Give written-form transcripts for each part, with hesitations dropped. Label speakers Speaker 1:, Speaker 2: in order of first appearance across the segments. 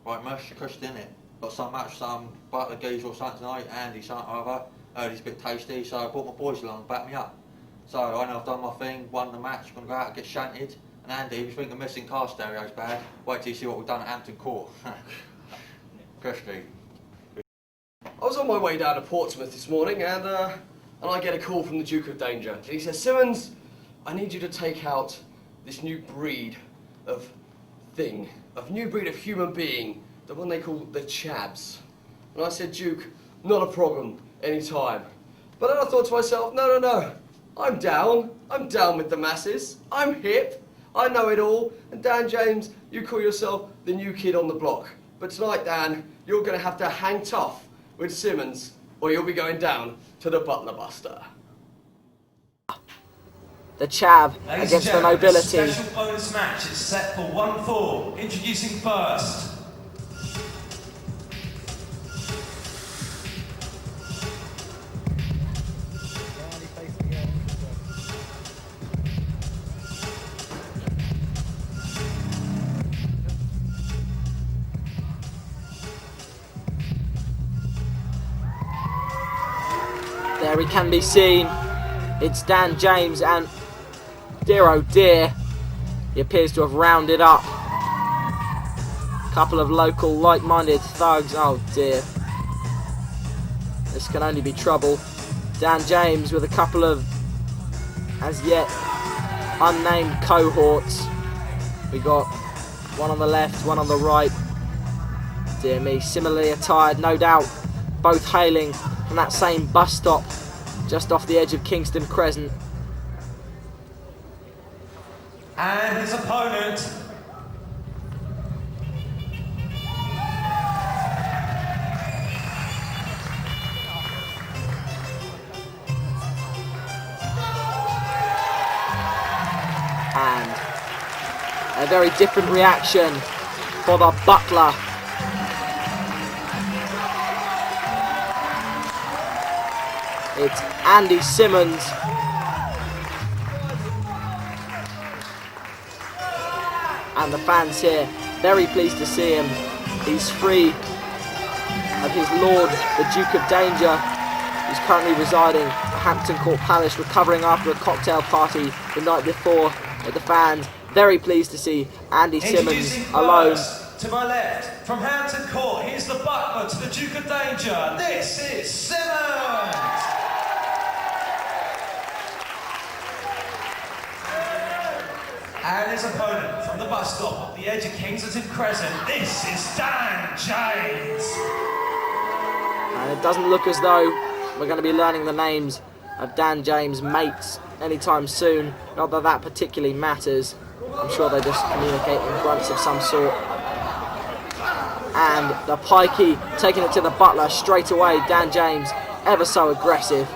Speaker 1: right, Mush, you're cushed in it. Got some match, some butler geezer or something tonight, Andy something or other. Heard he's a bit tasty, so I brought my boys along, back me up. So I know I've done my thing, won the match, gonna go out and get shanted. And Andy, if you think the missing car stereo's bad, wait till you see what we've done at Hampton Court. Crusty.
Speaker 2: I was on my way down to Portsmouth this morning and I get a call from the Duke of Danger. He says, Simmons, I need you to take out this new breed of new breed of human being, the one they call the Chabs. And I said, Duke, not a problem, anytime. But then I thought to myself, no, I'm down with the masses, I'm hip, I know it all, and Dan James, you call yourself the new kid on the block. But tonight, Dan, you're going to have to hang tough with Simmons, or you'll be going down to the Butler Buster.
Speaker 3: The Chab against the Nobility.
Speaker 4: A special bonus match is set for 1-4. Introducing first.
Speaker 3: There he can be seen. It's Dan James, and dear oh dear, he appears to have rounded up a couple of local like-minded thugs. Oh dear, this can only be trouble. Dan James with a couple of as yet unnamed cohorts. We got one on the left, one on the right. Dear me, similarly attired, no doubt, both hailing from that same bus stop just off the edge of Kingston Crescent.
Speaker 4: And his opponent.
Speaker 3: And a very different reaction for the Butler. It's Andy Simmons. And the fans here, very pleased to see him. He's free of his lord, the Duke of Danger, who's currently residing at Hampton Court Palace, recovering after a cocktail party the night before with the fans. Very pleased to see Andy Simmons alone.
Speaker 4: To my left, from Hampton Court, here's the butler to the Duke of Danger. This is Simmons. And his opponent from the bus stop at the edge of Kingston Crescent, this is Dan James.
Speaker 3: And it doesn't look as though we're going to be learning the names of Dan James' mates anytime soon. Not that that particularly matters. I'm sure they just communicate in grunts of some sort. And the pikey taking it to the Butler straight away. Dan James, ever so aggressive.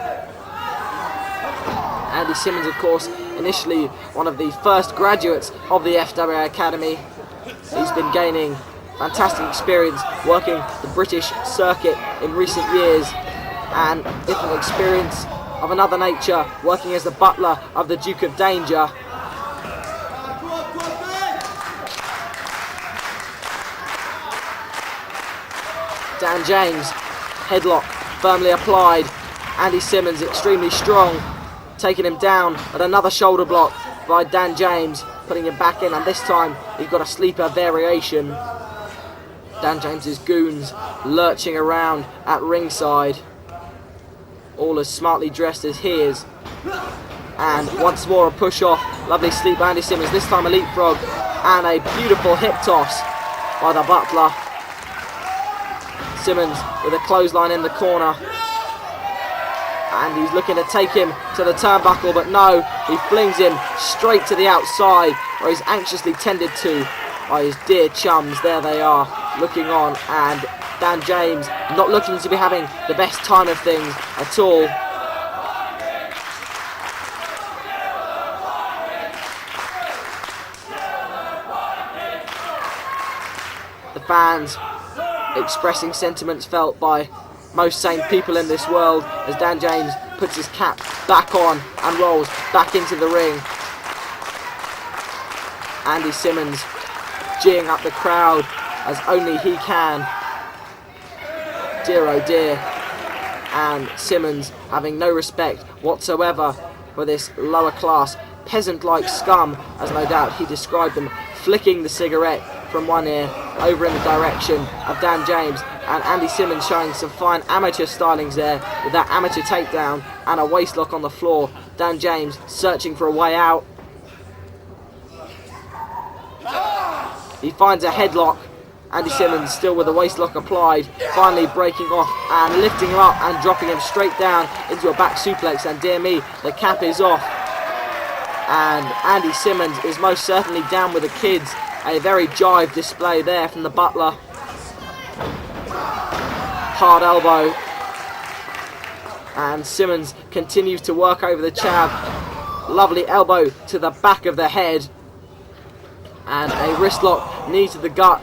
Speaker 3: Andy Simmons, of course, initially one of the first graduates of the FWA Academy. He's been gaining fantastic experience working the British circuit in recent years, and different experience of another nature working as the butler of the Duke of Danger. Dan James, headlock firmly applied. Andy Simmons extremely strong, taking him down at another shoulder block by Dan James, putting him back in, and this time he's got a sleeper variation. Dan James's goons lurching around at ringside, all as smartly dressed as he is. And once more a push off, lovely sleep by Andy Simmons, this time a leapfrog, and a beautiful hip toss by the butler. Simmons with a clothesline in the corner. And he's looking to take him to the turnbuckle, but no, he flings him straight to the outside, where he's anxiously tended to by his dear chums. There they are, looking on, and Dan James not looking to be having the best time of things at all. The fans expressing sentiments felt by most sane people in this world as Dan James puts his cap back on and rolls back into the ring. Andy Simmons geeing up the crowd as only he can. Dear oh dear. And Simmons having no respect whatsoever for this lower class peasant-like scum, as no doubt he described them, flicking the cigarette from one ear over in the direction of Dan James, and Andy Simmons showing some fine amateur stylings there with that amateur takedown and a waistlock on the floor. Dan James searching for a way out. He finds a headlock. Andy Simmons still with the waistlock applied, finally breaking off and lifting him up and dropping him straight down into a back suplex, and dear me, the cap is off. And Andy Simmons is most certainly down with the kids. A very jive display there from the butler. Hard elbow. And Simmons continues to work over the chav. Lovely elbow to the back of the head. And a wrist lock, knee to the gut.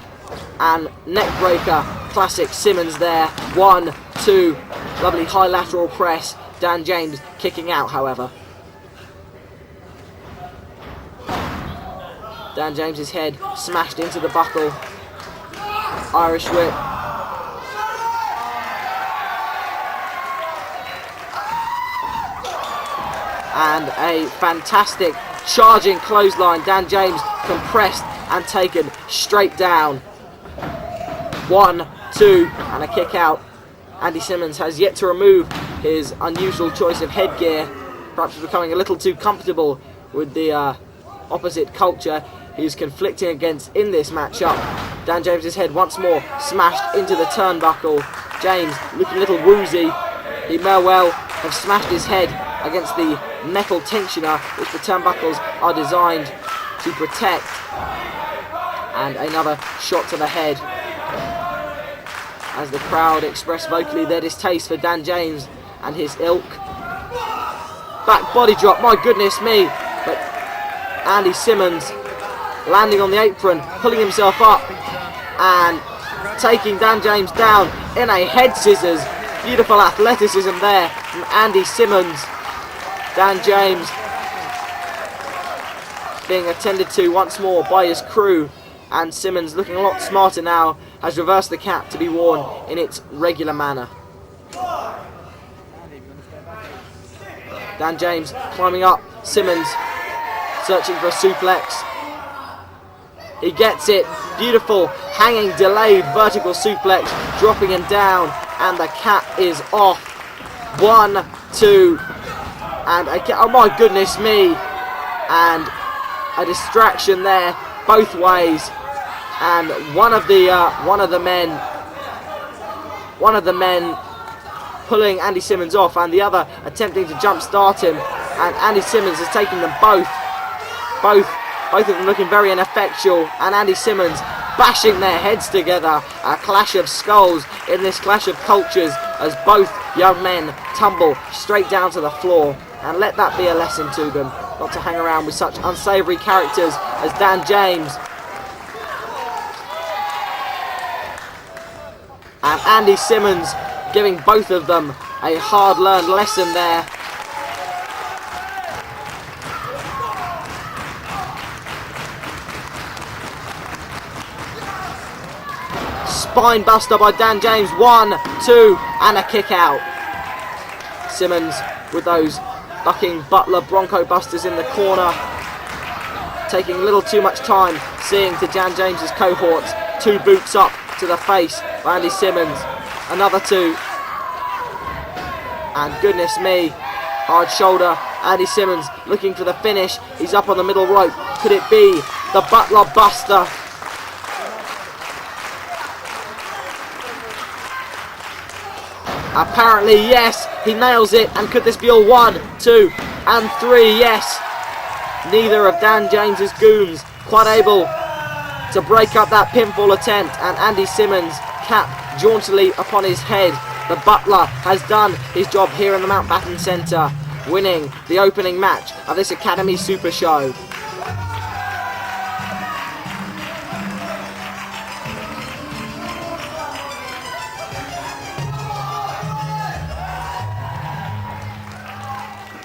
Speaker 3: And neck breaker. Classic Simmons there. 1, 2. Lovely high lateral press. Dan James kicking out, however. Dan James's head smashed into the buckle. Irish whip. And a fantastic charging clothesline. Dan James compressed and taken straight down. 1, 2, and a kick out. Andy Simmons has yet to remove his unusual choice of headgear. Perhaps becoming a little too comfortable with the opposite culture he's conflicting against in this matchup. Dan James's head once more smashed into the turnbuckle. James looking a little woozy. He may well have smashed his head against the metal tensioner which the turnbuckles are designed to protect. And another shot to the head as the crowd express vocally their distaste for Dan James and his ilk. Back body drop, my goodness me. But Andy Simmons landing on the apron, pulling himself up and taking Dan James down in a head scissors. Beautiful athleticism there from Andy Simmons. Dan James being attended to once more by his crew, and Simmons looking a lot smarter now, has reversed the cap to be worn in its regular manner. Dan James climbing up, Simmons searching for a suplex. He gets it. Beautiful hanging delayed vertical suplex, dropping him down, and the cap is off. 1, 2, and oh my goodness me, and a distraction there both ways, and one of the men pulling Andy Simmons off, and the other attempting to jump start him, and Andy Simmons is taking them both of them looking very ineffectual, and Andy Simmons bashing their heads together. A clash of skulls in this clash of cultures as both young men tumble straight down to the floor. And let that be a lesson to them, not to hang around with such unsavoury characters as Dan James. And Andy Simmons giving both of them a hard-learned lesson there. Spine buster by Dan James. 1, 2, and a kick out. Simmons with those bucking Butler Bronco busters in the corner, taking a little too much time, seeing to Dan James's cohorts. 2 boots up to the face by Andy Simmons. Another 2. And goodness me, hard shoulder. Andy Simmons looking for the finish. He's up on the middle rope. Could it be the Butler Buster? Apparently, yes, he nails it. And could this be all 1, 2, and 3? Yes. Neither of Dan James's goons quite able to break up that pinfall attempt, and Andy Simmons, cap jauntily upon his head. The Butler has done his job here in the Mountbatten Centre, winning the opening match of this Academy Supershow.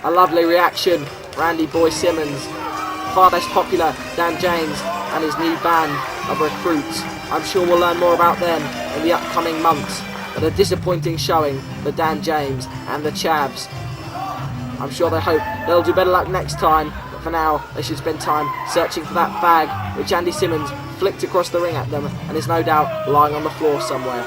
Speaker 3: A lovely reaction, Randy Boy Simmons, far less popular Dan James and his new band of recruits. I'm sure we'll learn more about them in the upcoming months. But a disappointing showing for Dan James and the Chavs. I'm sure they hope they'll do better luck next time, but for now they should spend time searching for that bag which Andy Simmons flicked across the ring at them and is no doubt lying on the floor somewhere.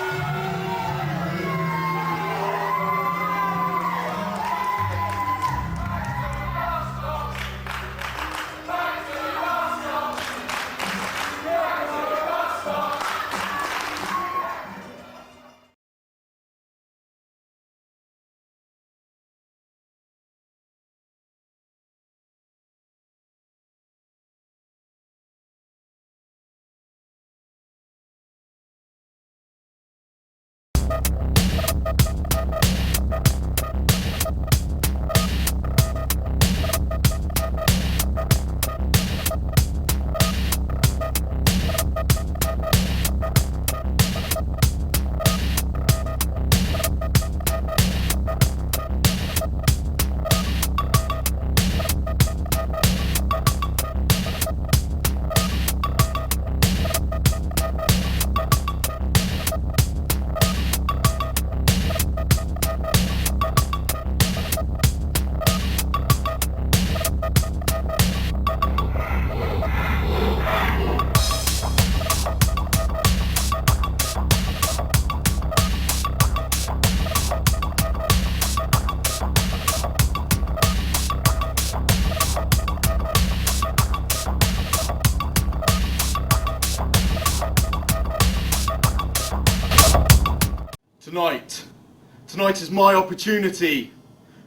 Speaker 5: Tonight is my opportunity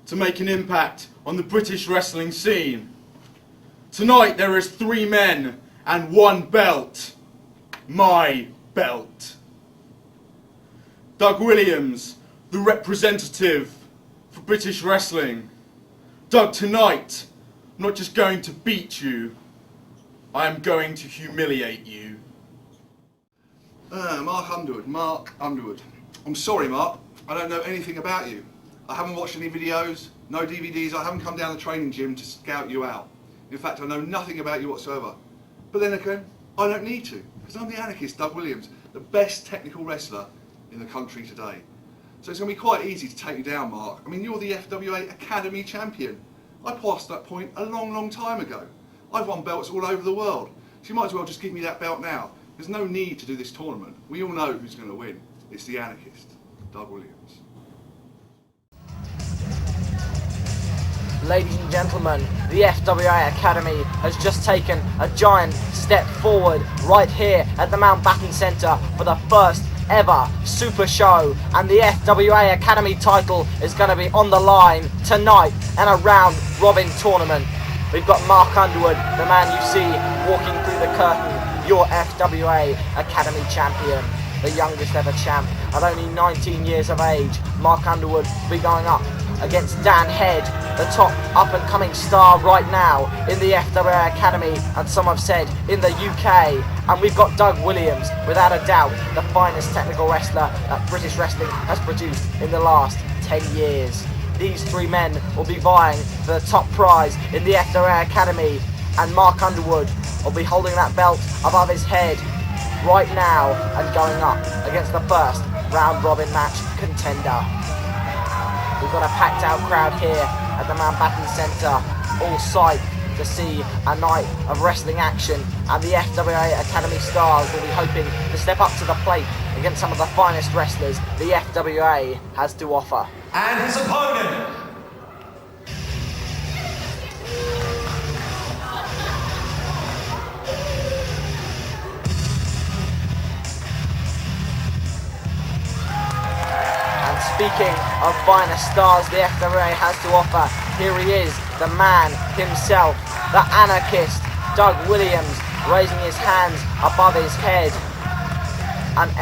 Speaker 5: to make an impact on the British wrestling scene. Tonight there is 3 men and 1 belt. My belt. Doug Williams, the representative for British wrestling. Doug, tonight, I'm not just going to beat you, I am going to humiliate you.
Speaker 6: Mark Underwood. I'm sorry, Mark. I don't know anything about you. I haven't watched any videos, no DVDs. I haven't come down the training gym to scout you out. In fact, I know nothing about you whatsoever. But then again, I don't need to, because I'm the Anarchist, Doug Williams, the best technical wrestler in the country today. So it's going to be quite easy to take you down, Mark. I mean, you're the FWA Academy champion. I passed that point a long, long time ago. I've won belts all over the world. So you might as well just give me that belt now. There's no need to do this tournament. We all know who's going to win. It's the Anarchist, Doug Williams.
Speaker 3: Ladies and gentlemen, the FWA Academy has just taken a giant step forward right here at the Mountbatten Centre for the first ever Super Show, and the FWA Academy title is going to be on the line tonight in a round robin tournament. We've got Mark Underwood, the man you see walking through the curtain, your FWA Academy champion, the youngest ever champ at only 19 years of age. Mark Underwood will be going up against Dan Head, the top up-and-coming star right now in the FWA Academy, and some have said in the UK. And we've got Doug Williams, without a doubt the finest technical wrestler that British wrestling has produced in the last 10 years. These 3 men will be vying for the top prize in the FWA Academy, and Mark Underwood will be holding that belt above his head right now and going up against the first round-robin match contender. We've got a packed out crowd here at the Mountbatten Centre, all psyched to see a night of wrestling action, and the FWA Academy stars will be hoping to step up to the plate against some of the finest wrestlers the FWA has to offer.
Speaker 4: And his opponent,
Speaker 3: speaking of finest stars the FWA has to offer, here he is, the man himself, the Anarchist, Doug Williams, raising his hands above his head. An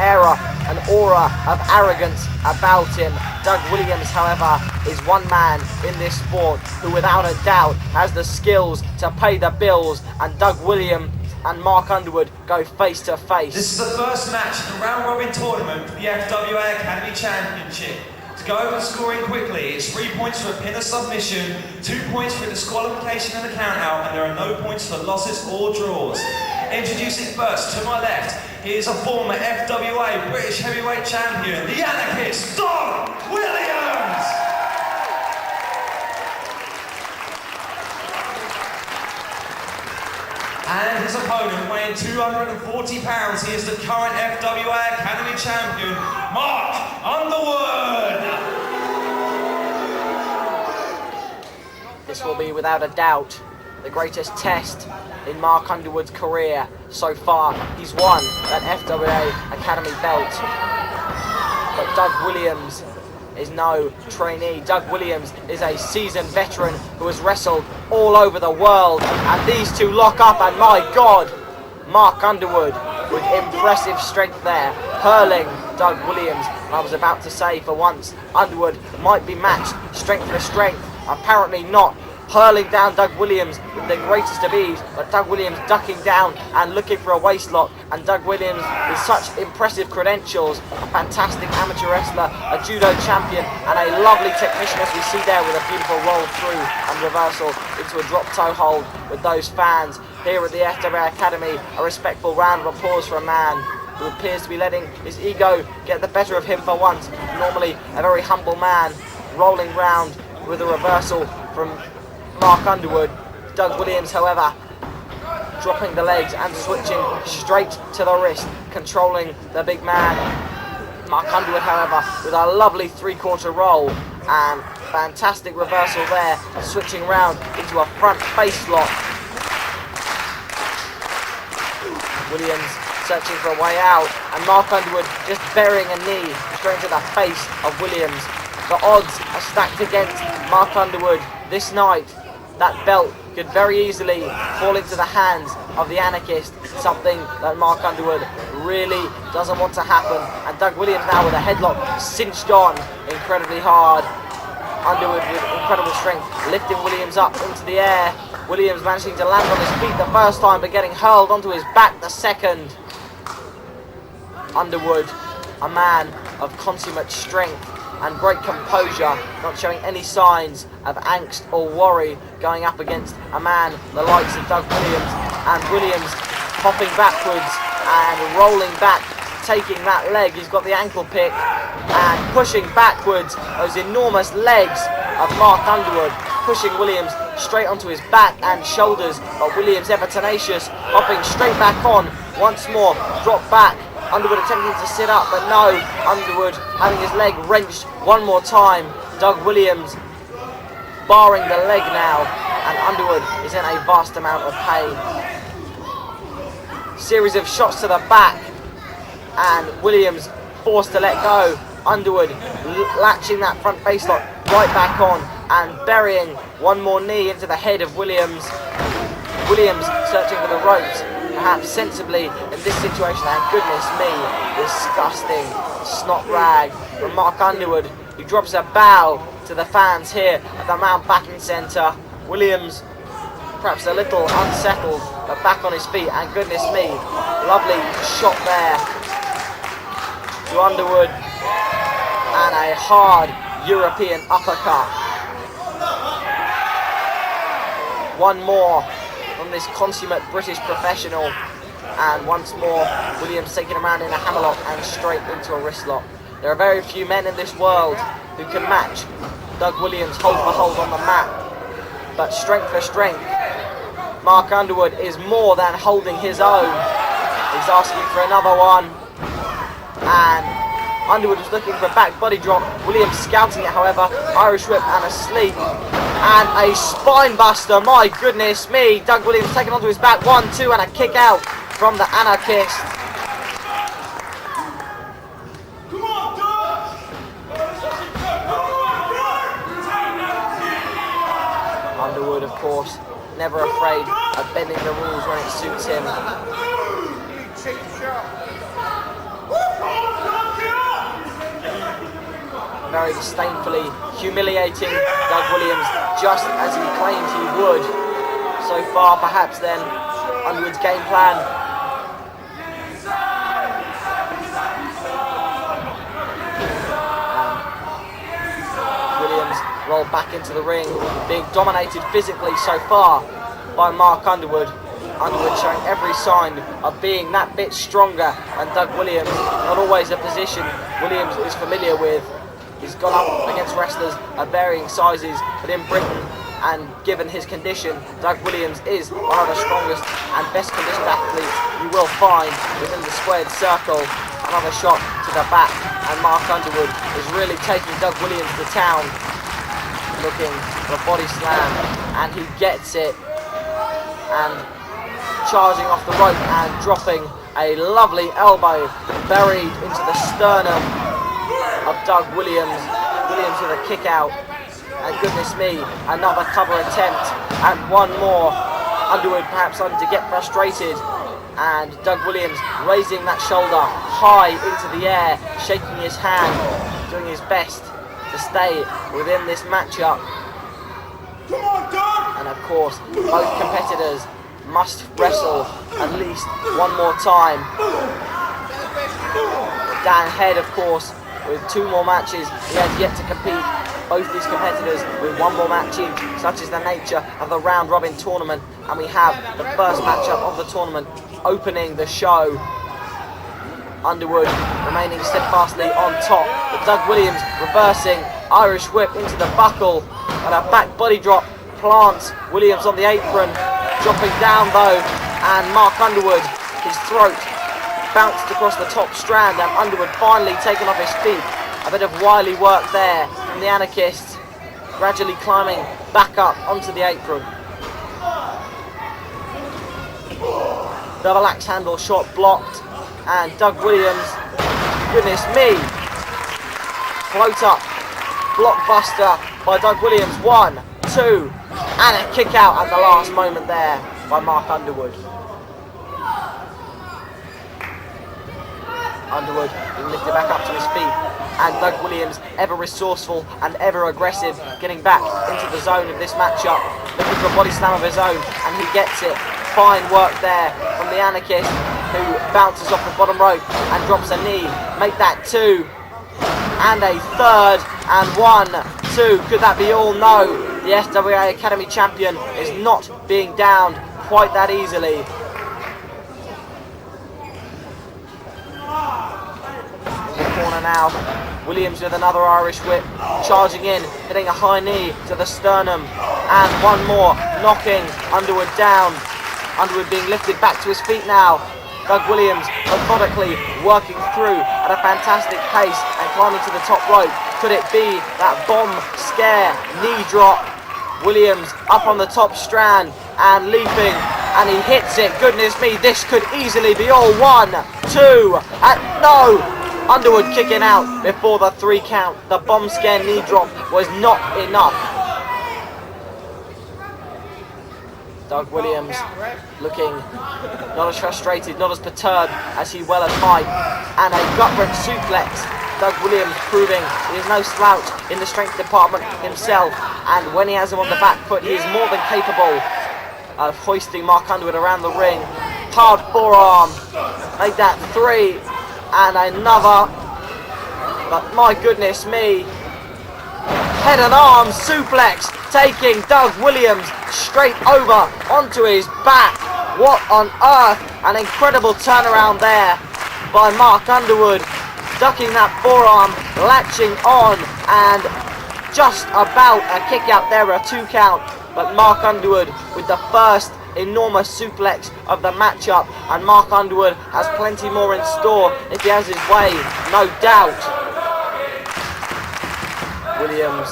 Speaker 3: aura of arrogance about him. Doug Williams, however, is one man in this sport who without a doubt has the skills to pay the bills, and Doug Williams and Mark Underwood go face to face.
Speaker 4: this is the first match in the round robin tournament for the FWA Academy Championship. To go over the scoring quickly, it's 3 points for a pin or submission, 2 points for a disqualification and a count out, and there are no points for losses or draws. Introducing first, to my left, he is a former FWA British Heavyweight Champion, the Anarchist, Don Williams! And his opponent, weighing 240 pounds, he is the current FWA Academy Champion, Mark Underwood!
Speaker 3: This will be, without a doubt, the greatest test in Mark Underwood's career so far. He's won that FWA Academy belt. But Doug Williams is no trainee. Doug Williams is a seasoned veteran who has wrestled all over the world. And these two lock up, and my God, Mark Underwood with impressive strength there, hurling Doug Williams. I was about to say, for once, Underwood might be matched strength for strength. Apparently not. Hurling down Doug Williams with the greatest of ease, but Doug Williams ducking down and looking for a waistlock. And Doug Williams, with such impressive credentials, a fantastic amateur wrestler, a judo champion, and a lovely technician, as we see there, with a beautiful roll through and reversal into a drop toe hold with those fans here at the FWA Academy. A respectful round of applause for a man who appears to be letting his ego get the better of him for once. Normally a very humble man, rolling round with a reversal from Mark Underwood. Doug Williams, however, dropping the legs and switching straight to the wrist, controlling the big man. Mark Underwood, however, with a lovely three-quarter roll and fantastic reversal there, switching round into a front face lock. Williams searching for a way out, and Mark Underwood just burying a knee straight into the face of Williams. The odds are stacked against Mark Underwood this night. That belt could very easily fall into the hands of the Anarchist, something that Mark Underwood really doesn't want to happen. And Doug Williams now with a headlock cinched on incredibly hard. Underwood with incredible strength, lifting Williams up into the air. Williams managing to land on his feet the first time, but getting hurled onto his back the second. Underwood, a man of consummate strength and great composure, not showing any signs of angst or worry, going up against a man the likes of Doug Williams. And Williams hopping backwards and rolling back, taking that leg. He's got the ankle pick and pushing backwards those enormous legs of Mark Underwood, pushing Williams straight onto his back and shoulders. But Williams, ever tenacious, hopping straight back on once more, drop back. Underwood attempting to sit up, but no. Underwood having his leg wrenched one more time. Doug Williams barring the leg now, and Underwood is in a vast amount of pain. Series of shots to the back, and Williams forced to let go. Underwood latching that front face lock right back on and burying one more knee into the head of Williams. Williams searching for the ropes, perhaps sensibly in this situation, and goodness me, disgusting snot rag from Mark Underwood, who drops a bow to the fans here at the Mountbatten Centre. Williams perhaps a little unsettled, but back on his feet, and goodness me, lovely shot there to Underwood, and a hard European uppercut. One more from this consummate British professional, and once more Williams taking him around in a hammerlock and straight into a wrist lock. There are very few men in this world who can match Doug Williams hold for hold on the mat, but strength for strength, Mark Underwood is more than holding his own. He's asking for another one, and Underwood was looking for a back body drop. Williams scouting it, however. Irish whip and a sleep. And a spine buster, my goodness me. Doug Williams taken onto his back, 1-2, and a kick out from the Anarchist. Underwood, of course, never afraid of bending the rules when it suits him. Very disdainfully humiliating Doug Williams, just as he claimed he would. So far, perhaps then, Underwood's game plan. Williams rolled back into the ring, being dominated physically so far by Mark Underwood. Underwood showing every sign of being that bit stronger than Doug Williams. Not always a position Williams is familiar with. He's gone up against wrestlers of varying sizes, but in Britain, and given his condition, Doug Williams is one of the strongest and best conditioned athletes you will find within the squared circle. Another shot to the back, and Mark Underwood is really taking Doug Williams to town. Looking for a body slam, and he gets it. And charging off the rope and dropping a lovely elbow buried into the sternum of Doug Williams. Williams with a kick out. And goodness me, another cover attempt, and one more. Underwood perhaps starting to get frustrated, and Doug Williams raising that shoulder high into the air, shaking his hand, doing his best to stay within this matchup. And of course, both competitors must wrestle at least one more time. Dan Head, of course, with 2 more matches, he has yet to compete. Both these competitors with 1 more match each, such is the nature of the round robin tournament. And we have the first matchup of the tournament opening the show. Underwood remaining steadfastly on top, but Doug Williams reversing Irish whip into the buckle, and a back body drop plants Williams on the apron, dropping down though, and Mark Underwood, his throat bounced across the top strand, and Underwood finally taken off his feet. A bit of wily work there from the Anarchist, gradually climbing back up onto the apron. Double axe handle shot blocked, and Doug Williams, goodness me, float up, blockbuster by Doug Williams, 1, 2, and a kick out at the last moment there by Mark Underwood. Underwood being lifted back up to his feet, and Doug Williams, ever resourceful and ever aggressive, getting back into the zone of this matchup, looking for a body slam of his own, and he gets it. Fine work there from the Anarchist, who bounces off the bottom rope and drops a knee. Make that 2, and a third, and 1, 2. Could that be all? No. The FWA Academy champion is not being downed quite that easily. In the corner now, Williams with another Irish whip, charging in, hitting a high knee to the sternum, and 1 more, knocking Underwood down. Underwood being lifted back to his feet now. Doug Williams methodically working through at a fantastic pace and climbing to the top rope. Could it be that bomb scare knee drop? Williams up on the top strand and leaping, and he hits it. Goodness me, this could easily be all. 1, 2, and no! Underwood kicking out before the 3 count. The bomb scare knee drop was not enough. Doug Williams looking not as frustrated, not as perturbed as he well might. And a gut-wrench suplex. Doug Williams proving he is no slouch in the strength department himself. And when he has him on the back foot, he is more than capable of hoisting Mark Underwood around the ring. Hard forearm. Make that 3. And another. But my goodness me. Head and arm suplex, taking Doug Williams straight over onto his back. What on earth? An incredible turnaround there by Mark Underwood, ducking that forearm, latching on, and just about a kick out there, a 2 count. But Mark Underwood with the first enormous suplex of the matchup, and Mark Underwood has plenty more in store if he has his way, no doubt. Williams,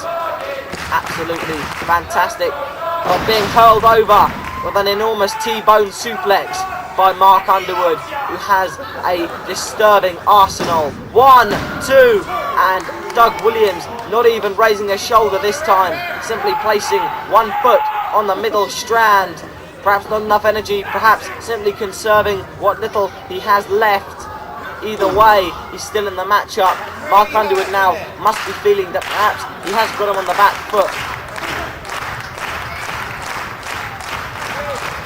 Speaker 3: absolutely fantastic, but being hurled over with an enormous T-bone suplex by Mark Underwood, who has a disturbing arsenal. 1, 2, and Doug Williams not even raising a shoulder this time, simply placing 1 foot on the middle strand. Perhaps not enough energy, perhaps simply conserving what little he has left. Either way, he's still in the matchup. Mark Underwood now must be feeling that perhaps he has got him on the back foot.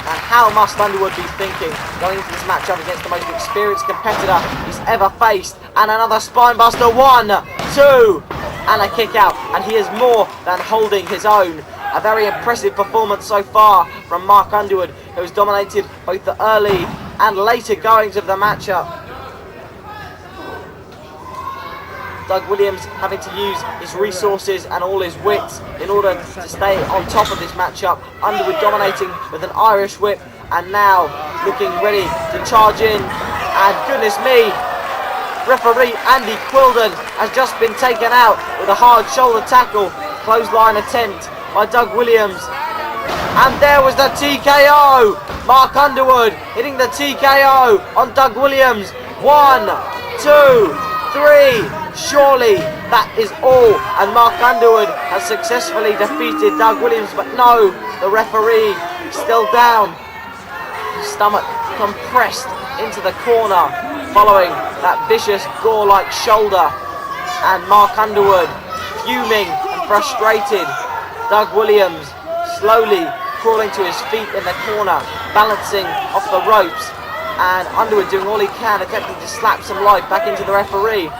Speaker 3: And how must Underwood be thinking going into this matchup against the most experienced competitor he's ever faced? And another spinebuster. 1, 2, and a kick out. And he is more than holding his own A very impressive performance so far from Mark Underwood, who has dominated both the early and later goings of the matchup. Doug Williams having to use his resources and all his wits in order to stay on top of this matchup. Underwood dominating with an Irish whip, and now looking ready to charge in. And goodness me, referee Andy Quilden has just been taken out with a hard shoulder tackle. Clothesline attempt by Doug Williams. And there was the TKO! Mark Underwood hitting the TKO on Doug Williams. 1, 2, 3. Surely that is all, and Mark Underwood has successfully defeated Doug Williams, but no, the referee is still down. His stomach compressed into the corner following that vicious gore-like shoulder, and Mark Underwood fuming and frustrated. Doug Williams slowly crawling to his feet in the corner, balancing off the ropes, and Underwood doing all he can, attempting to slap some life back into the referee.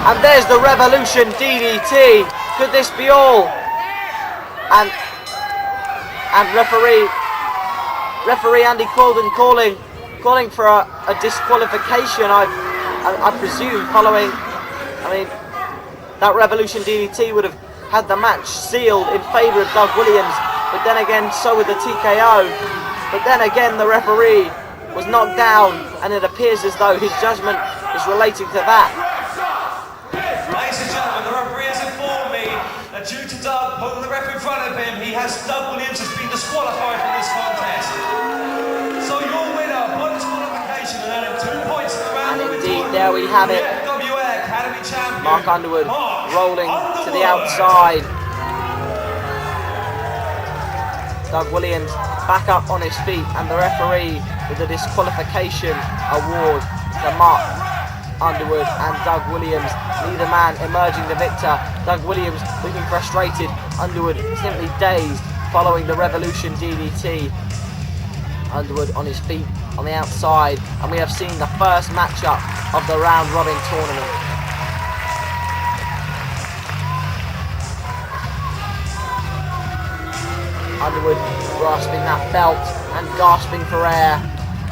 Speaker 3: And there's the Revolution DDT. Could this be all? And referee Andy Quilden calling for a disqualification. I presume following. I mean, that Revolution DDT would have had the match sealed in favour of Doug Williams. But then again, so would the TKO. But then again, the referee was knocked down, and it appears as though his judgment is relating to that.
Speaker 4: Ladies and gentlemen, the referee has informed me that due to Doug putting the ref in front of him, Doug Williams has been disqualified from this contest. So your winner by disqualification and earning 2 points in the round.
Speaker 3: And indeed, there we have it.
Speaker 4: FWA Academy champion
Speaker 3: Mark Underwood rolling to the outside. Doug Williams back up on his feet, and the referee with the disqualification award to Mark Underwood and Doug Williams. Neither man emerging the victor. Doug Williams looking frustrated, Underwood simply dazed following the Revolution DDT. Underwood on his feet on the outside, and we have seen the first matchup of the round robin tournament. Underwood grasping that belt and gasping for air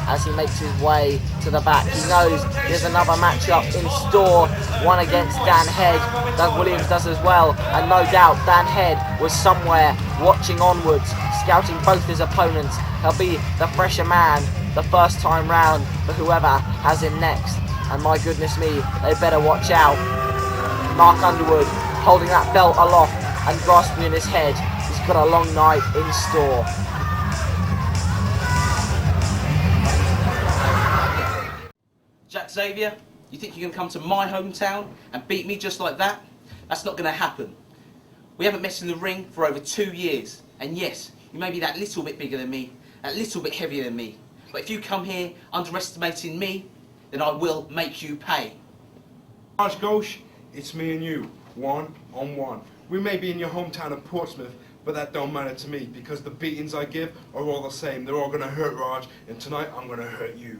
Speaker 3: as he makes his way to the back. He knows there's another matchup in store, one against Dan Head. Doug Williams does as well, and no doubt Dan Head was somewhere watching onwards, scouting both his opponents. He'll be the fresher man the first time round for whoever has him next. And my goodness me, they better watch out. Mark Underwood holding that belt aloft and grasping in his head. He's got a long night in store.
Speaker 7: Xavier, you think you can come to my hometown and beat me just like that? That's not going to happen. We haven't met in the ring for over 2 years, and yes, you may be that little bit bigger than me, that little bit heavier than me, but if you come here underestimating me, then I will make you pay.
Speaker 5: Ghosh, it's me and you, 1-on-1. We may be in your hometown of Portsmouth, but that don't matter to me, because the beatings I give are all the same. They're all going to hurt Raj, and tonight I'm going to hurt you.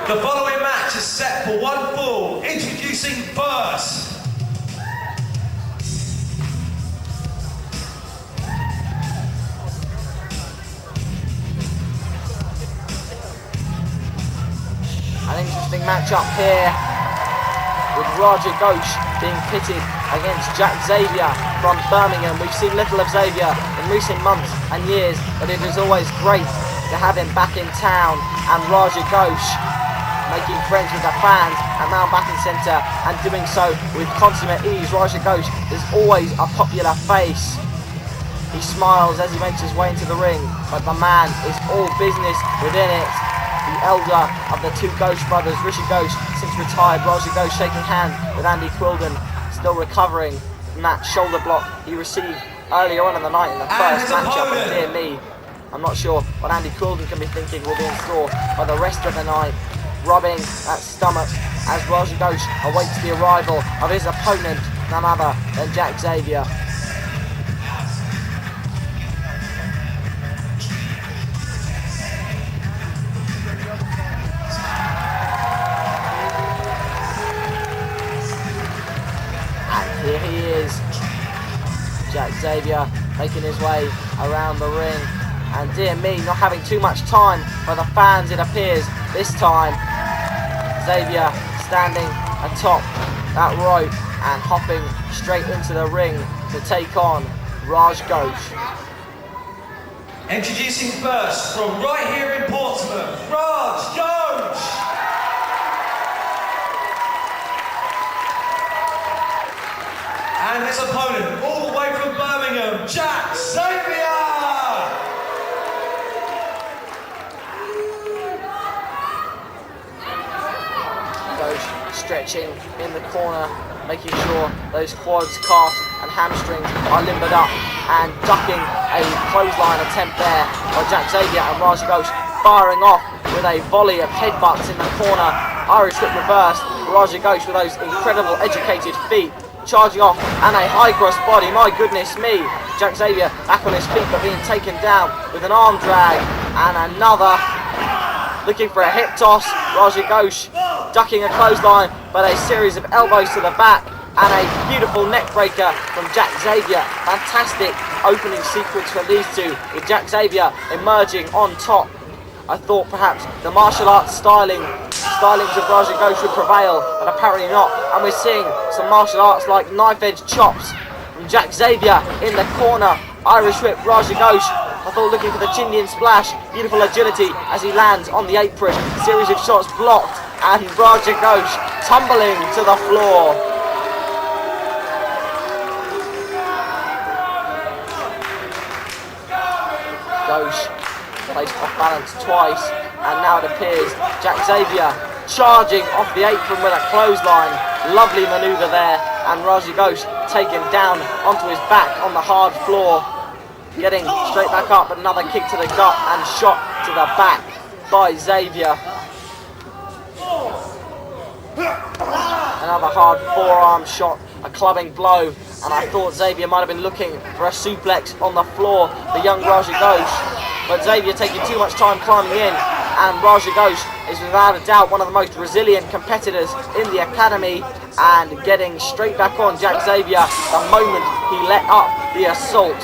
Speaker 4: The following match is set for one fall. Introducing first.
Speaker 3: An interesting matchup here with Ghosh being pitted against Xavier from Birmingham. We've seen little of Xavier in recent months and years, but it is always great to have him back in town. And Ghosh making friends with the fans at Mountbatten Centre, and doing so with consummate ease. Ghosh is always a popular face. He smiles as he makes his way into the ring, but the man is all business within it. The elder of the two Ghosh brothers, Ghosh, since retired. Ghosh shaking hands with Andy Quilden, still recovering from that shoulder block he received earlier on in the night in the first matchup. And dear me, I'm not sure what Andy Quilden can be thinking will be in store for the rest of the night. Rubbing that stomach as Ghosh awaits the arrival of his opponent, none other than Xavier. And here he is. Xavier making his way around the ring. And dear me, not having too much time for the fans, it appears. This time, Xavier standing atop that rope and hopping straight into the ring to take on Ghosh.
Speaker 4: Introducing first, from right here in Portsmouth, Ghosh! And his opponent, all the way from Birmingham, Xavier!
Speaker 3: Ghosh stretching in the corner, making sure those quads, calves and hamstrings are limbered up, and ducking a clothesline attempt there by Xavier, and Ghosh firing off with a volley of headbutts in the corner. Irish whip reverse, Ghosh with those incredible educated feet, charging off, and a high cross body. My goodness me, Xavier back on his feet but being taken down with an arm drag, and another looking for a hip toss. Ghosh ducking a clothesline, but a series of elbows to the back and a beautiful neck breaker from Xavier. Fantastic opening sequence from these two, with Xavier emerging on top. I thought perhaps the martial arts stylings of Ghosh would prevail, but apparently not. And we're seeing some martial arts like knife edge chops from Xavier in the corner. Irish whip, Ghosh. I thought looking for the Chindian splash. Beautiful agility as he lands on the apron. Series of shots blocked, and Ghosh tumbling to the floor. Ghosh placed off balance twice, and now it appears Xavier charging off the apron with a clothesline. Lovely manoeuvre there, and Ghosh taken down onto his back on the hard floor. Getting straight back up, another kick to the gut and shot to the back by Xavier. Another hard forearm shot, a clubbing blow, and I thought Xavier might have been looking for a suplex on the floor, the young Ghosh. But Xavier taking too much time climbing in, and Ghosh is without a doubt one of the most resilient competitors in the academy, and getting straight back on Xavier the moment he let up the assault.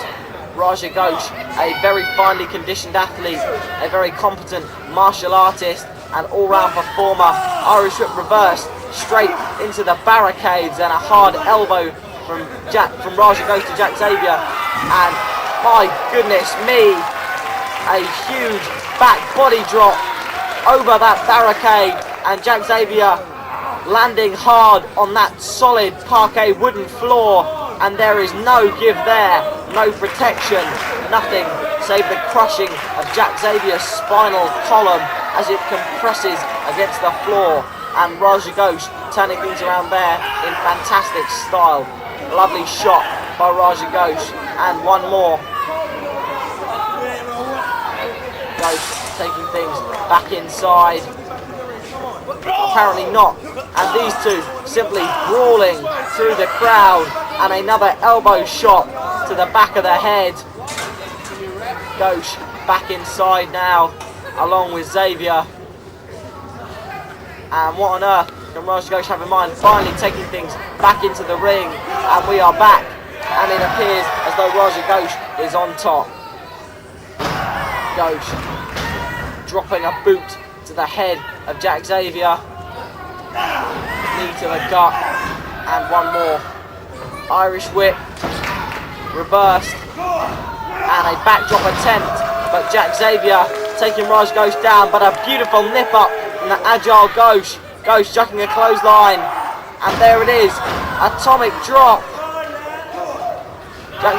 Speaker 3: Ghosh, a very finely conditioned athlete, a very competent martial artist and all-round performer. Irish whip reversed straight into the barricades, and a hard elbow from Ghosh to Xavier, and my goodness me, a huge back body drop over that barricade, and Xavier landing hard on that solid parquet wooden floor, and there is no give there, no protection, nothing save the crushing of Xavier's spinal column as it compresses against the floor, and Ghosh turning things around there in fantastic style. Lovely shot by Ghosh, and one more. Ghosh taking things back inside. Apparently not, and these two simply brawling through the crowd, and another elbow shot to the back of the head. Ghosh back inside now, along with Xavier. And what on earth can Ghosh have in mind? Finally taking things back into the ring, and we are back, and it appears as though Ghosh is on top. Ghosh dropping a boot to the head of Xavier. Knee to the gut, and one more. Irish whip, reversed, and a backdrop attempt, but Xavier taking Ghosh down, but a beautiful nip up from the agile Ghosh. Ghosh chucking a clothesline, and there it is, atomic drop.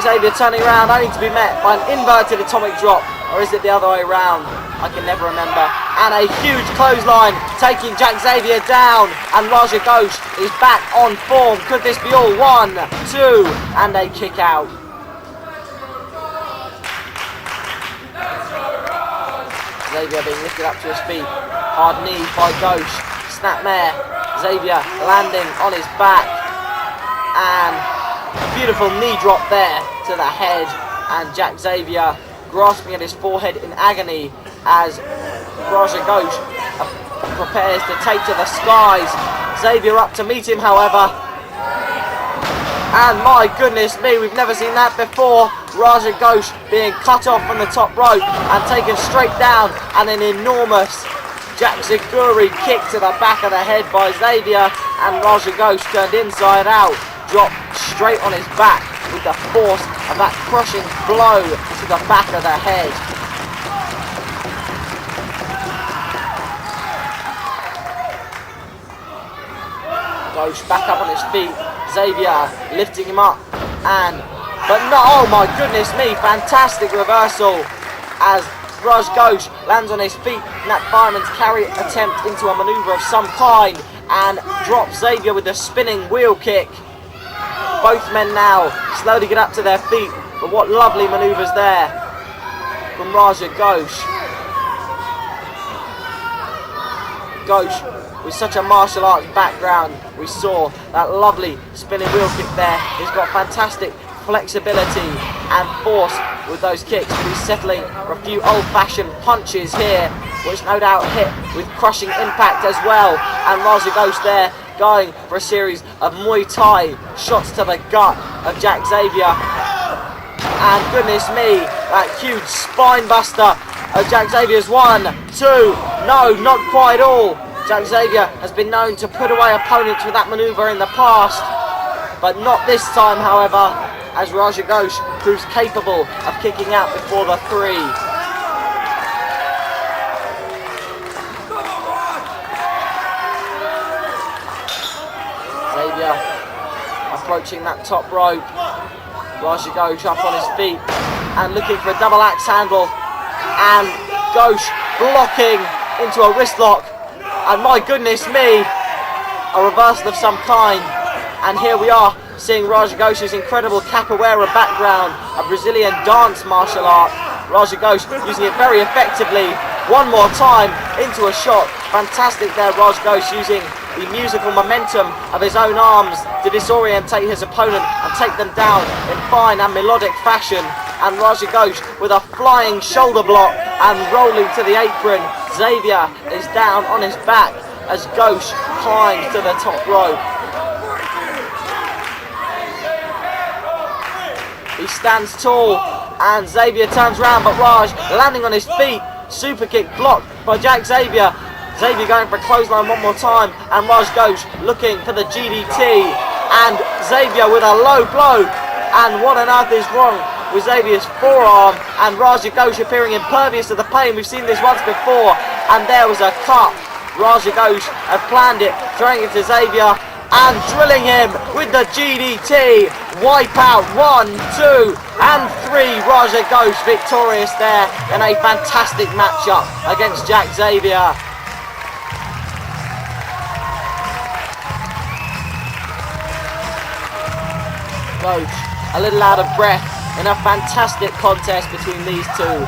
Speaker 3: Xavier turning around, only to be met by an inverted atomic drop, or is it the other way around? I can never remember. And a huge clothesline taking Xavier down, and Ghosh is back on form. Could this be all? 1, 2, and a kick out. Xavier being lifted up to his feet. Hard knee by Ghosh. Snapmare. Xavier landing on his back, and beautiful knee drop there to the head, and Xavier grasping at his forehead in agony as Ghosh prepares to take to the skies. Xavier up to meet him, however. And my goodness me, we've never seen that before. Ghosh being cut off from the top rope and taken straight down, and an enormous Jack-Zaguri kick to the back of the head by Xavier, and Ghosh turned inside out, dropped straight on his back with the force of that crushing blow to the back of the head. Ghosh back up on his feet, Xavier lifting him up, but no, oh my goodness me, fantastic reversal as Ghosh lands on his feet in that fireman's carry attempt into a manoeuvre of some kind and drops Xavier with a spinning wheel kick. Both men now slowly get up to their feet, but what lovely manoeuvres there from Ghosh. Ghosh with such a martial arts background, we saw that lovely spinning wheel kick there. He's got fantastic flexibility and force with those kicks, but he's settling for a few old-fashioned punches here, which no doubt hit with crushing impact as well. And Ghosh there going for a series of Muay Thai shots to the gut of Jack Xavier. And goodness me, that huge spine buster of Jack Xavier's 1, 2, no, not quite all. Jack Xavier has been known to put away opponents with that manoeuvre in the past, but not this time, however, as Ghosh proves capable of kicking out before the 3. Xavier approaching that top rope. Ghosh up on his feet and looking for a double axe handle, and Ghosh blocking into a wrist lock. And my goodness me, a reversal of some kind. And here we are seeing Ghosh's incredible capoeira background, a Brazilian dance martial art. Ghosh using it very effectively. One more time into a shot. Fantastic there, Ghosh using the musical momentum of his own arms to disorientate his opponent and take them down in fine and melodic fashion. And Ghosh with a flying shoulder block and rolling to the apron. Xavier is down on his back as Ghosh climbs to the top rope. He stands tall and Xavier turns around, but landing on his feet. Super kick blocked by Jack Xavier. Xavier going for a clothesline one more time, and Ghosh looking for the GDT. And Xavier with a low blow. And what on earth is wrong with Xavier's forearm? And Ghosh appearing impervious to the pain. We've seen this once before, and there was a cut. Ghosh had planned it, throwing it to Xavier and drilling him with the GDT. Wipe out 1, 2 and 3. Ghosh victorious there in a fantastic matchup against Jack Xavier. Ghosh a little out of breath in a fantastic contest between these two.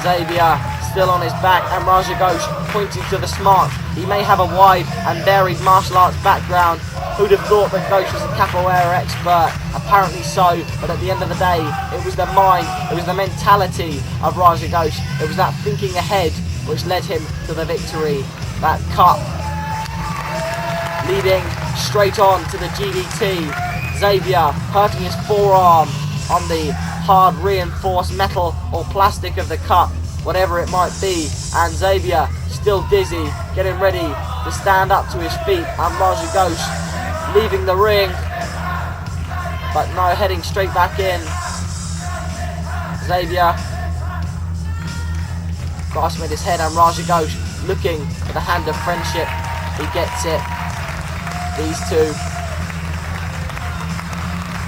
Speaker 3: Xavier still on his back, and Ghosh pointing to the smart. He may have a wide and varied martial arts background. Who'd have thought that Ghosh was a capoeira expert? Apparently so, but at the end of the day, it was the mind, it was the mentality of Ghosh. It was that thinking ahead which led him to the victory. That cut leading straight on to the GDT. Xavier hurting his forearm on the hard reinforced metal or plastic of the cut, whatever it might be, and Xavier still dizzy, getting ready to stand up to his feet, and Ghosh leaving the ring, but no, heading straight back in. Xavier grasping at his head, and Ghosh looking for the hand of friendship. He gets it. These two,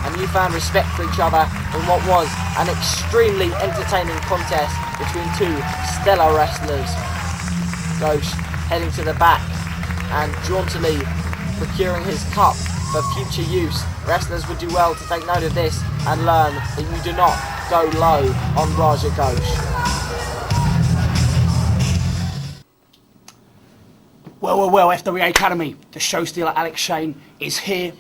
Speaker 3: a newfound respect for each other in what was an extremely entertaining contest between two stellar wrestlers. Ghosh heading to the back and jauntily procuring his cup for future use. Wrestlers would do well to take note of this and learn that you do not go low on Ghosh.
Speaker 8: Well, FWA Academy, the Showstealer Alex Shane is here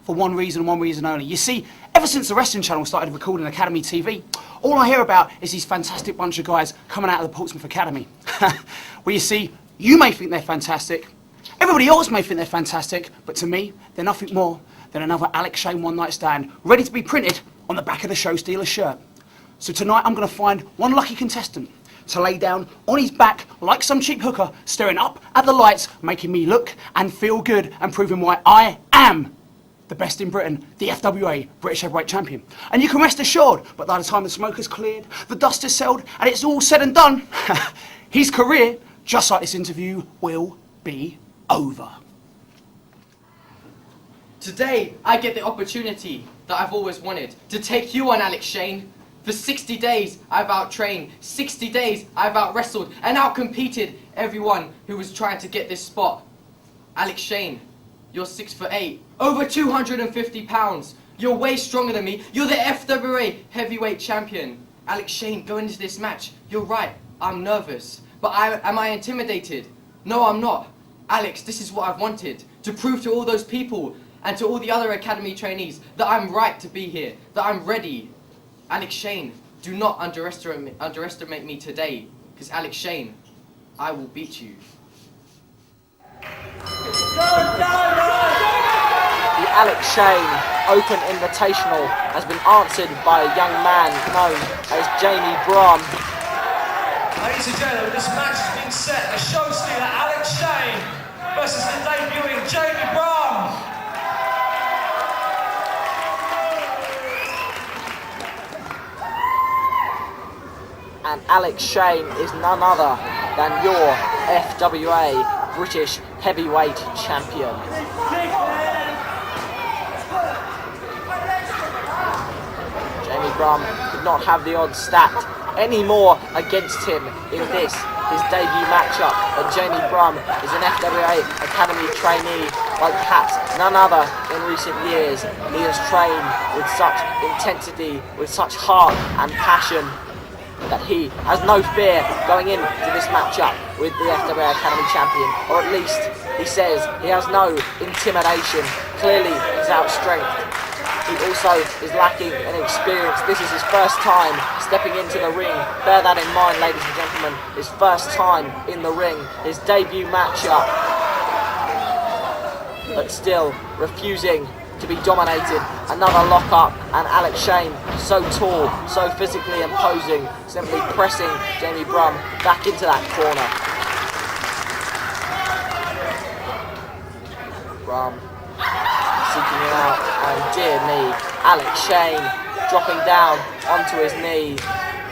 Speaker 8: for one reason only. You see, ever since the Wrestling Channel started recording Academy TV, all I hear about is these fantastic bunch of guys coming out of the Portsmouth Academy. Well, you see, you may think they're fantastic, everybody else may think they're fantastic, but to me, they're nothing more than another Alex Shane one night stand ready to be printed on the back of the Showstealer shirt. So tonight I'm going to find one lucky contestant to lay down on his back like some cheap hooker, staring up at the lights, making me look and feel good and proving why I am the best in Britain, the FWA British Heavyweight Champion. And you can rest assured, but by the time the smoke has cleared, the dust is settled, and it's all said and done, his career, just like this interview, will be over.
Speaker 9: Today, I get the opportunity that I've always wanted to take you on, Alex Shane. For 60 days, I've out-trained, 60 days, I've out-wrestled and out-competed everyone who was trying to get this spot. Alex Shane, you're 6'8", over 250 pounds. You're way stronger than me. You're the FWA Heavyweight Champion. Alex Shane, going into this match, you're right, I'm nervous. But am I intimidated? No, I'm not. Alex, this is what I've wanted, to prove to all those people and to all the other academy trainees that I'm right to be here, that I'm ready. Alex Shane, do not underestimate me today, because Alex Shane, I will beat you.
Speaker 3: The Alex Shane Open Invitational has been answered by a young man known as Jamie Brum.
Speaker 4: Ladies and gentlemen, this match has been set. The Showstealer Alex Shane versus the debuting Jamie Brum.
Speaker 3: And Alex Shane is none other than your FWA British Heavyweight Champion. Jamie Brum did not have the odds stacked anymore against him in this, his debut matchup. But Jamie Brum is an FWA Academy trainee like perhaps none other in recent years. He has trained with such intensity, with such heart and passion, that he has no fear going into this matchup with the FWA Academy Champion, or at least he says he has no intimidation. Clearly he's outstrengthed. He also is lacking in experience. This is his first time stepping into the ring. Bear that in mind, ladies and gentlemen. His first time in the ring, his debut matchup, but still refusing to be dominated. Another lock-up, and Alex Shane, so tall, so physically imposing, simply pressing Jamie Brum back into that corner. Brum seeking him out, and dear me, Alex Shane dropping down onto his knees,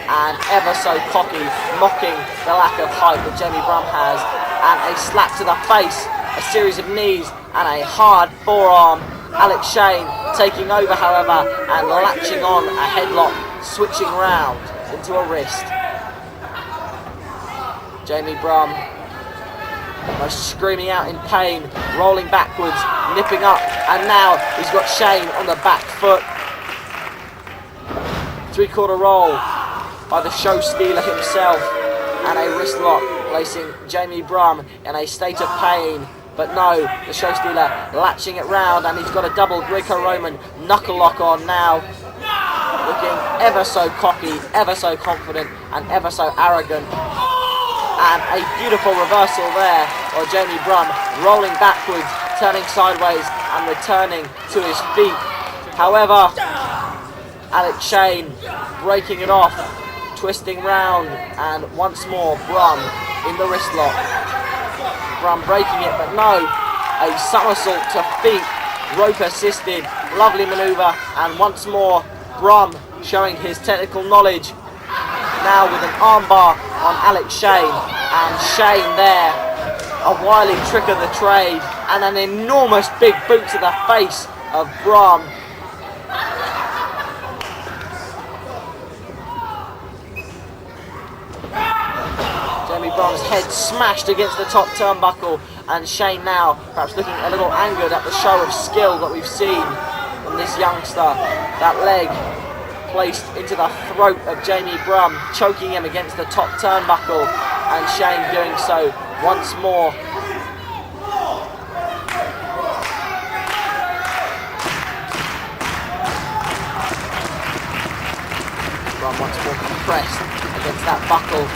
Speaker 3: and ever so cocky, mocking the lack of height that Jamie Brum has, and a slap to the face, a series of knees, and a hard forearm. Alex Shane taking over, however, and latching on a headlock, switching round into a wrist. Jamie Brum almost screaming out in pain, rolling backwards, nipping up, and now he's got Shane on the back foot. Three-quarter roll by the Showstealer himself, and a wrist lock placing Jamie Brum in a state of pain. But no, the Showstealer latching it round, and he's got a double Greco-Roman knuckle lock on now. Looking ever so cocky, ever so confident, and ever so arrogant. And a beautiful reversal there, while Jamie Brum rolling backwards, turning sideways, and returning to his feet. However, Alex Shane breaking it off, twisting round, and once more Brum in the wrist lock. Brum breaking it, but no, a somersault to feet, rope assisted, lovely manoeuvre, and once more Brum showing his technical knowledge. Now with an armbar on Alex Shane, and Shane there, a wily trick of the trade, and an enormous big boot to the face of Brum. Jamie Brum's head smashed against the top turnbuckle, and Shane now perhaps looking a little angered at the show of skill that we've seen from this youngster. That leg placed into the throat of Jamie Brum, choking him against the top turnbuckle, and Shane doing so once more. Brum once more compressed against that buckle.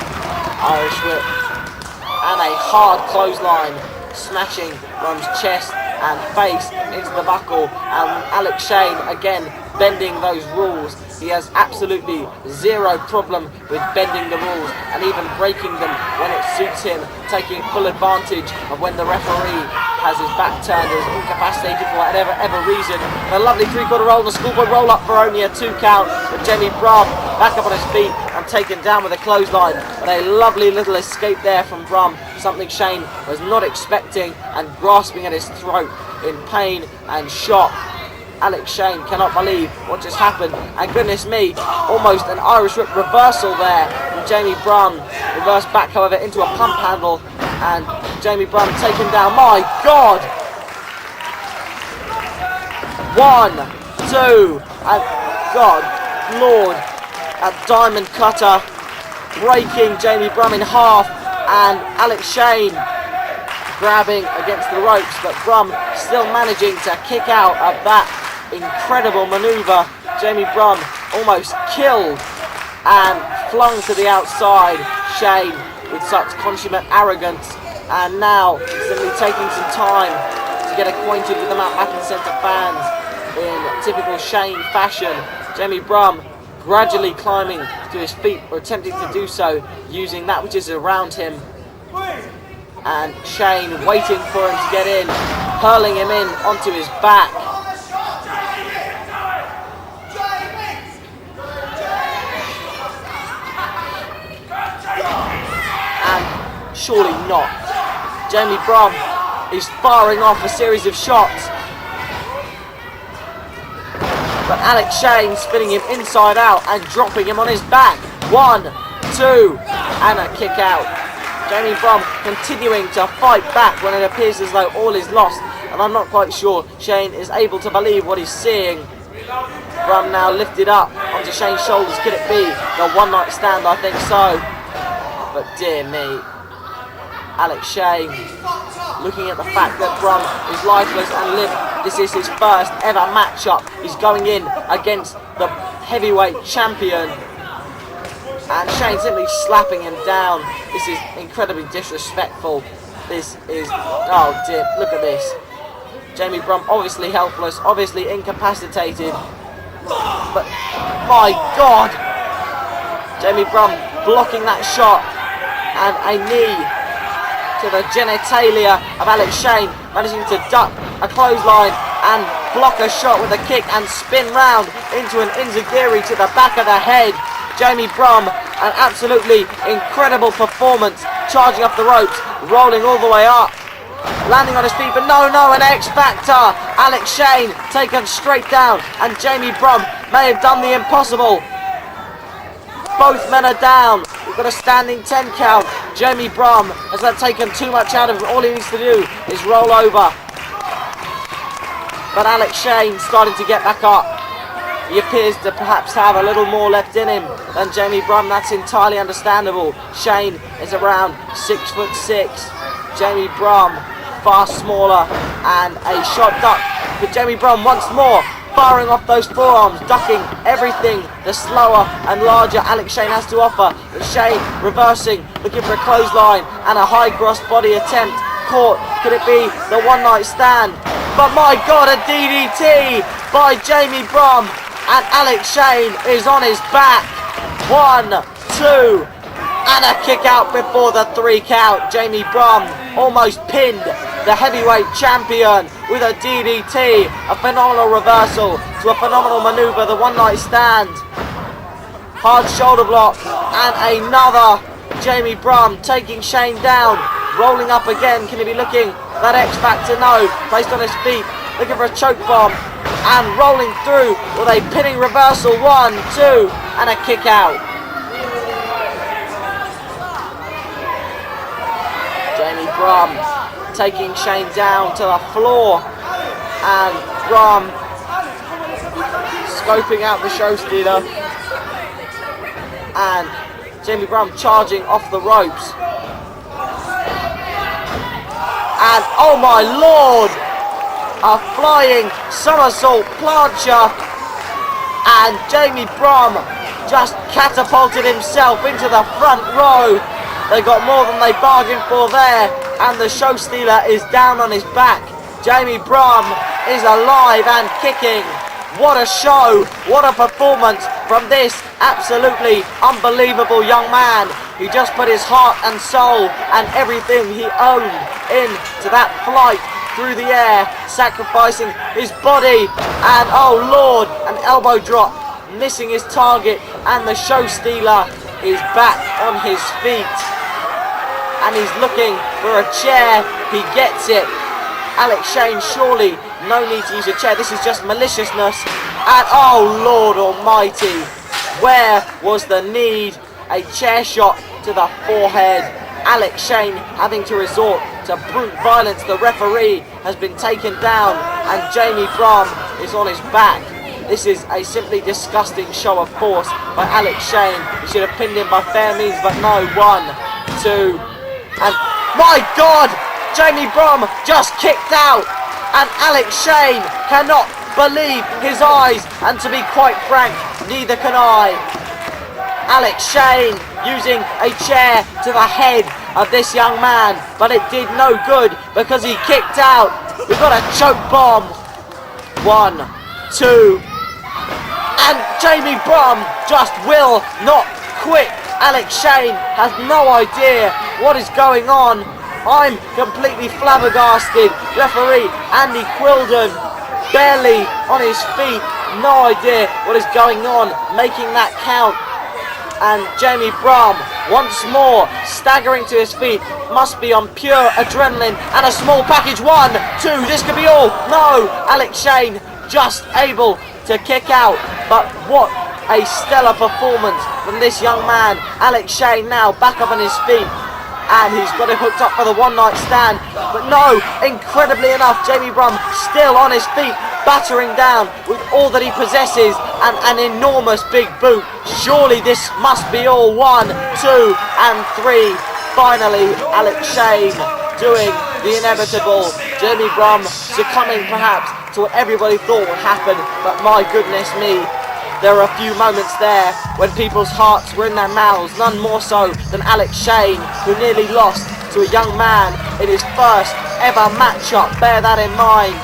Speaker 3: Irish whip, and a hard clothesline smashing Brum's chest and face into the buckle, and Alex Shane again bending those rules. He has absolutely zero problem with bending the rules and even breaking them when it suits him, taking full advantage of when the referee has his back turned or is incapacitated for whatever reason. And a lovely three-quarter roll, the schoolboy roll up for only a 2 count, but Jamie Brum back up on his feet and taken down with a clothesline. But a lovely little escape there from Brum, something Shane was not expecting, and grasping at his throat in pain and shock. Alex Shane cannot believe what just happened, and goodness me, almost an Irish whip reversal there from Jamie Brum. Reversed back, however, into a pump handle, and Jamie Brum taken down. My God! 1, 2, and God, Lord, a diamond cutter breaking Jamie Brum in half, and Alex Shane grabbing against the ropes, but Brum still managing to kick out of that incredible manoeuvre. Jamie Brum almost killed and flung to the outside. Shane with such consummate arrogance, and now simply taking some time to get acquainted with the Mountbatten Centre fans in typical Shane fashion. Jamie Brum gradually climbing to his feet, or attempting to do so using that which is around him, and Shane waiting for him to get in, hurling him in onto his back. And surely not. Jamie Brum is firing off a series of shots, but Alex Shane spinning him inside out and dropping him on his back. 1, 2, and a kick out. Jamie Brum continuing to fight back when it appears as though all is lost, and I'm not quite sure Shane is able to believe what he's seeing. Brum now lifted up onto Shane's shoulders. Could it be the one night stand? I think so. But dear me, Alex Shane looking at the fact that Brum is lifeless and limp. This is his first ever matchup. He's going in against the heavyweight champion, and Shane simply slapping him down. This is incredibly disrespectful. This is, oh dear, look at this. Jamie Brum obviously helpless, obviously incapacitated, but my God, Jamie Brum blocking that shot, and a knee to the genitalia of Alex Shane, managing to duck a clothesline and block a shot with a kick and spin round into an enziguri to the back of the head. Jamie Brum, an absolutely incredible performance, charging up the ropes, rolling all the way up, landing on his feet, but no, an X Factor. Alex Shane taken straight down, and Jamie Brum may have done the impossible. Both men are down. We've got a standing 10 count. Jamie Brum has not taken too much out of him. All he needs to do is roll over. But Alex Shane starting to get back up. He appears to perhaps have a little more left in him than Jamie Brum. That's entirely understandable. Shane is around 6'6". Jamie Brum far smaller, and a shot duck. But Jamie Brum once more firing off those forearms, ducking everything the slower and larger Alex Shane has to offer. But Shane reversing, looking for a clothesline and a high cross body attempt. Caught. Could it be the one night stand? But my God, a DDT by Jamie Brum, and Alex Shane is on his back. 1, 2, and a kick out before the 3 count. Jamie Brum almost pinned the heavyweight champion with a DDT, a phenomenal reversal to a phenomenal manoeuvre, the one night stand. Hard shoulder block, and another. Jamie Brum taking Shane down, rolling up again. Can he be looking that X Factor? No. Placed on his feet, looking for a choke bomb, and rolling through with a pinning reversal. 1, 2, and a kick out. Jamie Brum taking Shane down to the floor, and Brum scoping out the Showstealer, and Jamie Brum charging off the ropes, and oh my Lord, a flying somersault plancher, and Jamie Brum just catapulted himself into the front row. They got more than they bargained for there. and the Showstealer is down on his back. Jamie Brum is alive and kicking. What a show, what a performance from this absolutely unbelievable young man who just put his heart and soul and everything he owned into that flight through the air, sacrificing his body, and oh Lord, an elbow drop, missing his target, and the Showstealer is back on his feet and he's looking for a chair. He gets it. Alex Shane, surely no need to use a chair, this is just maliciousness, and oh Lord almighty, where was the need? A chair shot to the forehead. Alex Shane having to resort to brute violence. The referee has been taken down and Jamie Brum is on his back. This is a simply disgusting show of force by Alex Shane. He should have pinned him by fair means, but no. 1, 2, and my God! Jamie Brum just kicked out and Alex Shane cannot believe his eyes, and to be quite frank, neither can I. Alex Shane using a chair to the head of this young man, but it did no good because he kicked out. We've got a choke bomb. 1, 2, and Jamie Brum just will not quit. Alex Shane has no idea what is going on. I'm completely flabbergasted. Referee Andy Quilden barely on his feet, no idea what is going on, making that count. And Jamie Brum once more staggering to his feet, must be on pure adrenaline, and a small package. 1, 2, this could be all. No, Alex Shane just able to kick out, but what a stellar performance from this young man. Alex Shane now back up on his feet, and he's got it hooked up for the one night stand, but no, incredibly enough, Jamie Brum still on his feet, battering down with all that he possesses, and an enormous big boot. Surely this must be all. 1, 2, and 3. Finally, Alex Shane doing the inevitable. Jamie Brum succumbing perhaps to what everybody thought would happen, but my goodness me, there were a few moments there when people's hearts were in their mouths, none more so than Alex Shane, who nearly lost to a young man in his first ever matchup. Bear that in mind.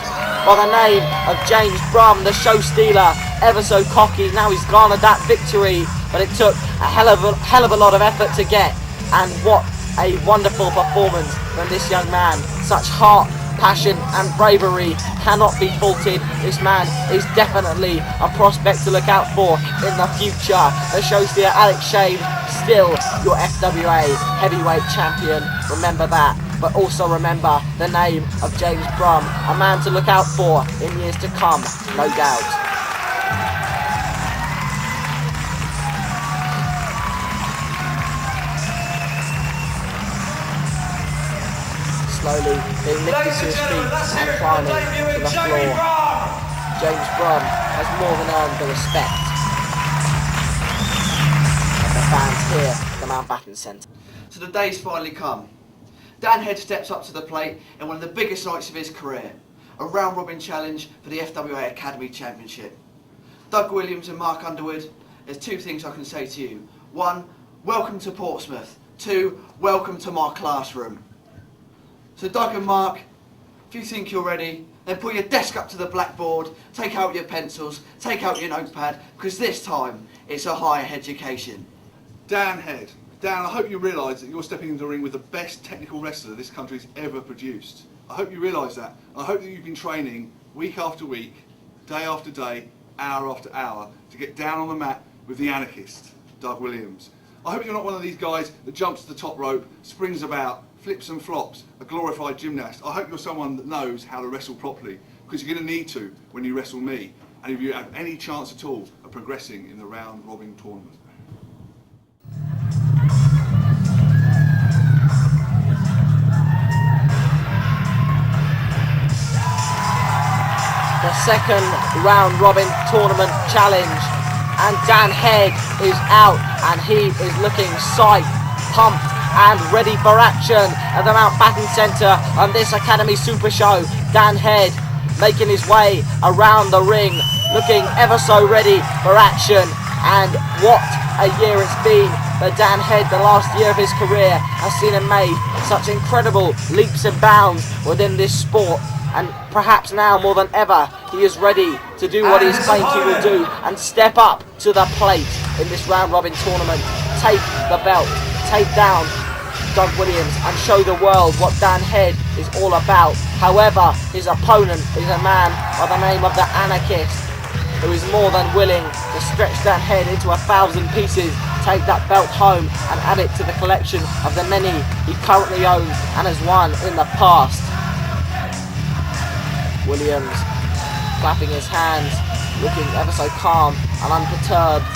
Speaker 3: By the name of James Brum, the Showstealer, ever so cocky, now he's garnered that victory, but it took a hell of a lot of effort to get, and what a wonderful performance from this young man. Such heart, passion and bravery cannot be faulted. This man is definitely a prospect to look out for in the future. The Showstealer Alex Shane, still your FWA heavyweight champion, remember that, but also remember the name of James Brum, a man to look out for in years to come, no doubt. Slowly being lifted to his feet and climbing to the floor. James Brum has more than earned the respect of the fans here at the Mountbatten Centre.
Speaker 2: So the day's finally come. Dan Head steps up to the plate in one of the biggest nights of his career, a round-robin challenge for the FWA Academy Championship. Doug Williams and Mark Underwood, there's 2 things I can say to you. 1, welcome to Portsmouth. 2, welcome to my classroom. So Doug and Mark, if you think you're ready, then put your desk up to the blackboard, take out your pencils, take out your notepad, because this time it's a higher education.
Speaker 6: Dan Head. Dan, I hope you realise that you're stepping into the ring with the best technical wrestler this country's ever produced. I hope you realise that. I hope that you've been training week after week, day after day, hour after hour, to get down on the mat with the Anarchist, Doug Williams. I hope you're not one of these guys that jumps to the top rope, springs about, flips and flops, a glorified gymnast. I hope you're someone that knows how to wrestle properly, because you're going to need to when you wrestle me, and if you have any chance at all of progressing in the round-robin tournament.
Speaker 3: The second round-robin tournament challenge, and Dan Head is out, and he is looking psyched, pumped and ready for action at the Mountbatten Centre on this Academy Supershow. Dan Head making his way around the ring, looking ever so ready for action, and what a year it's been but Dan Head, the last year of his career, has seen him made such incredible leaps and bounds within this sport, and perhaps now more than ever he is ready to do what he has claimed he will do and step up to the plate in this round robin tournament, take the belt, take down Doug Williams and show the world what Dan Head is all about. However, his opponent is a man by the name of the Anarchist, who is more than willing to stretch Dan Head into 1,000 pieces, take that belt home and add it to the collection of the many he currently owns and has won in the past. Williams clapping his hands, looking ever so calm and unperturbed.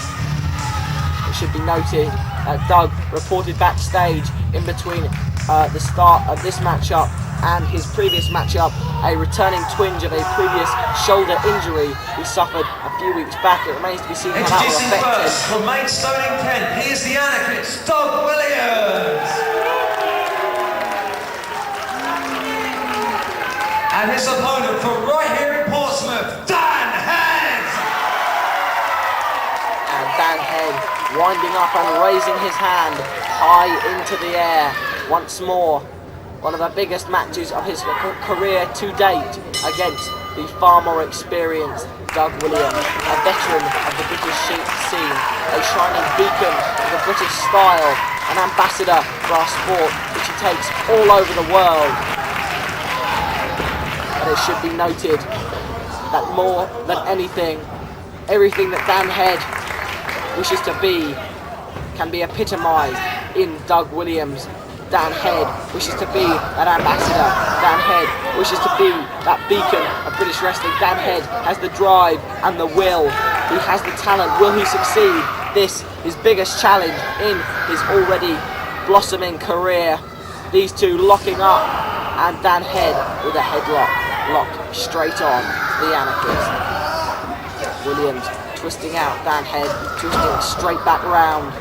Speaker 3: It should be noted that Doug reported backstage in between the start of this matchup and his previous matchup a returning twinge of a previous shoulder injury he suffered a few weeks back. It remains to be seen how that will affect him.
Speaker 4: First, from Maidstone in Kent, he is the Anarchist, Doug Williams. And his opponent from right here in Portsmouth, Dan Head.
Speaker 3: And Dan Head winding up and raising his hand high into the air once more. One of the biggest matches of his career to date against the far more experienced Doug Williams, a veteran of the British scene, a shining beacon of the British style, an ambassador for our sport which he takes all over the world. But it should be noted that more than anything, everything that Dan Head wishes to be can be epitomised in Doug Williams. Dan Head wishes to be that ambassador. Dan Head wishes to be that beacon of British wrestling. Dan Head has the drive and the will. He has the talent. Will he succeed? This is his biggest challenge in his already blossoming career. These two locking up, and Dan Head with a headlock locked straight on the Anarchist. Williams twisting out, Dan Head twisting straight back round.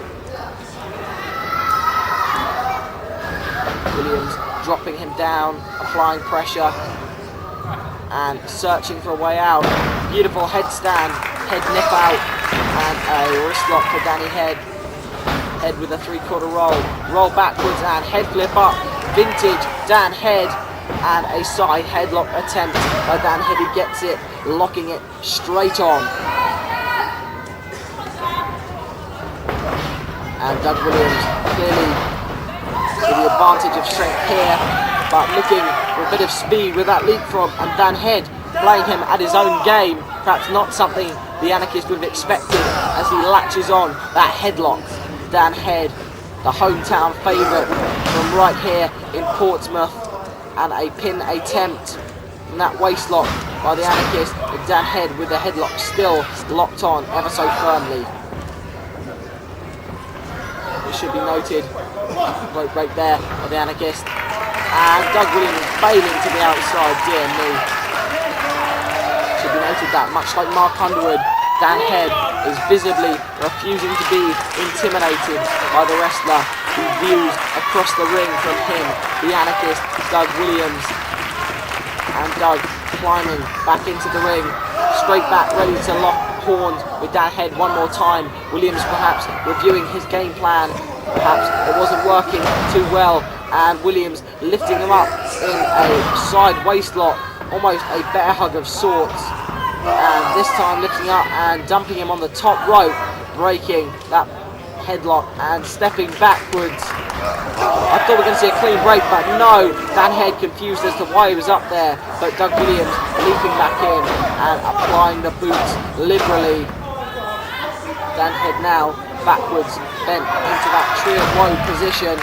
Speaker 3: Williams dropping him down, applying pressure and searching for a way out. Beautiful headstand, head nip out, and a wrist lock for Danny Head. Head with a 3/4 roll, roll backwards and head flip up. Vintage Dan Head and a side headlock attempt by Dan Head. He gets it, locking it straight on. And Doug Williams clearly with the advantage of strength here, but looking for a bit of speed with that leapfrog, and Dan Head playing him at his own game, perhaps not something the Anarchist would have expected as he latches on that headlock. Dan Head, the hometown favourite from right here in Portsmouth, and a pin attempt from that waistlock by the Anarchist, and Dan Head with the headlock still locked on ever so firmly. It should be noted, rope break there by the Anarchist, and Doug Williams failing to the outside, dear me. Should be noted that, much like Mark Underwood, Dan Head is visibly refusing to be intimidated by the wrestler who views across the ring from him, the Anarchist, Doug Williams. And Doug climbing back into the ring, straight back, ready to lock horns with Dan Head one more time. Williams perhaps reviewing his game plan. Perhaps it wasn't working too well, and Williams lifting him up in a side waistlock, almost a bear hug of sorts. And this time lifting up and dumping him on the top rope, breaking that headlock and stepping backwards. I thought we were going to see a clean break, but no, Dan Head confused as to why he was up there, but Doug Williams leaping back in and applying the boots liberally. Dan Head now backwards, bent into that tree of woe position.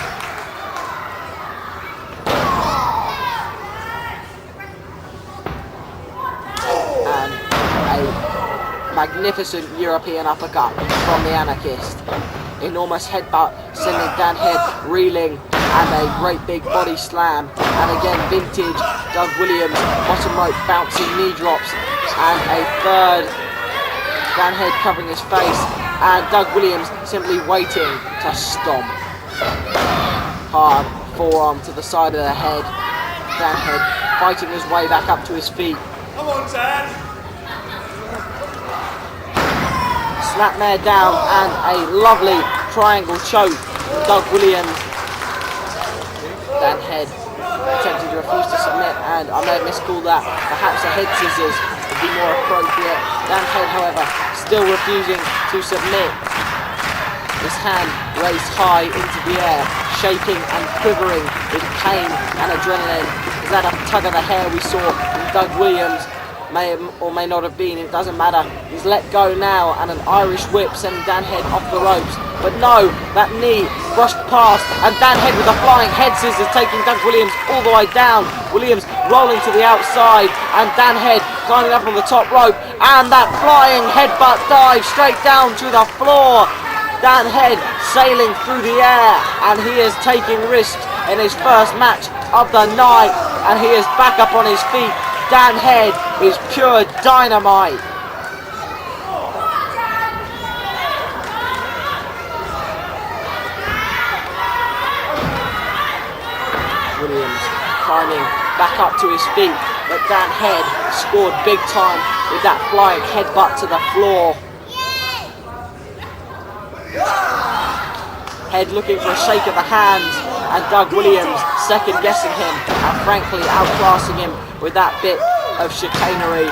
Speaker 3: And a magnificent European uppercut from the Anarchist. Enormous headbutt sending Dan Head reeling, and a great big body slam. And again, vintage Doug Williams, bottom rope bouncing knee drops, and a third. Dan Head covering his face, and Doug Williams simply waiting to stomp. Hard forearm to the side of the head. Dan Head fighting his way back up to his feet.
Speaker 4: Come on, Dan.
Speaker 3: Snapmare down, and a lovely triangle choke from Doug Williams. Dan Head attempting to refuse to submit, and I may have miscalled that. Perhaps a head scissors would be more appropriate. Dan Head, however, still refusing to submit. His hand raised high into the air, shaking and quivering with pain and adrenaline. Is that a tug of the hair we saw from Doug Williams? May or may not have been, it doesn't matter. He's let go now, and an Irish whip sending Dan Head off the ropes. But no, that knee brushed past, and Dan Head with a flying head scissors taking Doug Williams all the way down. Williams rolling to the outside, and Dan Head climbing up on the top rope, and that flying headbutt dive straight down to the floor. Dan Head sailing through the air, and he is taking risks in his first match of the night, and he is back up on his feet. Dan Head is pure dynamite. Williams climbing back up to his feet, but Dan Head scored big time with that flying headbutt to the floor. Head looking for a shake of the hands, and Doug Williams second guessing him and frankly outclassing him with that bit of chicanery.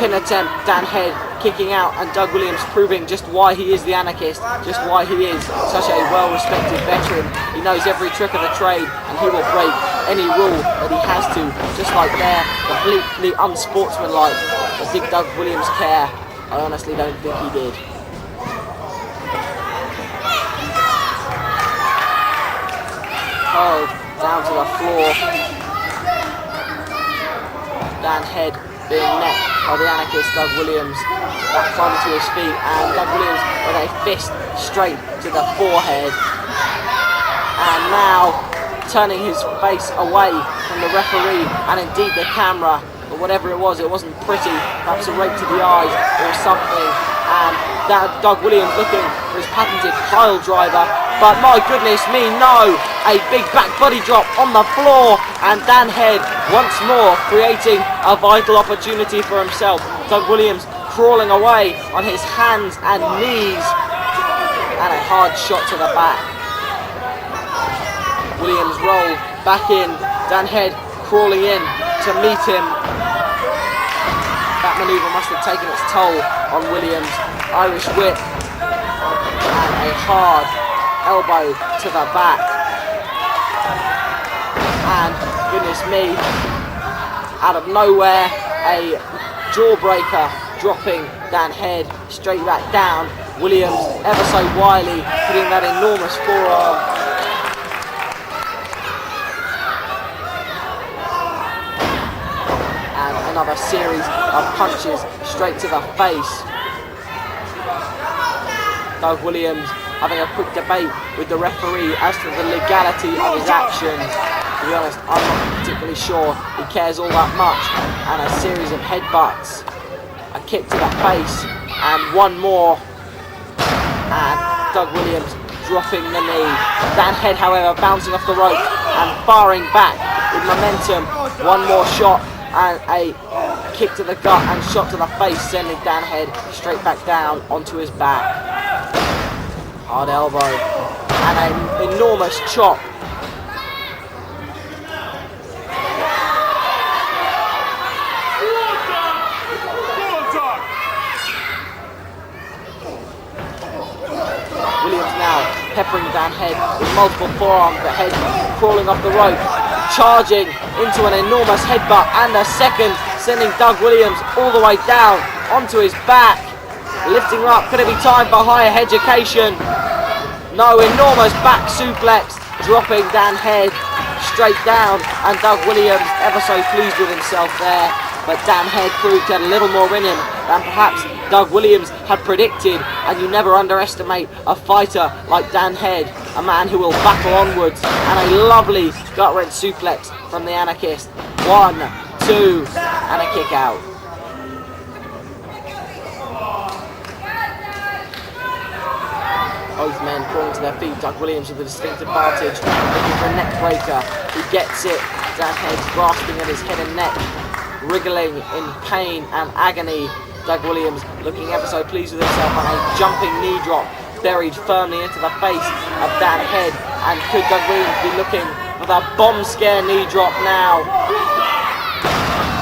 Speaker 3: Pin attempt, Dan Head kicking out, and Doug Williams proving just why he is the Anarchist, just why he is such a well-respected veteran. He knows every trick of the trade, and he will break any rule that he has to, just like they're completely unsportsmanlike. But did Doug Williams care? I honestly don't think he did. Hurled down to the floor. Dan Head being met by the Anarchist, Doug Williams. Back climbing to his feet, and Doug Williams with a fist straight to the forehead. And now turning his face away from the referee and indeed the camera. But whatever it wasn't pretty. Perhaps a rape to the eyes or something. And Doug Williams looking for his patented pile driver. But my goodness me, no! A big back body drop on the floor, and Dan Head once more creating a vital opportunity for himself. Doug Williams crawling away on his hands and knees, and a hard shot to the back. Williams rolled back in, Dan Head crawling in to meet him. That manoeuvre must have taken its toll on Williams. Irish whip, and a hard elbow to the back. And goodness me, out of nowhere, a jawbreaker dropping Dan Head straight back down. Williams ever so wily, putting that enormous forearm. And another series of punches straight to the face. Doug Williams having a quick debate with the referee as to the legality of his actions. To be honest, I'm not particularly sure he cares all that much. And a series of headbutts, a kick to the face, and one more. And Doug Williams dropping the knee. Dan Head, however, bouncing off the rope and firing back with momentum. One more shot and a kick to the gut and shot to the face, sending Dan Head straight back down onto his back. Hard elbow and an enormous chop. Williams now peppering Dan Head with multiple forearms, but Head crawling off the rope, charging into an enormous headbutt, and a second, sending Doug Williams all the way down onto his back. Lifting her up, could it be time for higher education? No, enormous back suplex, dropping Dan Head straight down, and Doug Williams ever so pleased with himself there. But Dan Head proved he had a little more in him than perhaps Doug Williams had predicted, and you never underestimate a fighter like Dan Head, a man who will battle onwards. And a lovely gut-wrench suplex from the Anarchist. 1, 2, and a kick out. Both men crawling to their feet. Doug Williams with a distinct advantage, looking for a neck breaker. He gets it. Dan Head grasping at his head and neck, wriggling in pain and agony. Doug Williams looking ever so pleased with himself, and a jumping knee drop buried firmly into the face of Dan Head. And could Doug Williams be looking for the bomb scare knee drop now?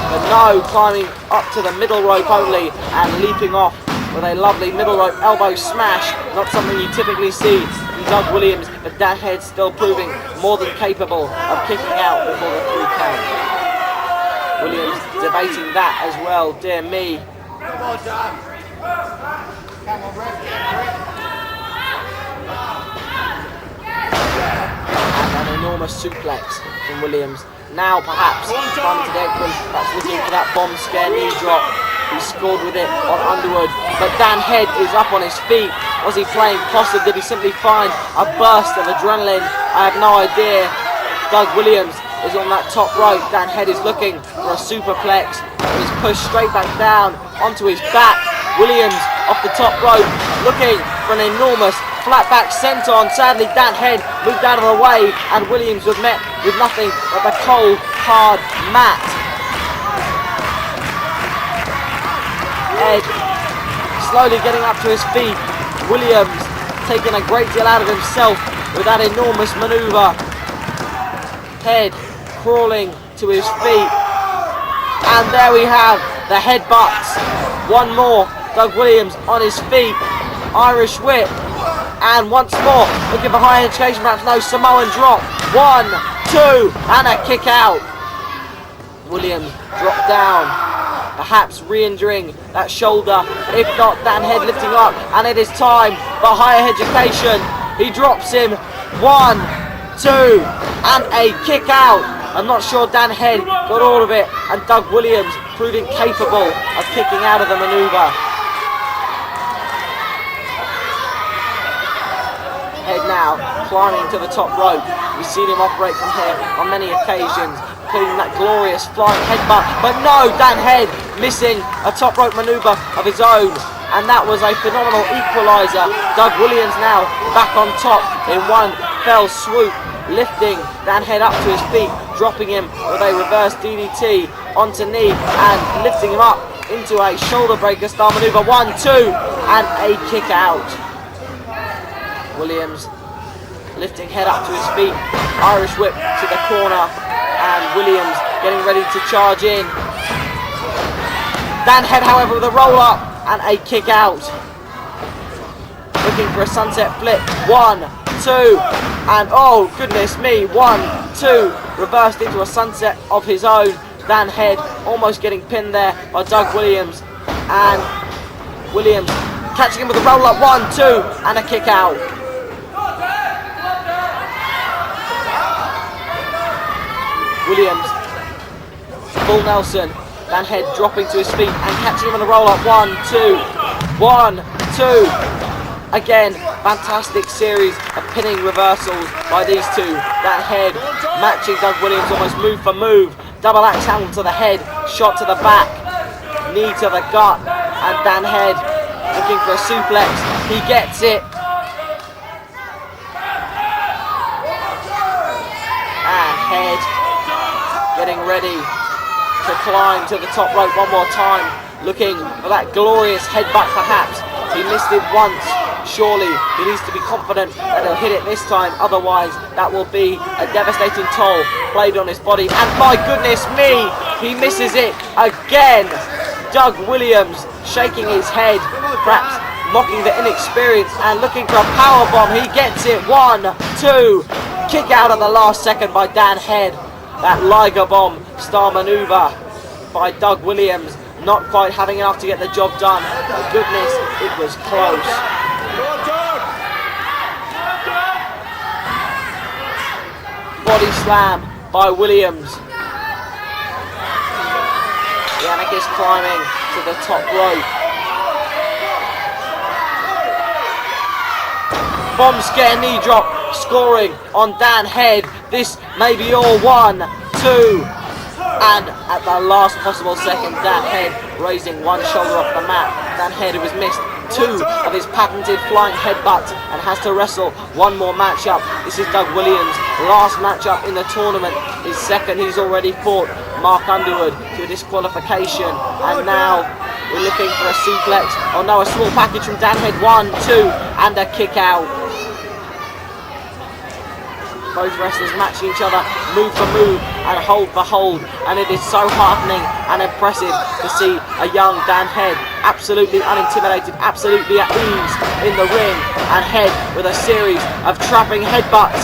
Speaker 3: But no, climbing up to the middle rope only and leaping off with a lovely middle rope elbow smash. Not something you typically see from Doug Williams, but Dan Head still proving more than capable of kicking out before the 3 count. Williams debating that as well, dear me. And an enormous suplex from Williams. Now perhaps climbing to the apron, perhaps looking for that bomb scare knee drop. He scored with it on Underwood, but Dan Head is up on his feet. Was he playing possum? Did he simply find a burst of adrenaline? I have no idea. Doug Williams is on that top rope. Dan Head is looking for a superplex. He's pushed straight back down onto his back. Williams off the top rope, looking for an enormous flat back senton. Sadly, Dan Head moved out of the way, and Williams was met with nothing but the cold, hard mat. Head slowly getting up to his feet. Williams taking a great deal out of himself with that enormous manoeuvre. Head crawling to his feet. And there we have the headbutts. One more. Doug Williams on his feet. Irish whip. And once more, looking for high education, perhaps no Samoan drop. 1, 2, and a kick out. Williams dropped down, perhaps re-injuring that shoulder. If not, Dan Head lifting up, and it is time for higher education. He drops him. 1, 2, and a kick out. I'm not sure Dan Head got all of it, and Doug Williams proving capable of kicking out of the manoeuvre. Head now climbing to the top rope. We've seen him operate from here on many occasions, including that glorious flying headbutt. But no, Dan Head missing a top rope manoeuvre of his own, and that was a phenomenal equaliser. Doug Williams now back on top in one fell swoop, lifting Dan Head up to his feet, dropping him with a reverse DDT onto knee, and lifting him up into a shoulder breaker style manoeuvre. 1, 2, and a kick out. Williams lifting Head up to his feet, Irish whip to the corner, and Williams getting ready to charge in. Dan Head, however, with a roll up and a kick out. Looking for a sunset flip. 1, 2, and oh goodness me, 1, 2, reversed into a sunset of his own. Dan Head almost getting pinned there by Doug Williams, and Williams catching him with a roll up. 1, 2, and a kick out. Williams, full Nelson, Dan Head dropping to his feet and catching him on a roll up. 1, 2, 1, 2. Again, fantastic series of pinning reversals by these two. Dan Head matching Doug Williams almost move for move. Double axe handle to the head, shot to the back, knee to the gut, and Dan Head looking for a suplex. He gets it. And Head getting ready to climb to the top rope one more time, looking for that glorious headbutt perhaps. He missed it once. Surely he needs to be confident that he'll hit it this time, otherwise that will be a devastating toll played on his body. And my goodness me, he misses it again. Doug Williams shaking his head, perhaps mocking the inexperience, and looking for a powerbomb. He gets it. 1, 2, kick out at the last second by Dan Head. That Liger bomb star manoeuvre by Doug Williams, not quite having enough to get the job done. But goodness, it was close. Body slam by Williams. The Anarchist climbing to the top rope. Bomb scare knee drop, scoring on Dan Head. This may be all. 1, 2, and at the last possible second, Dan Head raising one shoulder off the mat. Dan Head, who has missed 2 of his patented flying headbutts and has to wrestle one more matchup. This is Doug Williams' last matchup in the tournament. His second. He's already fought Mark Underwood to a disqualification, and now we're looking for a suplex. Oh no, a small package from Dan Head. 1, 2, and a kick out. Both wrestlers matching each other move for move and hold for hold, and it is so heartening and impressive to see a young Dan Head absolutely unintimidated, absolutely at ease in the ring, and Head with a series of trapping headbutts.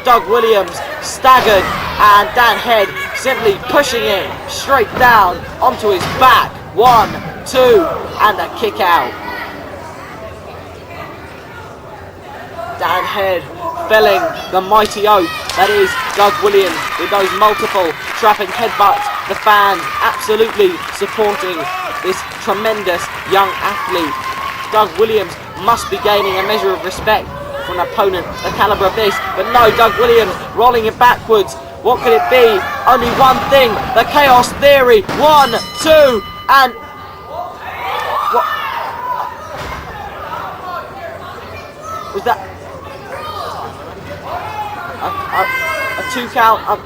Speaker 3: Doug Williams staggered, and Dan Head simply pushing him straight down onto his back. 1, 2, and a kick out. Dan Head felling the mighty oak that is Doug Williams with those multiple trapping headbutts. The fans absolutely supporting this tremendous young athlete. Doug Williams must be gaining a measure of respect from an opponent the calibre of this, but no, Doug Williams rolling it backwards. What could it be? Only one thing, the Chaos Theory. 1, 2, and what was that? A 2 count.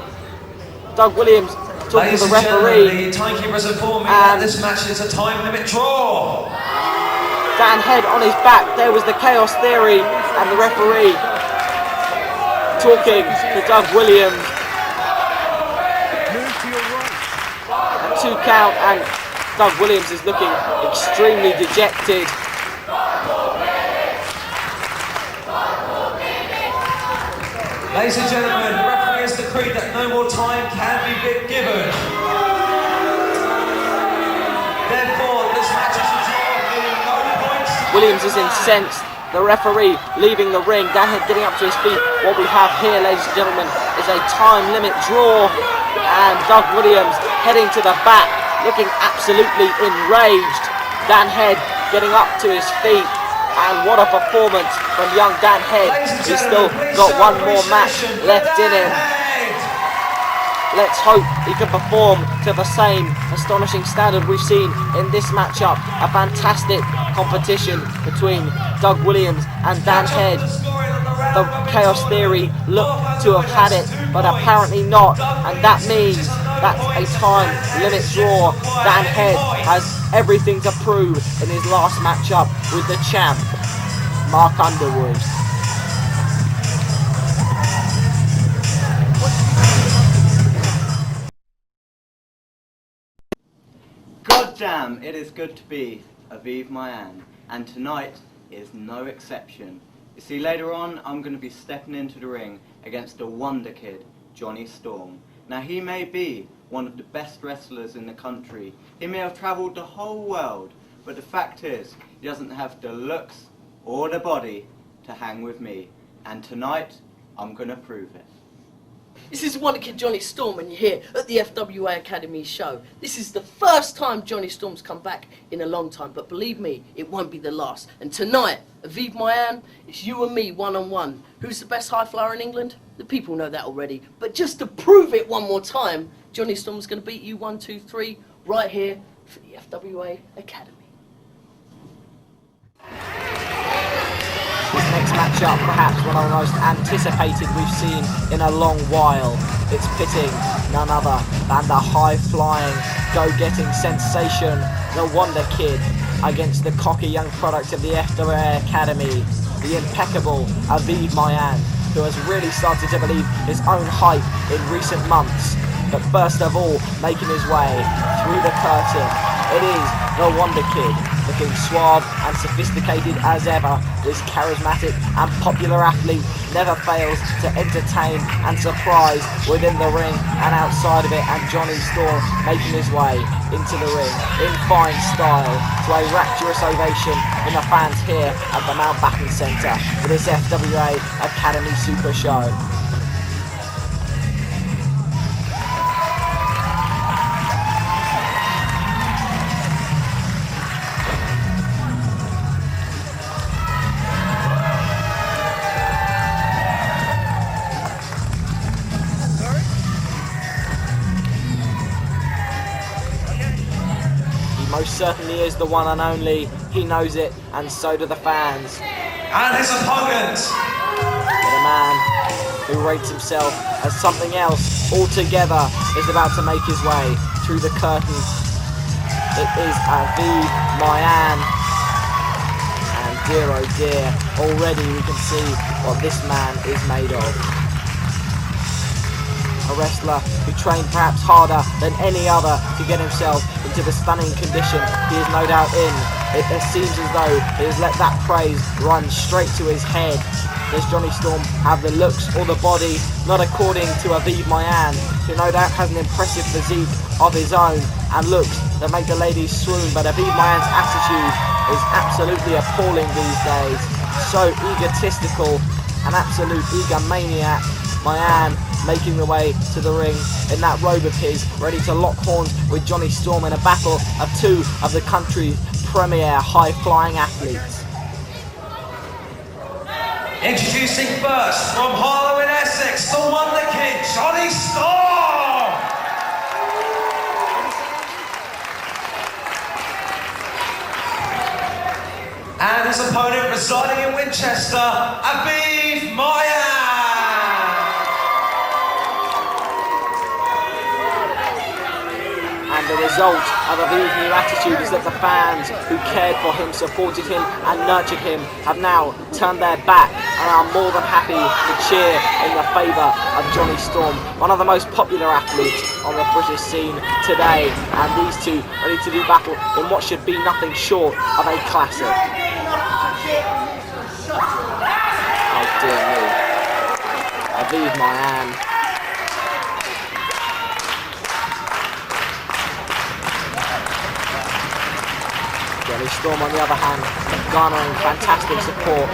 Speaker 3: Doug Williams talking to the referee.
Speaker 4: The timekeepers inform me that this match is a time limit draw.
Speaker 3: Dan Head on his back. There was the Chaos Theory, and the referee talking to Doug Williams. A 2 count, and Doug Williams is looking extremely dejected.
Speaker 4: Ladies and gentlemen, the referee has decreed that no more time can be given. Therefore, this match is a draw, meaning no points.
Speaker 3: Williams is incensed. The referee leaving the ring. Dan Head getting up to his feet. What we have here, ladies and gentlemen, is a time limit draw. And Doug Williams heading to the back, looking absolutely enraged. Dan Head getting up to his feet. And what a performance from young Dan Head. He's still got one more match left in him. Let's hope he can perform to the same astonishing standard we've seen in this matchup. A fantastic competition between Doug Williams and Dan Head. The Chaos Theory looked to have had it, but apparently not. And that means that's a time limit draw. Dan Head has everything to prove in his last matchup with the champ, Mark Underwood.
Speaker 10: God damn, it is good to be Aviv Maayan, and tonight is no exception. You see, later on I'm going to be stepping into the ring against the Wonderkid, Jonny Storm. Now, he may be one of the best wrestlers in the country. He may have travelled the whole world, but the fact is, he doesn't have the looks or the body to hang with me. And tonight, I'm going to prove it.
Speaker 11: This is Wonderkid Jonny Storm, and you're here at the FWA Academy show. This is the first time Jonny Storm's come back in a long time, but believe me, it won't be the last. And tonight, Aviv Maayan, it's you and me one-on-one. Who's the best high flyer in England? The people know that already. But just to prove it one more time, Jonny Storm's going to beat you 1, 2, 3 right here for the FWA Academy.
Speaker 3: This next matchup, perhaps one of the most anticipated we've seen in a long while. It's pitting none other than the high-flying, go-getting sensation, the Wonderkid, against the cocky young product of the FWA Academy, the impeccable Aviv Maayan, who has really started to believe his own hype in recent months. But first of all, making his way through the curtain, it is the Wonderkid, looking suave and sophisticated as ever. This charismatic and popular athlete never fails to entertain and surprise within the ring and outside of it, and Jonny Storm making his way into the ring in fine style to a rapturous ovation from the fans here at the Mountbatten Centre for this FWA Academy Supershow. Most certainly is the one and only. He knows it, and so do the fans.
Speaker 4: And his opponent,
Speaker 3: But a man who rates himself as something else altogether is about to make his way through the curtain. It is Aviv Maayan, and oh dear, already we can see what this man is made of. A wrestler who trained perhaps harder than any other to get himself into the stunning condition he is no doubt in. It seems as though he has let that praise run straight to his head. Does Jonny Storm have the looks or the body? Not according to Aviv Maayan, who no doubt has an impressive physique of his own and looks that make the ladies swoon, but Aviv Maayan's attitude is absolutely appalling these days. So egotistical, an absolute egomaniac. Maayan making the way to the ring in that robe of his, ready to lock horns with Jonny Storm in a battle of two of the country's premier high-flying athletes.
Speaker 4: Introducing first from Harlow in Essex, the Wonderkid, Jonny Storm! And his opponent residing in Winchester, Aviv Maayan!
Speaker 3: And the result of Aviv's new attitude is that the fans who cared for him, supported him and nurtured him have now turned their back and are more than happy to cheer in the favour of Jonny Storm, one of the most popular athletes on the British scene today. And these two ready to do battle in what should be nothing short of a classic. Oh dear me. Aviv Maayan. Jonny Storm, on the other hand, garnering fantastic support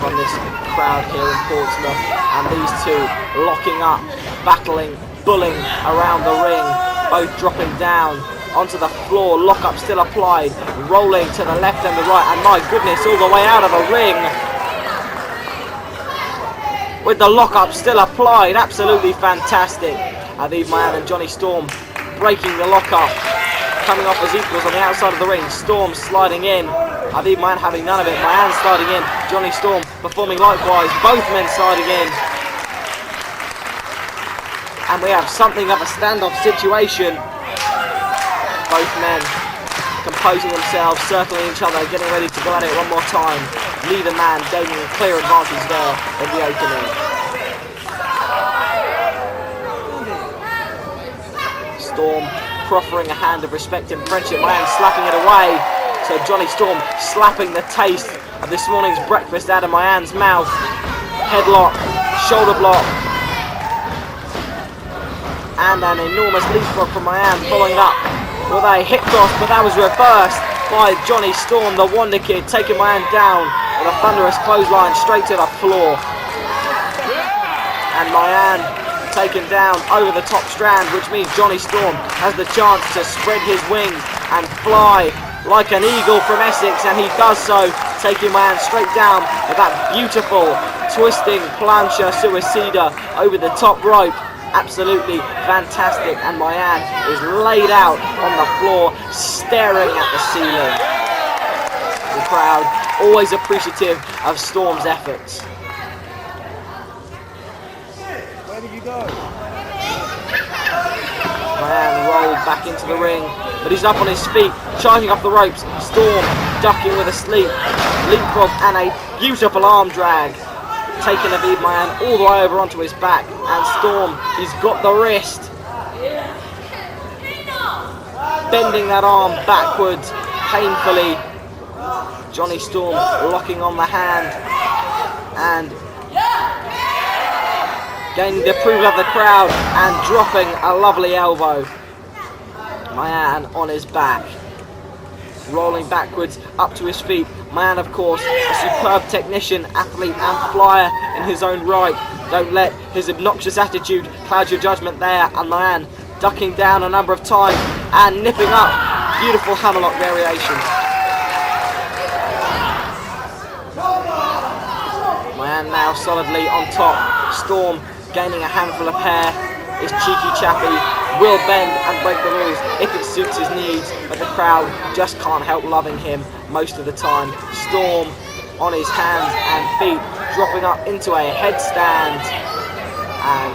Speaker 3: from this crowd here in Portsmouth, and these two locking up, battling, bullying around the ring, both dropping down onto the floor, lock-up still applied, rolling to the left and the right, and my goodness, all the way out of the ring with the lock-up still applied. Absolutely fantastic. Aviv Maayan and Jonny Storm breaking the lock-up, coming off as equals on the outside of the ring. Storm sliding in, Aviv Maayan having none of it. Maayan sliding in, Jonny Storm performing likewise, both men sliding in. And we have something of a standoff situation. Both men composing themselves, circling each other, getting ready to go at it one more time. Neither man gaining a clear advantage there in the opening. Storm proffering a hand of respect and friendship, Maayan slapping it away. So Jonny Storm slapping the taste of this morning's breakfast out of Maayan's mouth. Headlock, shoulder block, and an enormous leapfrog from Maayan, following up with a hip toss, but that was reversed by Jonny Storm, the Wonderkid, taking Maayan down with a thunderous clothesline straight to the floor. And Maayan taken down over the top strand, which means Jonny Storm has the chance to spread his wings and fly like an eagle from Essex, and he does so, taking Maayan straight down with that beautiful twisting plancha suicida over the top rope. Absolutely fantastic, and Maayan is laid out on the floor staring at the ceiling. The crowd always appreciative of Storm's efforts. Maayan rolled back into the ring, but he's up on his feet, charging up the ropes. Storm ducking with a leapfrog and a beautiful arm drag, taking Aviv Maayan all the way over onto his back. And Storm, he's got the wrist, bending that arm backwards painfully. Jonny Storm locking on the hand and gaining the approval of the crowd and dropping a lovely elbow. Maayan on his back, rolling backwards up to his feet. Maayan, of course, a superb technician, athlete and flyer in his own right. Don't let his obnoxious attitude cloud your judgment there. And Maayan ducking down a number of times and nipping up. Beautiful hammerlock variation. Maayan now solidly on top. Storm gaining a handful of hair. His cheeky chappy will bend and break the rules if it suits his needs, but the crowd just can't help loving him most of the time. Storm on his hands and feet, dropping up into a headstand, and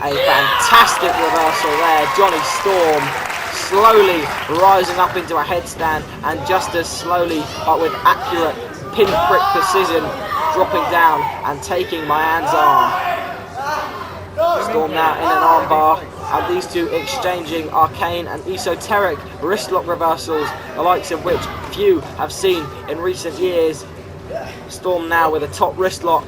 Speaker 3: a fantastic reversal there. Jonny Storm slowly rising up into a headstand, and just as slowly, but with accurate pinprick precision, dropping down and taking Maayan's arm. Storm now in an armbar, and these two exchanging arcane and esoteric wristlock reversals, the likes of which few have seen in recent years. Storm now with a top wristlock.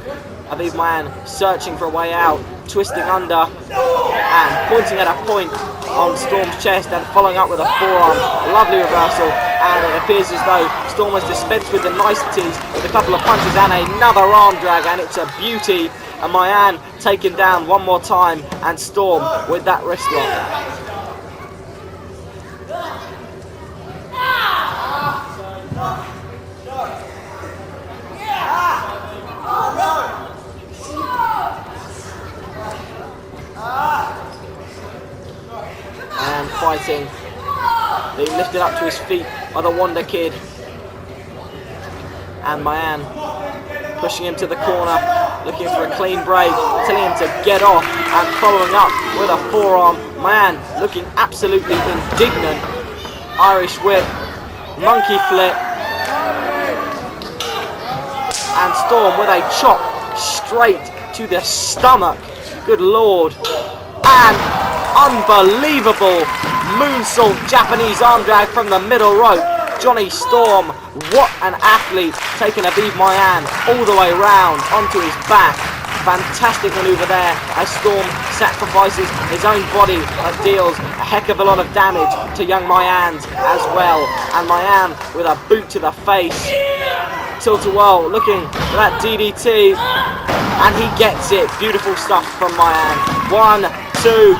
Speaker 3: Aviv Maayan searching for a way out, twisting under and pointing at a point on Storm's chest and following up with a forearm. Lovely reversal, and it appears as though Storm has dispensed with the niceties with a couple of punches and another arm drag, and it's a beauty. And Maayan taken down one more time, and Storm with that wristlock. And fighting, being lifted up to his feet by the Wonderkid, and Maayan pushing him to the corner, looking for a clean break, telling him to get off, and following up with a forearm. Maayan looking absolutely indignant. Irish whip, monkey flip, and Storm with a chop straight to the stomach. Good lord. And unbelievable moonsault Japanese arm drag from the middle rope. Jonny Storm, what an athlete, taking Aviv Maayan all the way round onto his back. Fantastic manoeuvre there as Storm sacrifices his own body but deals a heck of a lot of damage to young Maayan's as well. And Maayan with a boot to the face. Tilt-a-whirl looking for that DDT, and he gets it. Beautiful stuff from Maayan. 1, 2,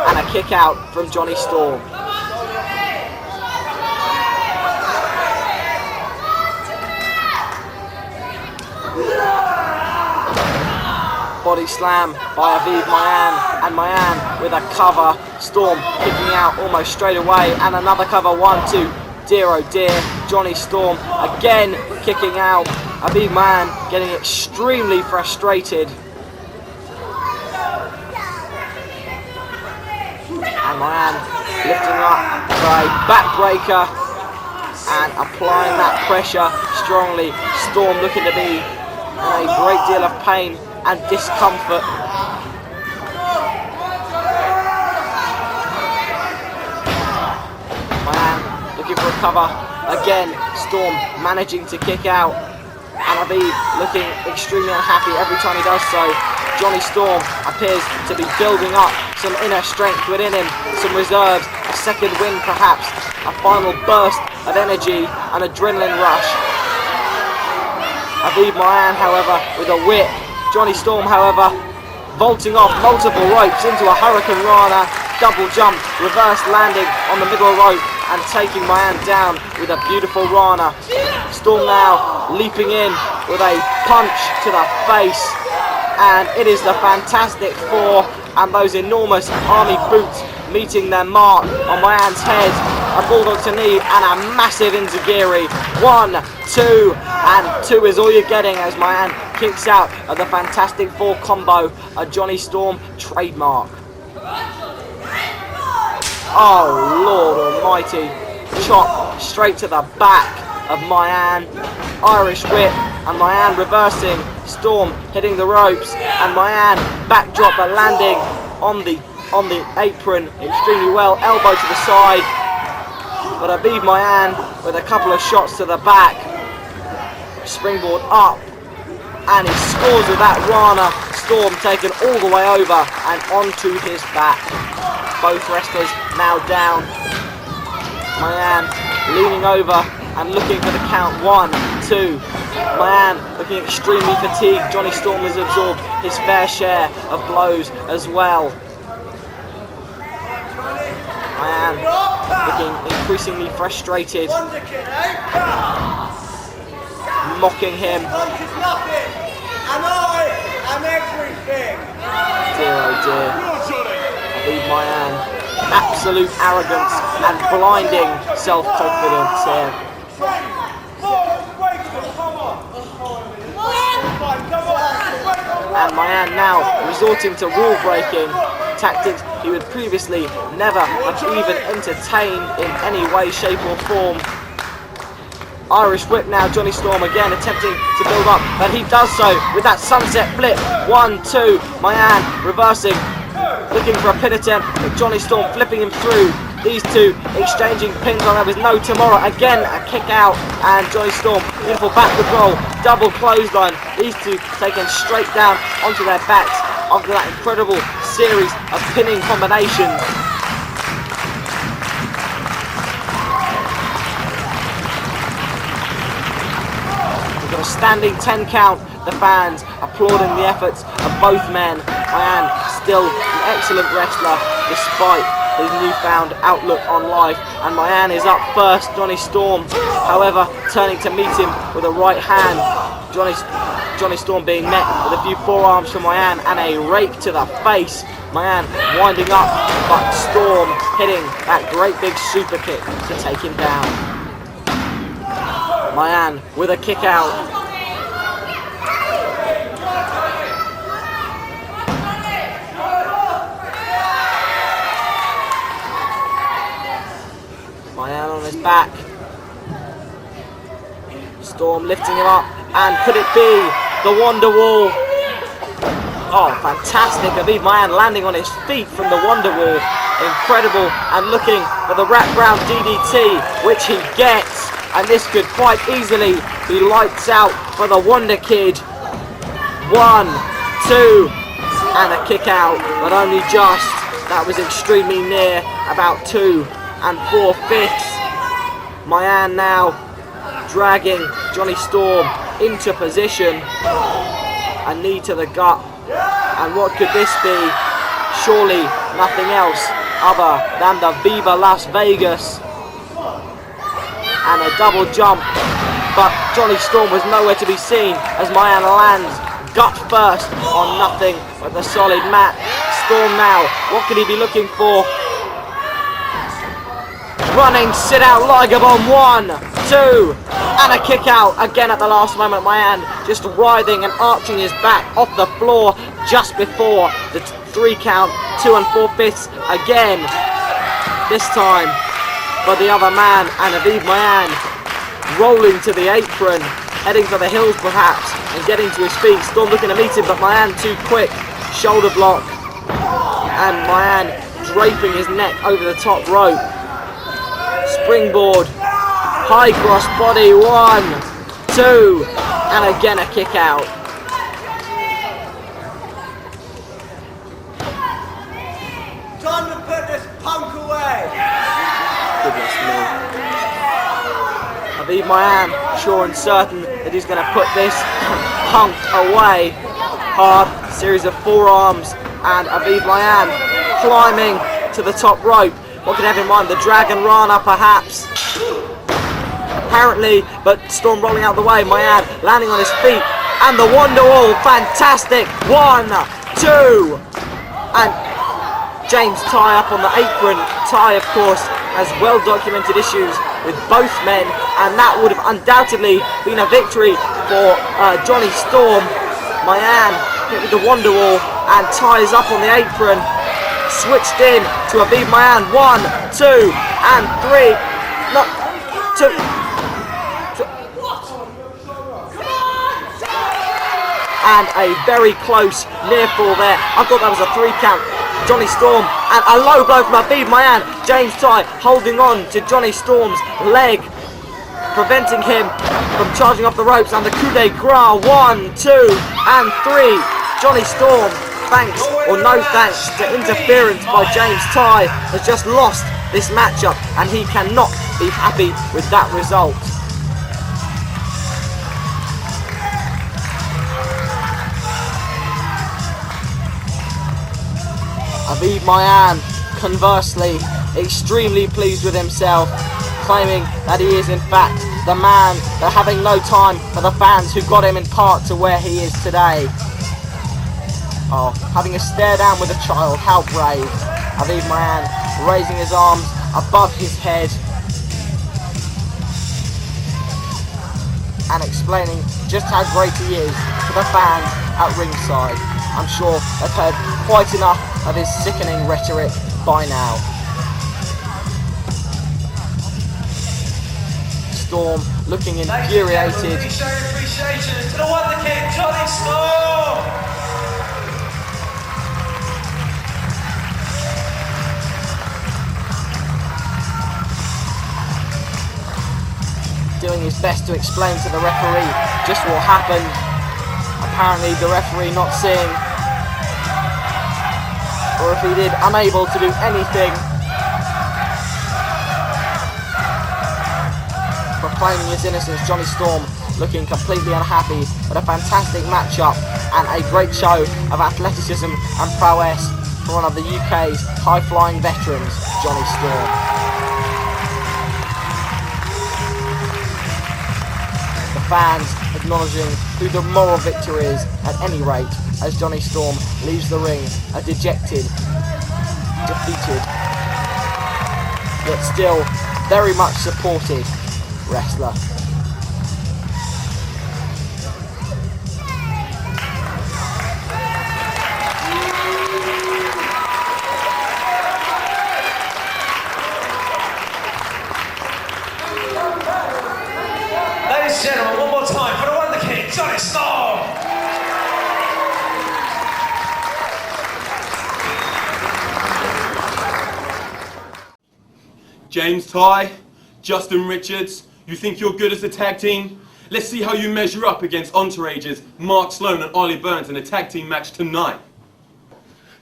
Speaker 3: and a kick out from Jonny Storm. Body slam by Aviv Maayan, and Maayan with a cover. Storm kicking out almost straight away, and another cover. 1, 2. Dear oh dear, Jonny Storm again kicking out. Aviv Maayan getting extremely frustrated. And Maayan lifting up for a backbreaker and applying that pressure strongly. Storm looking to be in a great deal of pain and discomfort. Maayan looking for a cover. Again, Storm managing to kick out. And Aviv looking extremely unhappy every time he does so. Jonny Storm appears to be building up some inner strength within him, some reserves, a second wind perhaps, a final burst of energy, an adrenaline rush. Aviv Maayan, however, with a whip. Jonny Storm, however, vaulting off multiple ropes into a Hurricane Rana, double jump, reverse landing on the middle rope and taking Maayan down with a beautiful Rana. Storm now leaping in with a punch to the face, and it is the Fantastic Four, and those enormous army boots meeting their mark on Maayan's head. A bulldog to knee and a massive enziguri. 1, 2, and 2 is all you're getting as Maayan kicks out of the Fantastic Four combo, a Jonny Storm trademark. Oh Lord Almighty! Chop straight to the back of Maayan. Irish whip, and Maayan reversing. Storm hitting the ropes, and Maayan backdrop but landing on the apron extremely well. Elbow to the side, but Aviv Maayan with a couple of shots to the back. Springboard up, and he scores with that Rana. Storm taken all the way over and onto his back. Both wrestlers now down. Maayan leaning over and looking for the count. 1, 2. Maayan looking extremely fatigued. Jonny Storm has absorbed his fair share of blows as well. Maayan looking increasingly frustrated. Mocking him. Dear oh dear. Aviv Maayan, absolute arrogance and blinding self-confidence here. And Maayan now resorting to wall breaking, tactics he would previously never have even entertained in any way, shape or form. Irish whip now, Jonny Storm again attempting to build up, but he does so with that sunset flip. 1-2, Maayan reversing, looking for a pin attempt, but Jonny Storm flipping him through. These two exchanging pins on. There was no tomorrow. Again, a kick out, and Jonny Storm, beautiful backward roll, double clothesline. These two taken straight down onto their backs after that incredible series of pinning combinations. We've got a standing 10 count. The fans applauding the efforts of both men. Maayan still an excellent wrestler despite his newfound outlook on life, and Maayan is up first. Jonny Storm, however, turning to meet him with a right hand. Jonny Storm being met with a few forearms from Maayan and a rake to the face. Maayan winding up, but Storm hitting that great big super kick to take him down. Maayan with a kick out. Maayan on his back. Storm lifting him up, and could it be the Wonder Wall? Oh, fantastic. Aviv Maayan landing on his feet from the Wonder Wall. Incredible, and looking for the wraparound DDT, which he gets. And this could quite easily be lights out for the Wonderkid. 1, 2, and a kick out, but only just. That was extremely near, about 2 4/5. Maayan now dragging Jonny Storm into position. A knee to the gut. And what could this be? Surely nothing else other than the Viva Las Vegas. And a double jump. But Jonny Storm was nowhere to be seen as Maayan lands gut first on nothing but the solid mat. Storm now, what could he be looking for? Running sit out Liger Bomb. 1, 2, and a kick out again at the last moment. Maayan just writhing and arching his back off the floor just before the 3 count. 2 4/5 again. This time for the other man, and Aviv Maayan rolling to the apron, heading for the hills perhaps, and getting to his feet. Storm looking to meet him, but Maayan too quick. Shoulder block, and Maayan draping his neck over the top rope. Springboard, high cross body. 1, 2, and again a kick out.
Speaker 12: Time to put this punk away.
Speaker 3: Goodness me. Aviv Maayan, sure and certain that he's going to put this punk away. Hard series of forearms, and Aviv Maayan climbing to the top rope. What could have in mind? The Dragon Rana perhaps? Apparently, but Storm rolling out the way. Maayan landing on his feet, and the Wonder Wall. Fantastic. 1, 2, and James Tighe up on the apron. Tighe, of course, has well-documented issues with both men, and that would have undoubtedly been a victory for Jonny Storm. Maayan hit with the Wonder Wall, and Tighe's up on the apron. Switched in to Aviv Maayan. 1, 2, and 3. Not 2. And a very close near fall there. I thought that was a 3 count. Jonny Storm, and a low blow from Aviv Maayan. James Tighe holding on to Jonny Storm's leg, preventing him from charging off the ropes, and the coup de grace. 1, 2, and 3. Jonny Storm, thanks or no thanks to interference by James Tighe, has just lost this matchup, and he cannot be happy with that result. Aviv Maayan, conversely, extremely pleased with himself, claiming that he is in fact the man, that having no time for the fans who got him in part to where he is today. Oh, having a stare down with a child, how brave. Aviv Maayan raising his arms above his head and explaining just how great he is to the fans at ringside. I'm sure they've heard quite enough of his sickening rhetoric by now. Storm looking infuriated.
Speaker 4: Appreciation to the Wonderkid, Jonny Storm!
Speaker 3: Doing his best to explain to the referee just what happened. Apparently the referee not seeing, or if he did, unable to do anything. Proclaiming his innocence, Jonny Storm looking completely unhappy, but a fantastic matchup and a great show of athleticism and prowess for one of the UK's high-flying veterans, Jonny Storm. The fans acknowledging who the moral victor is at any rate, as Jonny Storm leaves the ring a dejected, defeated, yet still very much supported wrestler.
Speaker 4: Ladies and gentlemen, one more time for the Wonderkid, Jonny Storm!
Speaker 5: James Tighe, Justin Richards, you think you're good as a tag team? Let's see how you measure up against Entourage's Mark Sloan and Ollie Burns in a tag team match tonight.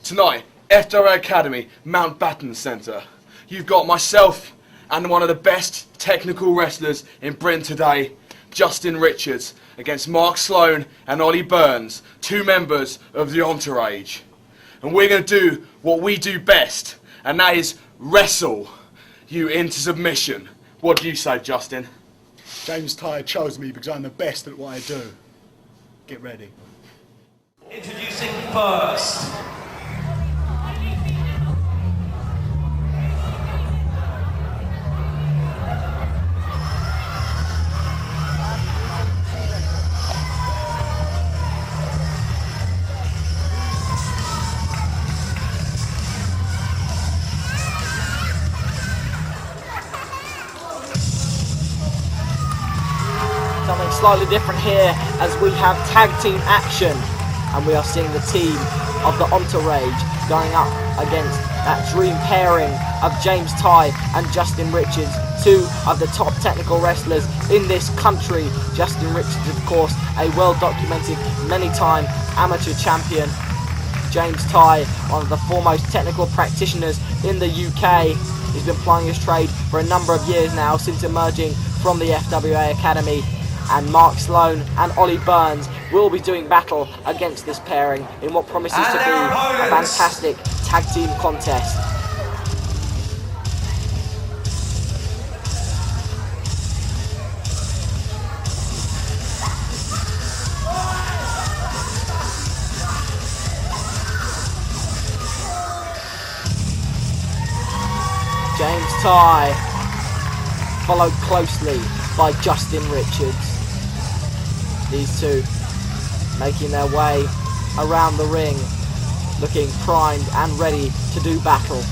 Speaker 2: Tonight, FWA Academy, Mountbatten Centre. You've got myself and one of the best technical wrestlers in Britain today, Justin Richards, against Mark Sloan and Ollie Burns, two members of the Entourage. And we're going to do what we do best, and that is wrestle you into submission. What do you say, Justin?
Speaker 13: James Tighe chose me because I'm the best at what I do. Get ready.
Speaker 4: Introducing first.
Speaker 3: Something slightly different here as we have tag team action, and we are seeing the team of the Entourage going up against that dream pairing of James Tighe and Justin Richards, two of the top technical wrestlers in this country. Justin Richards, of course, a well-documented many-time amateur champion. James Tighe, one of the foremost technical practitioners in the UK. He's been plying his trade for a number of years now since emerging from the FWA Academy. And Mark Sloan and Ollie Burns will be doing battle against this pairing in what promises to be a fantastic tag team contest. James Tighe, followed closely by Justin Richards. These two making their way around the ring, looking primed and ready to do battle.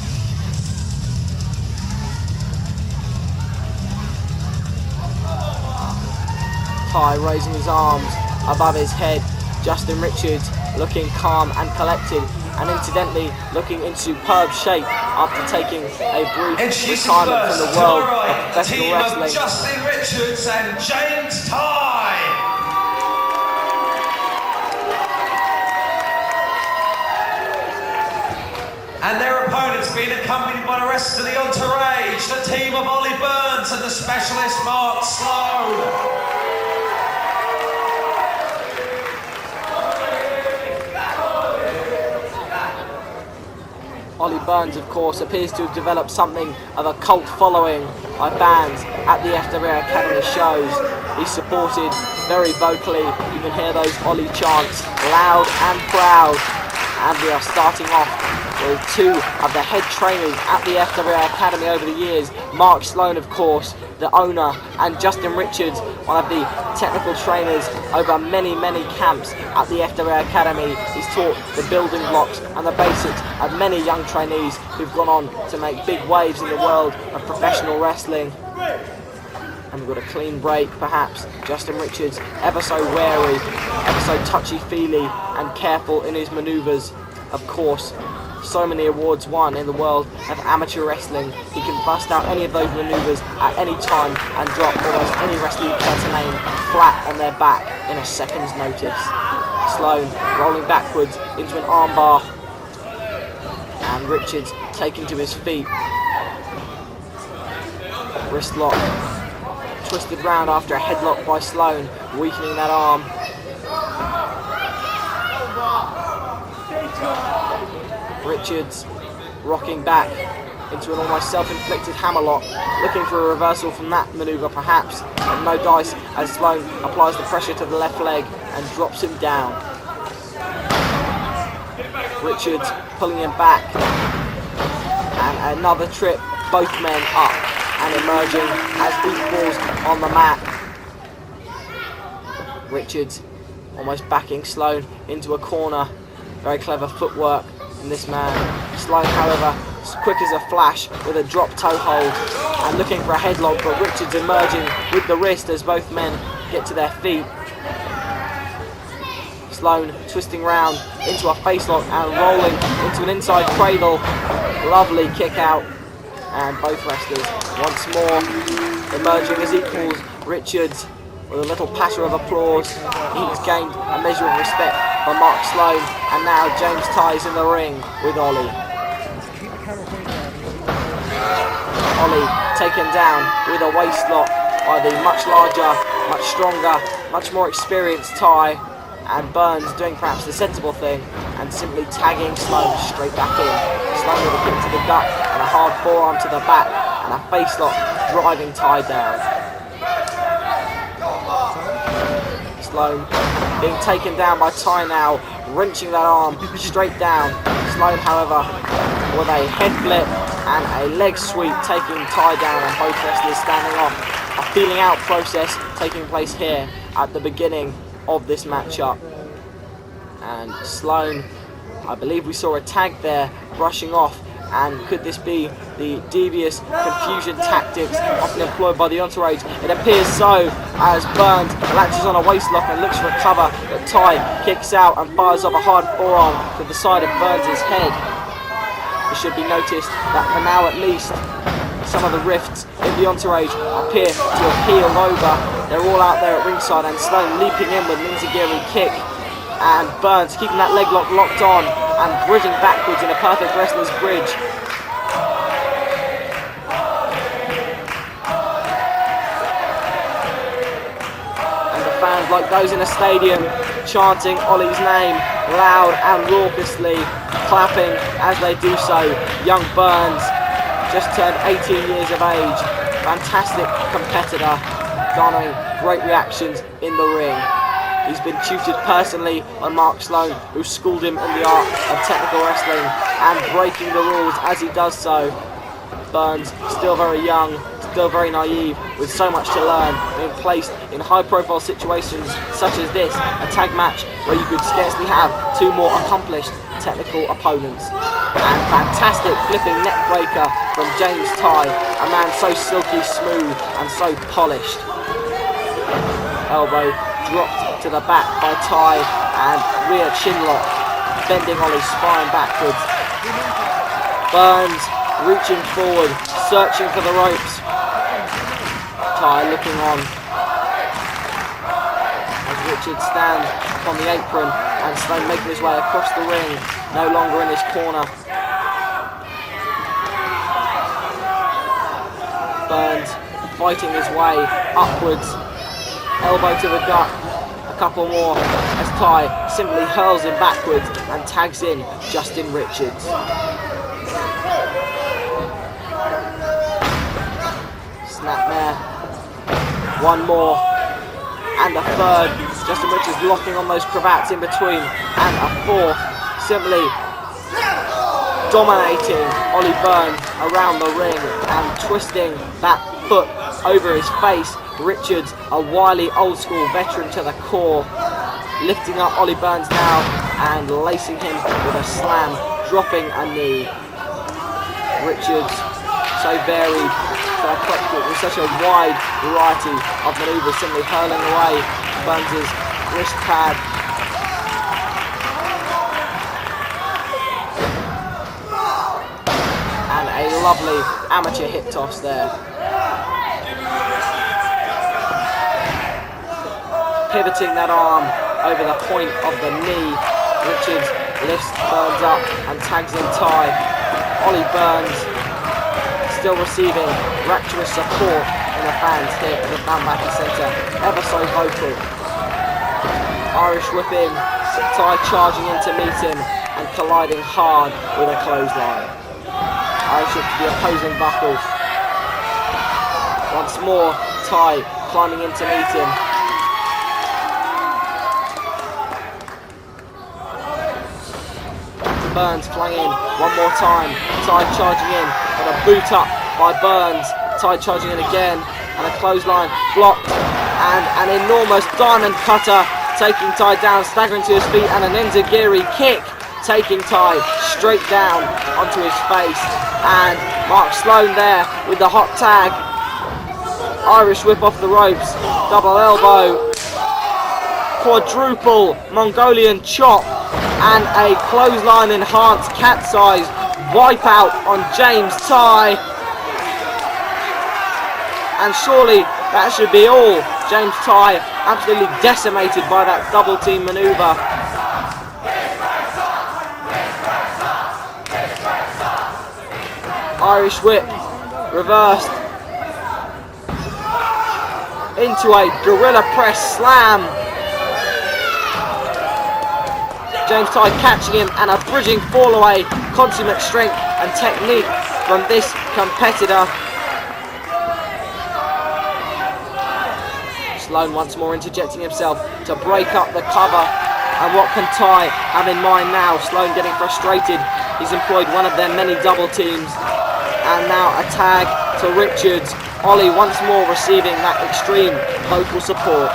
Speaker 3: Tighe raising his arms above his head. Justin Richards looking calm and collected, and incidentally looking in superb shape after taking a brief retirement from the world of professional wrestling.
Speaker 4: Justin Richards and James Tighe. And their opponents being accompanied by the rest of the Entourage, the team of Ollie Burns and the specialist Mark Sloan.
Speaker 3: Ollie Burns, of course, appears to have developed something of a cult following by fans at the FWA Academy shows. He's supported very vocally. You can hear those Ollie chants loud and proud. And we are starting off with two of the head trainers at the FWA Academy over the years. Mark Sloan, of course, the owner, and Justin Richards, one of the technical trainers over many camps at the FWA Academy. He's taught the building blocks and the basics of many young trainees who've gone on to make big waves in the world of professional wrestling. And we've got a clean break, perhaps. Justin Richards, ever so wary, ever so touchy-feely and careful in his manoeuvres. Of course, so many awards won in the world of amateur wrestling. He can bust out any of those manoeuvres at any time and drop almost any wrestler you care to name flat on their back in a second's notice. Sloan rolling backwards into an armbar, and Richards taking to his feet. Wrist lock, twisted round after a headlock by Sloan, weakening that arm. Richards rocking back into an almost self-inflicted hammerlock, looking for a reversal from that manoeuvre perhaps, but no dice as Sloan applies the pressure to the left leg and drops him down. Richards pulling him back, and another trip, both men up and emerging as equals on the mat. Richards almost backing Sloan into a corner. Very clever footwork in this man. Sloan, however, as quick as a flash with a drop toe hold and looking for a headlock, but Richards emerging with the wrist as both men get to their feet. Sloan twisting round into a face lock and rolling into an inside cradle. Lovely kick out, and both wrestlers once more emerging as equals. Richards with a little patter of applause. He's gained a measure of respect from Mark Sloan, and now James Tighe's in the ring with Ollie. Ollie taken down with a waist lock by the much larger, much stronger, much more experienced Tighe, and Burns doing perhaps the sensible thing and simply tagging Sloan straight back in. Sloan with a kick to the gut and a hard forearm to the back and a face lock driving Tighe down. Sloan being taken down by Tighe now, wrenching that arm straight down. Sloan, however, with a head flip and a leg sweep taking Tighe down, and both wrestlers standing off. A feeling out process taking place here at the beginning of this matchup. And Sloan, I believe we saw a tag there brushing off, and could this be the devious confusion tactics often employed by the entourage? It appears so, as Burns latches on a waist lock and looks for a cover, but Tighe kicks out and fires off a hard forearm to the side of Burns' head. It should be noticed that for now at least, some of the rifts in the entourage appear to have healed over. They're all out there at ringside, and Sloan leaping in with an enziguri kick, and Burns keeping that leg lock locked on and bridging backwards in a perfect wrestler's bridge. And the fans, like those in a stadium, chanting Ollie's name loud and raucously, clapping as they do so. Young Burns, just turned 18 years of age, fantastic competitor, garnering great reactions in the ring. He's been tutored personally by Mark Sloan, who schooled him in the art of technical wrestling and breaking the rules as he does so. Burns, still very young, still very naive, with so much to learn, being placed in high-profile situations such as this, a tag match where you could scarcely have two more accomplished technical opponents. And fantastic flipping neck breaker from James Tighe, a man so silky smooth and so polished. Elbow dropped to the back by Tighe, and rear chin lock, bending Ollie's spine backwards. Burns reaching forward, searching for the ropes. Tighe looking on as Richard stands on the apron, and Sloan making his way across the ring, no longer in his corner. Burns fighting his way upwards, elbow to the gut, a couple more as Tighe simply hurls him backwards and tags in Justin Richards. Snapmare, one more, and a third. Justin Richards locking on those cravats in between, and a fourth, simply dominating Ollie Burns around the ring and twisting that foot over his face. Richards, a wily old school veteran to the core, lifting up Ollie Burns now and lacing him with a slam, dropping a knee. Richards, so varied, so eclectic, with such a wide variety of manoeuvres, simply hurling away Burns' wrist pad. And a lovely amateur hip toss there. Pivoting that arm over the point of the knee. Richards lifts Burns up and tags in Tighe. Ollie Burns still receiving rapturous support in the fans here at the Mountbatten Centre, ever so vocal. Irish whipping, Tighe charging in to meet him and colliding hard with a clothesline. Irish whip to the opposing buckle. Once more, Tighe climbing in to meet him. Burns flung in one more time. Tighe charging in, but a boot up by Burns. Tighe charging in again, and a clothesline blocked, and an enormous diamond cutter taking Tighe down, staggering to his feet, and an enziguri kick taking Tighe straight down onto his face. And Mark Sloan there with the hot tag. Irish whip off the ropes, double elbow, quadruple Mongolian chop, and a clothesline enhanced cat-size wipeout on James Tighe. And surely that should be all. James Tighe absolutely decimated by that double team manoeuvre. Irish whip reversed into a gorilla press slam. James Tighe catching him and a bridging fall away. Consummate strength and technique from this competitor. Sloan once more interjecting himself to break up the cover. And what can Tighe have in mind now? Sloan getting frustrated. He's employed one of their many double teams. And now a tag to Richards. Ollie once more receiving that extreme vocal support.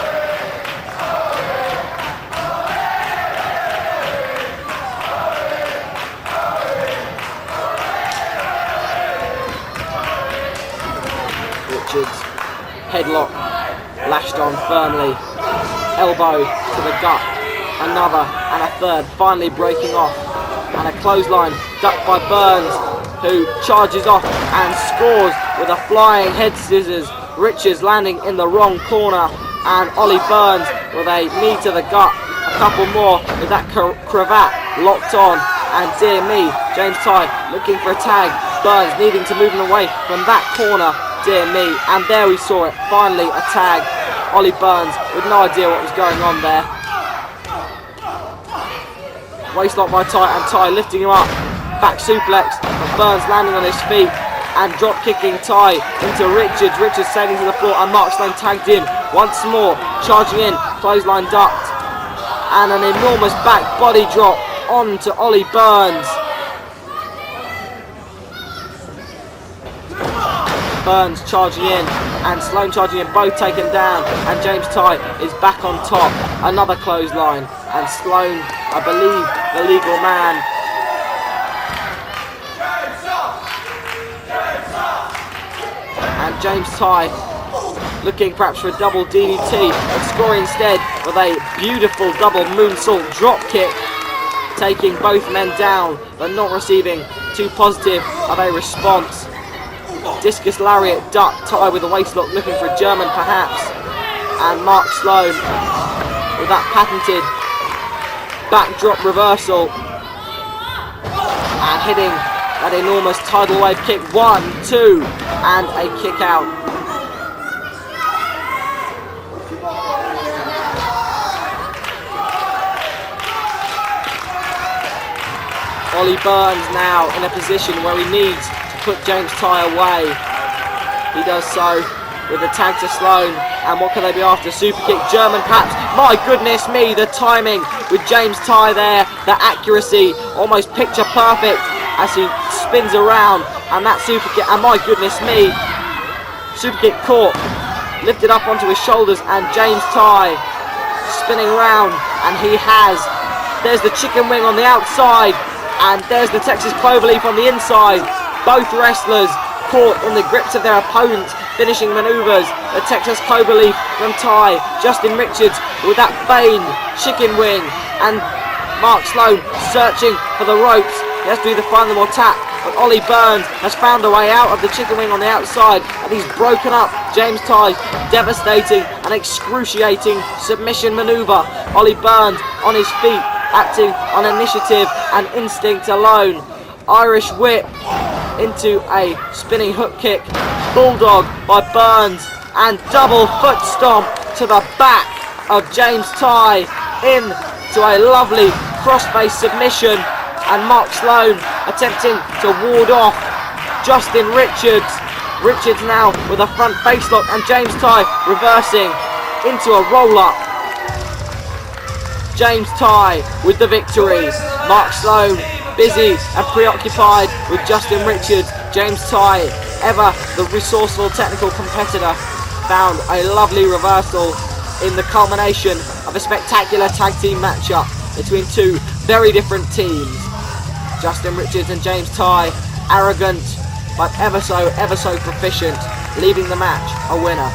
Speaker 3: Richards, headlock, lashed on firmly, elbow to the gut, another and a third, finally breaking off, and a clothesline ducked by Burns, who charges off and scores with a flying head scissors. Richards landing in the wrong corner, and Ollie Burns with a knee to the gut, a couple more with that cravat locked on, and dear me, James Tighe looking for a tag, Burns needing to move him away from that corner. Dear me, and there we saw it, finally a tag. Ollie Burns with no idea what was going on there. Waistlock by Tighe, and Tighe lifting him up. Back suplex, and Burns landing on his feet and drop kicking Tighe into Richards. Richards sailing to the floor, and Mark Sloan tagged in once more, charging in, clothesline ducked, and an enormous back body drop onto Ollie Burns. Burns charging in and Sloan charging in, both taken down, and James Tighe is back on top. Another clothesline, and Sloan, I believe, the legal man. And James Tighe looking perhaps for a double DDT, but scoring instead with a beautiful double moonsault drop kick, taking both men down, but not receiving too positive of a response. Discus lariat duck, Tighe with a waistlock looking for a German perhaps, and Mark Sloan with that patented backdrop reversal and hitting that enormous tidal wave kick. 1, 2, and a kick out. Ollie Burns now in a position where he needs put James Tighe away. He does so with a tag to Sloan, and what can they be after? Super kick, German perhaps. My goodness me, the timing with James Tighe there, the accuracy, almost picture perfect, as he spins around, and that super kick, and my goodness me, super kick caught, lifted up onto his shoulders, and James Tighe spinning around, and there's the chicken wing on the outside, and there's the Texas cloverleaf on the inside. Both wrestlers caught in the grips of their opponents, finishing manoeuvres. The Texas cloverleaf from Tighe, Justin Richards with that feigned chicken wing, and Mark Sloan searching for the ropes. He has to do the final tap, but Ollie Burns has found a way out of the chicken wing on the outside, and he's broken up James Tighe's devastating and excruciating submission manoeuvre. Ollie Burns on his feet, acting on initiative and instinct alone. Irish whip into a spinning hook kick, bulldog by Burns, and double foot stomp to the back of James Tighe into a lovely cross-face submission, and Mark Sloan attempting to ward off Justin Richards. Richards now with a front face lock, and James Tighe reversing into a roll-up. James Tighe with the victory. Mark Sloan busy and preoccupied with Justin Richards. James Tighe, ever the resourceful technical competitor, found a lovely reversal in the culmination of a spectacular tag team matchup between two very different teams. Justin Richards and James Tighe, arrogant but ever so proficient, leaving the match a winner.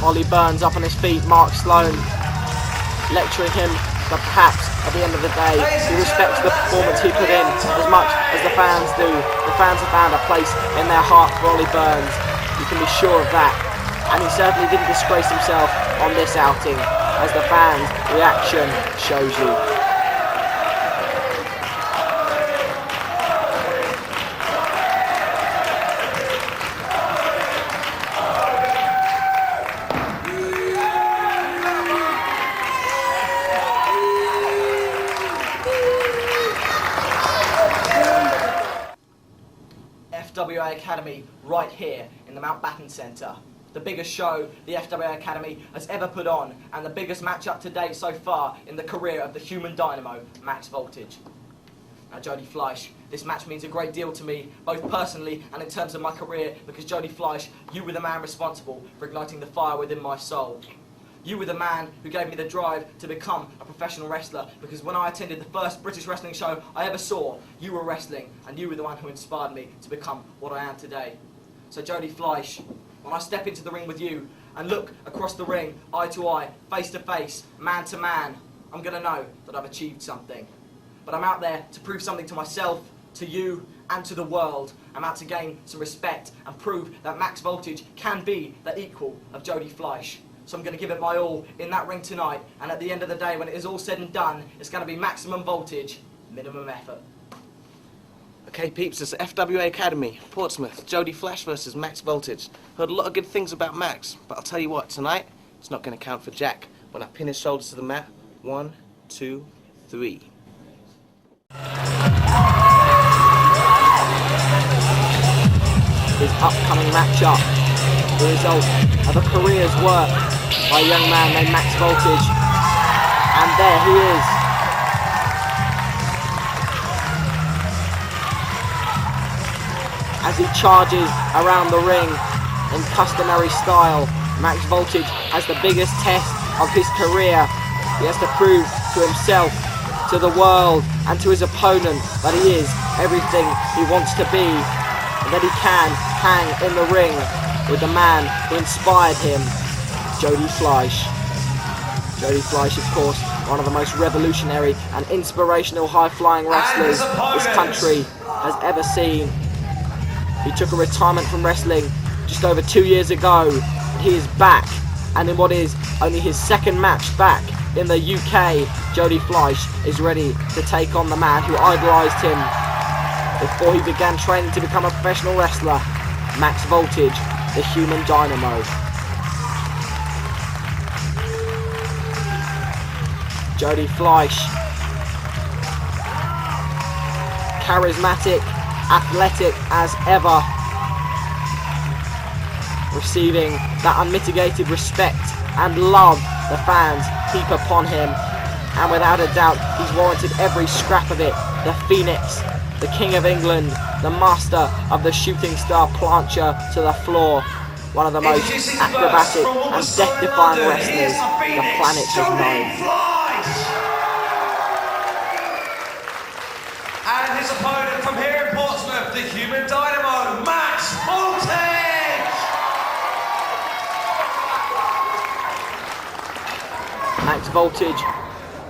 Speaker 3: Ollie Burns up on his feet, Mark Sloan lecturing him, but perhaps at the end of the day he respects the performance he put in as much as the fans do. The fans have found a place in their heart for Ollie Burns, you can be sure of that, and he certainly didn't disgrace himself on this outing, as the fans' reaction shows you. FWA Academy right here in the Mountbatten Centre. The biggest show the FWA Academy has ever put on, and the biggest matchup to date so far in the career of the human dynamo, Max Voltage. Now Jody Fleisch, this match means a great deal to me, both personally and in terms of my career, because Jody Fleisch, you were the man responsible for igniting the fire within my soul. You were the man who gave me the drive to become a professional wrestler, because when I attended the first British wrestling show I ever saw, you were wrestling, and you were the one who inspired me to become what I am today. So Jody Fleisch, when I step into the ring with you and look across the ring, eye to eye, face to face, man to man, I'm going to know that I've achieved something. But I'm out there to prove something to myself, to you, and to the world. I'm out to gain some respect and prove that Max Voltage can be the equal of Jody Fleisch. So I'm going to give it my all in that ring tonight, and at the end of the day, when it is all said and done, it's going to be maximum voltage, minimum effort.
Speaker 7: Okay peeps, it's FWA Academy, Portsmouth, Jody Fleisch versus Max Voltage. Heard a lot of good things about Max, but I'll tell you what, tonight, it's not going to count for Jack when I pin his shoulders to the mat. 1, 2, 3.
Speaker 3: His upcoming matchup, the result of a career's work by a young man named Max Voltage, and there he is. As he charges around the ring in customary style, Max Voltage has the biggest test of his career. He has to prove to himself, to the world, and to his opponent that he is everything he wants to be, and that he can hang in the ring with the man who inspired him, Jody Fleisch. Jody Fleisch, of course, one of the most revolutionary and inspirational high-flying wrestlers this country has ever seen. He took a retirement from wrestling just over 2 years ago, and he is back, and in what is only his second match back in the UK, Jody Fleisch is ready to take on the man who idolised him before he began training to become a professional wrestler, Max Voltage, the human dynamo. Jody Fleisch charismatic, athletic as ever, receiving that unmitigated respect and love the fans heap upon him, and without a doubt he's warranted every scrap of it. The Phoenix, the King of England, the master of the shooting star plancher to the floor, one of the most acrobatic and death-defying wrestlers the planet has known.
Speaker 4: And his opponent from here in Portsmouth, the human dynamo, Max Voltage!
Speaker 3: Max Voltage,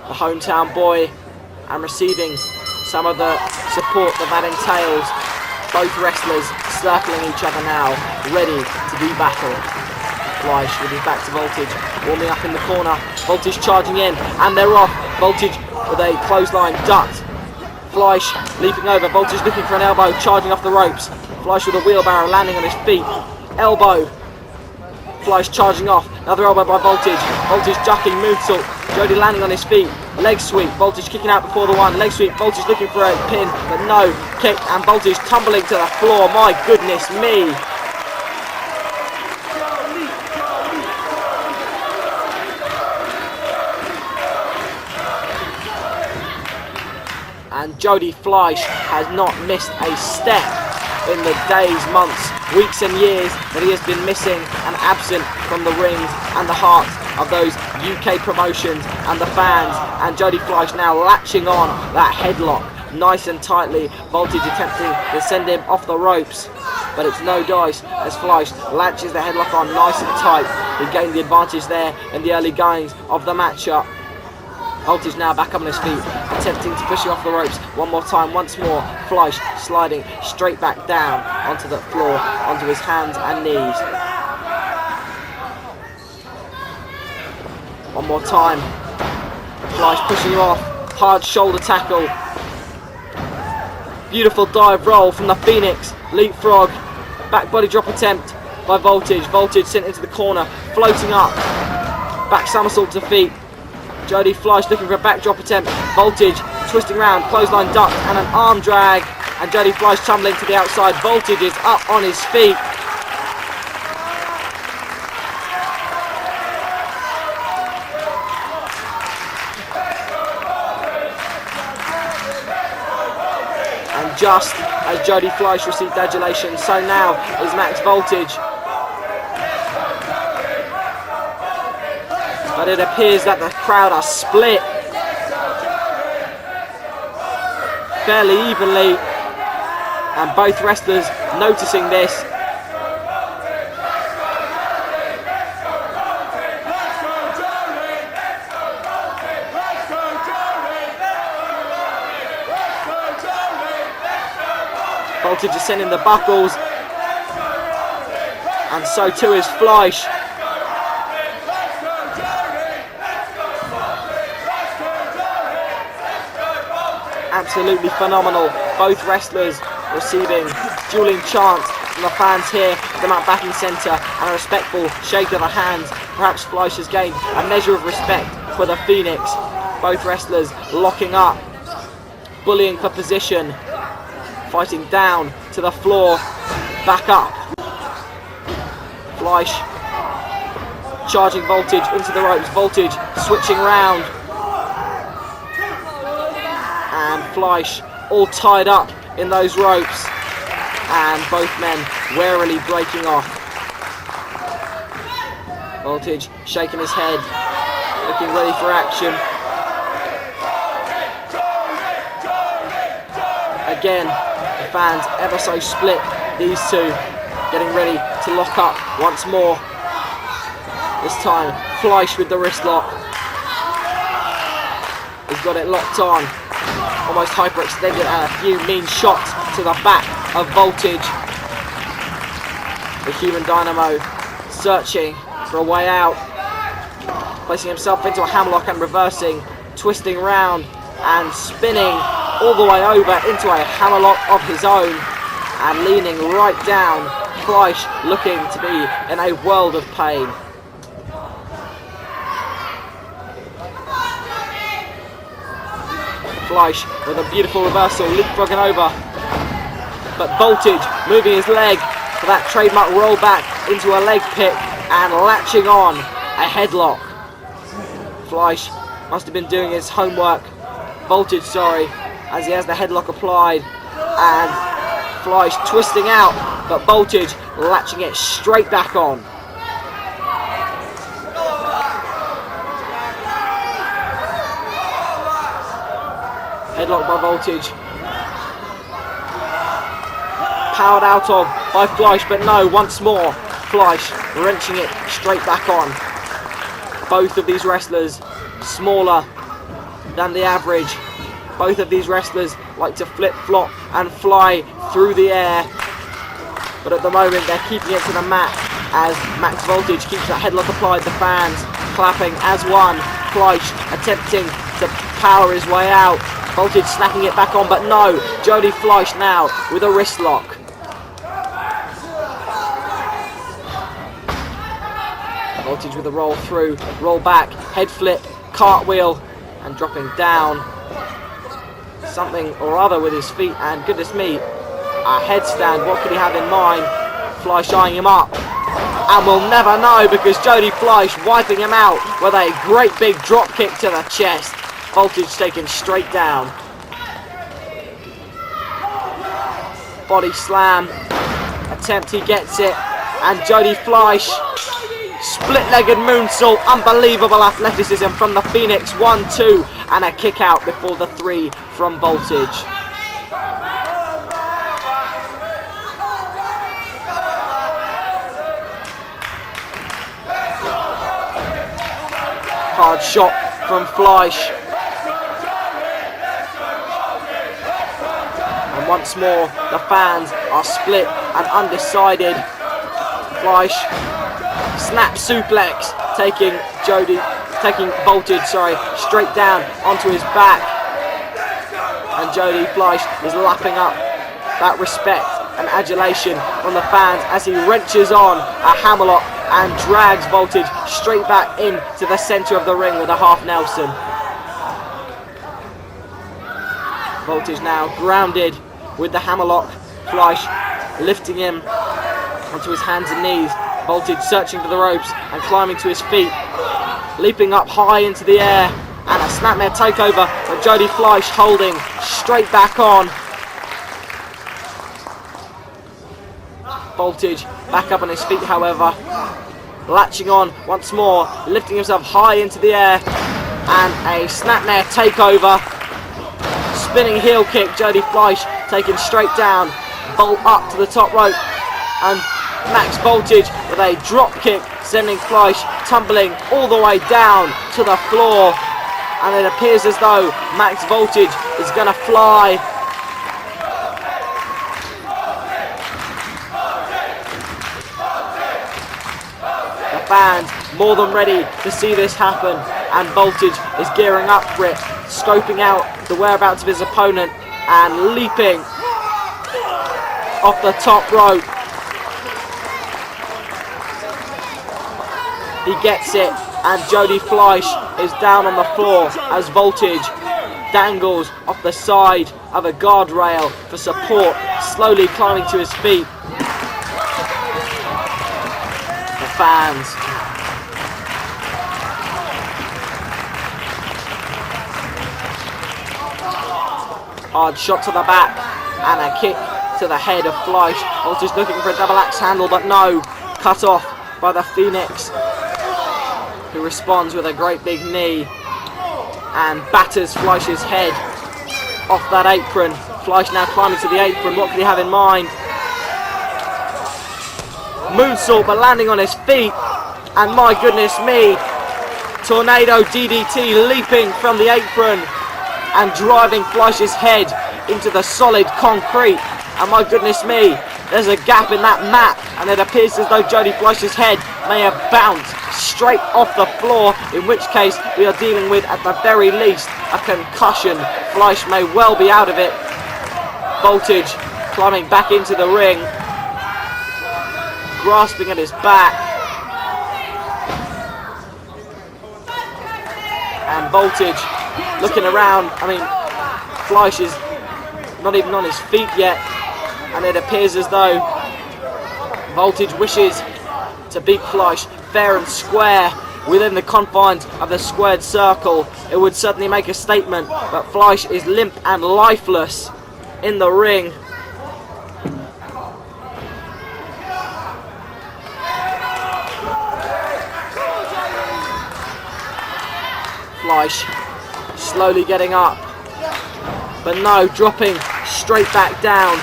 Speaker 3: the hometown boy, and receiving some of the support that entails. Both wrestlers circling each other now, ready to do battle. Fleisch with his back to Voltage, warming up in the corner. Voltage charging in, and they're off. Voltage with a clothesline ducked. Fleisch leaping over. Voltage looking for an elbow, charging off the ropes. Fleisch with a wheelbarrow, landing on his feet. Elbow. Fleisch charging off. Another elbow by Voltage. Voltage ducking, moonsault. Jody landing on his feet. Leg sweep. Voltage kicking out before the one. Leg sweep. Voltage looking for a pin, but no. Kick, and Voltage tumbling to the floor. My goodness me. And Jody Fleisch has not missed a step in the days, months, weeks and years that he has been missing and absent from the rings and the hearts of those UK promotions and the fans. And Jody Fleisch now latching on that headlock nice and tightly. Voltage attempting to send him off the ropes, but it's no dice as Fleisch latches the headlock on nice and tight. He gained the advantage there in the early goings of the matchup. Voltage now back up on his feet, attempting to push him off the ropes one more time, once more. Fleisch sliding straight back down onto the floor, onto his hands and knees. One more time. Fleisch pushing him off. Hard shoulder tackle. Beautiful dive roll from the Phoenix. Leapfrog. Back body drop attempt by Voltage. Voltage sent into the corner, floating up. Back somersault to feet. Jody Fleisch looking for a backdrop attempt. Voltage twisting around, clothesline duck and an arm drag. And Jody Fleisch tumbling to the outside. Voltage is up on his feet. And just as Jody Fleisch received adulation, so now is Max Voltage. But it appears that the crowd are split fairly evenly, and both wrestlers noticing this. Voltage is sending the buckles, and so too is Fleisch. Absolutely phenomenal. Both wrestlers receiving dueling chants from the fans here at the Mountbatten Centre and a respectful shake of the hands. Perhaps Fleisch has gained a measure of respect for the Phoenix. Both wrestlers locking up, bullying for position, fighting down to the floor, back up. Fleisch charging Voltage into the ropes. Voltage switching round. And Fleisch all tied up in those ropes, and both men warily breaking off. Voltage shaking his head, looking ready for action. Again, the fans ever so split, these two getting ready to lock up once more. This time Fleisch with the wrist lock. He's got it locked on. Almost hyperextended, and a few mean shots to the back of Voltage. The human dynamo searching for a way out, placing himself into a hammerlock and reversing, twisting round and spinning all the way over into a hammerlock of his own and leaning right down. Fleisch looking to be in a world of pain. Fleisch with a beautiful reversal, leapfrogging over. But Voltage moving his leg for that trademark roll back into a leg pick and latching on a headlock. Fleisch must have been doing his homework. Voltage, sorry, as he has the headlock applied. And Fleisch twisting out, but Voltage latching it straight back on. Headlock by Voltage. Powered out of by Fleisch, but no, once more, Fleisch wrenching it straight back on. Both of these wrestlers smaller than the average. Both of these wrestlers like to flip-flop and fly through the air. But at the moment, they're keeping it to the mat as Max Voltage keeps that headlock applied. The fans clapping as one. Fleisch attempting to power his way out. Voltage snapping it back on, but no. Jody Fleisch now with a wrist lock. Voltage with a roll through, roll back, head flip, cartwheel, and dropping down. Something or other with his feet, and goodness me, a headstand. What could he have in mind? Fleisch eyeing him up. And we'll never know because Jody Fleisch wiping him out with a great big drop kick to the chest. Voltage taken straight down. Body slam. Attempt, he gets it. And Jody Fleisch. Split-legged moonsault. Unbelievable athleticism from the Phoenix. 1-2. And a kick out before the 3 from Voltage. Hard shot from Fleisch. And once more, the fans are split and undecided. Fleisch, snap suplex, taking Voltage, straight down onto his back. And Jody Fleisch is lapping up that respect and adulation from the fans as he wrenches on a hammerlock and drags Voltage straight back into the centre of the ring with a half Nelson. Voltage now grounded with the hammerlock. Fleisch lifting him onto his hands and knees. Voltage searching for the ropes and climbing to his feet. Leaping up high into the air and a snapmare takeover, but Jody Fleisch holding straight back on. Voltage back up on his feet, however, latching on once more, lifting himself high into the air, and a snapmare takeover. Spinning heel kick, Jody Fleisch taken straight down, bolt up to the top rope, and Max Voltage with a drop kick, sending Fleisch tumbling all the way down to the floor, and it appears as though Max Voltage is going to fly. Fans more than ready to see this happen, and Voltage is gearing up for it, scoping out the whereabouts of his opponent and leaping off the top rope. He gets it, and Jody Fleisch is down on the floor as Voltage dangles off the side of a guardrail for support, slowly climbing to his feet. The fans hard shot to the back and a kick to the head of Fleisch. Voltage looking for a double axe handle, but no, cut off by the Phoenix, who responds with a great big knee and batters Fleisch's head off that apron. Fleisch now climbing to the apron. What could he have in mind? Moonsault, but landing on his feet, and my goodness me, tornado DDT leaping from the apron and driving Fleisch's head into the solid concrete. And my goodness me, there's a gap in that mat, and it appears as though Jody Fleisch's head may have bounced straight off the floor, in which case we are dealing with, at the very least, a concussion. Fleisch may well be out of it. Voltage climbing back into the ring, grasping at his back, and Voltage looking around. I mean, Fleisch is not even on his feet yet, and it appears as though Voltage wishes to beat Fleisch fair and square within the confines of the squared circle. It would certainly make a statement, but Fleisch is limp and lifeless in the ring. Fleisch slowly getting up, but no, dropping straight back down.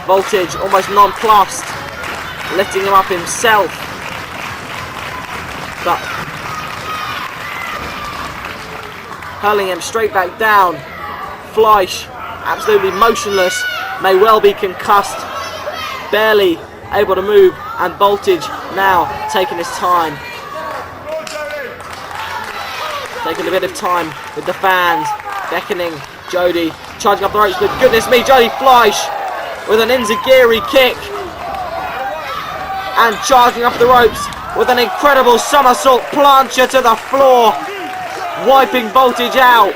Speaker 3: Voltage almost nonplussed, lifting him up himself, but hurling him straight back down. Fleisch absolutely motionless, may well be concussed, barely able to move, and Voltage now taking his time. Taking a bit of time with the fans, beckoning Jody, charging up the ropes, but goodness me, Jody Fleisch with an enziguri kick, and charging up the ropes with an incredible somersault plancher to the floor, wiping Voltage out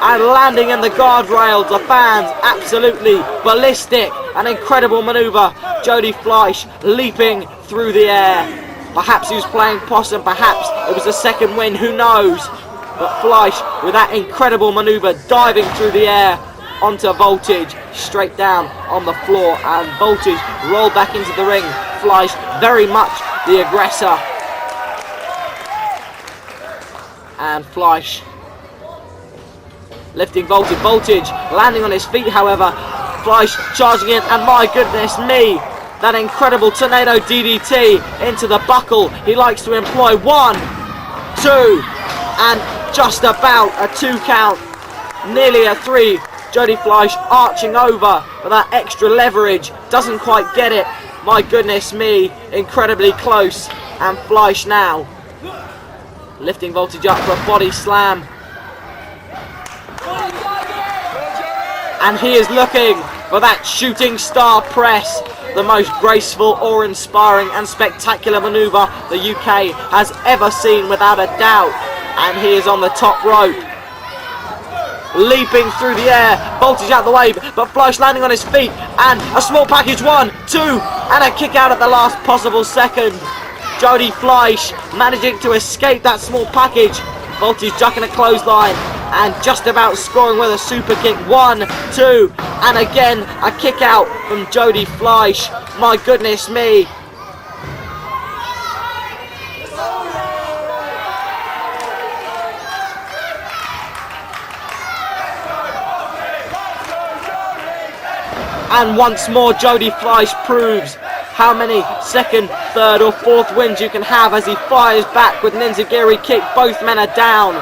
Speaker 3: and landing in the guardrails. The fans absolutely ballistic, an incredible manoeuvre. Jody Fleisch leaping through the air. Perhaps he was playing possum, perhaps it was a second wind, who knows? But Fleisch with that incredible manoeuvre, diving through the air onto Voltage, straight down on the floor, and Voltage rolled back into the ring. Fleisch very much the aggressor, and Fleisch lifting Voltage. Voltage landing on his feet, however. Fleisch charging in, and my goodness me, that incredible tornado DDT into the buckle he likes to employ. 1, 2, and just about a 2 count, nearly a 3. Jody Fleisch arching over with that extra leverage, doesn't quite get it. My goodness me, incredibly close, and Fleisch now lifting Voltage up for a body slam, and he is looking for that shooting star press, the most graceful, awe-inspiring and spectacular manoeuvre the UK has ever seen, without a doubt. And he is on the top rope, leaping through the air. Voltage out the way, but Fleisch landing on his feet, and a small package. 1, 2, and a kick out at the last possible second. Jody Fleisch managing to escape that small package. Voltage ducking a clothesline and just about scoring with a super kick. 1, 2, and again a kick out from Jody Fleisch. My goodness me. And once more Jody Fleisch proves how many second, third or fourth wins you can have as he fires back with an enziguri kick. Both men are down.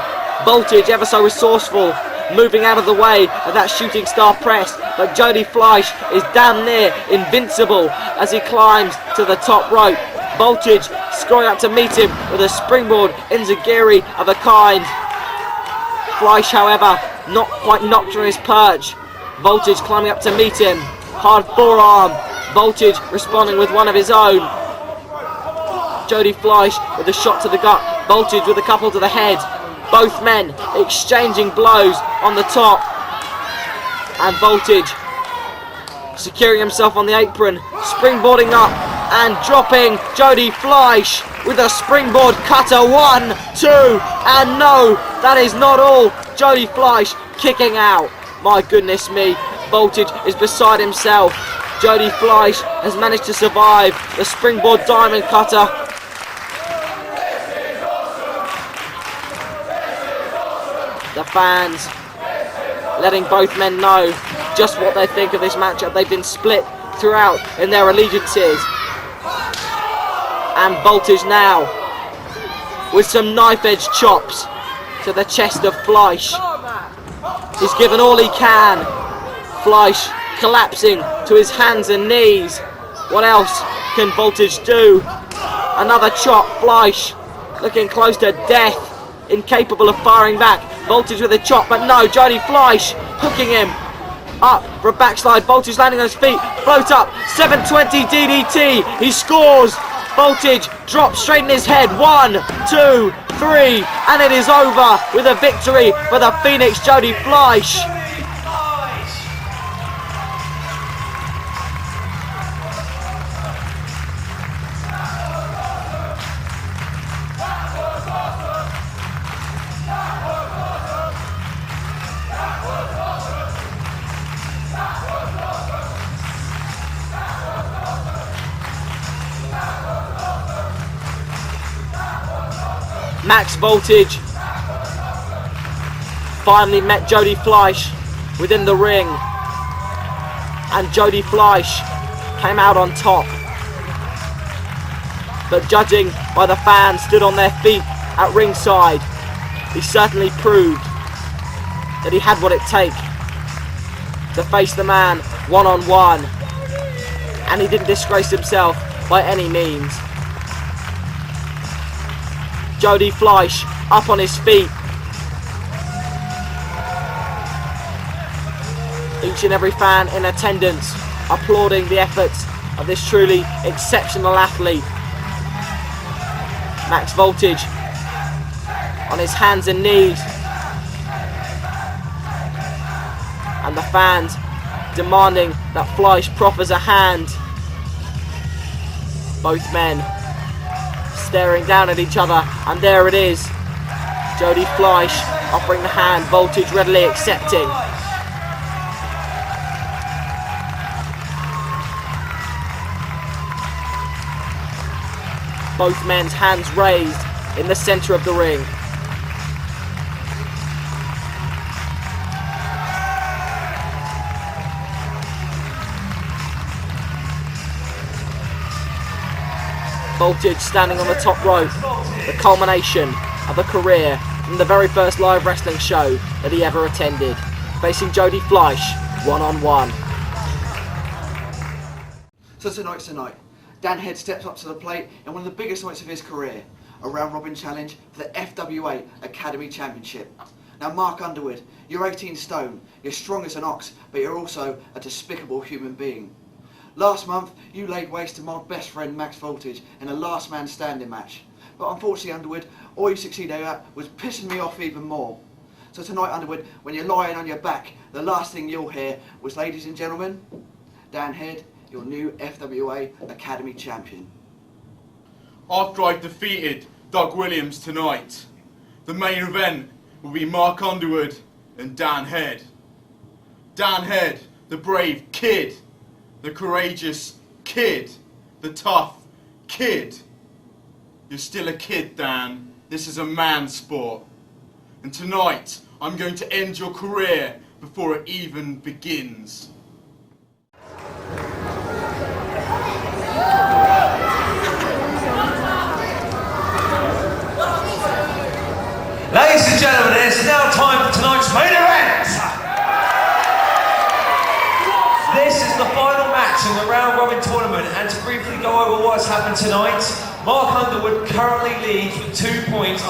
Speaker 3: Voltage ever so resourceful, moving out of the way of that shooting star press, but Jody Fleisch is damn near invincible as he climbs to the top rope. Voltage scoring up to meet him with a springboard enziguri of a kind. Fleisch, however, not quite knocked from his perch. Voltage climbing up to meet him. Hard forearm. Voltage responding with one of his own. Jody Fleisch with a shot to the gut. Voltage with a couple to the head. Both men exchanging blows on the top. And Voltage securing himself on the apron, springboarding up and dropping Jody Fleisch with a springboard cutter. 1, 2, and no, that is not all. Jody Fleisch kicking out. My goodness me, Voltage is beside himself. Jody Fleisch has managed to survive the springboard diamond cutter. The fans letting both men know just what they think of this matchup. They've been split throughout in their allegiances. And Voltage now with some knife-edge chops to the chest of Fleisch. He's given all he can. Fleisch collapsing to his hands and knees. What else can Voltage do? Another chop. Fleisch looking close to death, incapable of firing back. Voltage with a chop, but no, Jody Fleisch hooking him up for a backslide. Voltage landing on his feet, float up, 720 DDT, he scores. Voltage drops straight in his head. 1, 2, 3, and it is over with a victory for the Phoenix Jody Fleisch. Max Voltage finally met Jody Fleisch within the ring, and Jody Fleisch came out on top. But judging by the fans stood on their feet at ringside, he certainly proved that he had what it takes to face the man one-on-one, and he didn't disgrace himself by any means. Jody Fleisch up on his feet. Each and every fan in attendance applauding the efforts of this truly exceptional athlete. Max Voltage on his hands and knees, and the fans demanding that Fleisch proffers a hand. Both men staring down at each other, and there it is. Jody Fleisch offering the hand, Voltage readily accepting. Both men's hands raised in the centre of the ring. Voltage standing on the top rope, the culmination of a career from the very first live wrestling show that he ever attended, facing Jody Fleisch one-on-one.
Speaker 14: So tonight's the night. Dan Head steps up to the plate in one of the biggest nights of his career, a round-robin challenge for the FWA Academy Championship. Now Mark Underwood, you're 18 stone, you're strong as an ox, but you're also a despicable human being. Last month, you laid waste to my best friend Max Voltage in a last man standing match. But unfortunately, Underwood, all you succeeded at was pissing me off even more. So tonight, Underwood, when you're lying on your back, the last thing you'll hear was, ladies and gentlemen, Dan Head, your new FWA Academy Champion.
Speaker 5: After I've defeated Doug Williams tonight, the main event will be Mark Underwood and Dan Head. Dan Head, the brave kid, the courageous kid, the tough kid. You're still a kid, Dan. This is a man's sport. And tonight, I'm going to end your career before it even begins.
Speaker 4: Ladies and gentlemen, it's now time for tonight's main event. This is the final match in the round robin tournament, and to briefly go over what's happened tonight, Mark Underwood currently leads with 2 points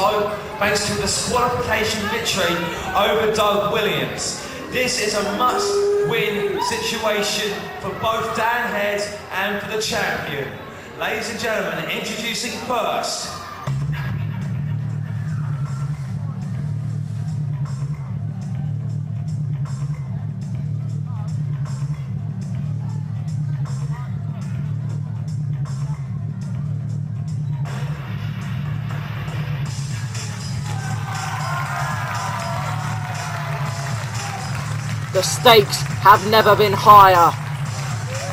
Speaker 4: thanks to the disqualification victory over Doug Williams. This is a must-win situation for both Dan Head and for the champion. Ladies and gentlemen, introducing first,
Speaker 3: the stakes have never been higher.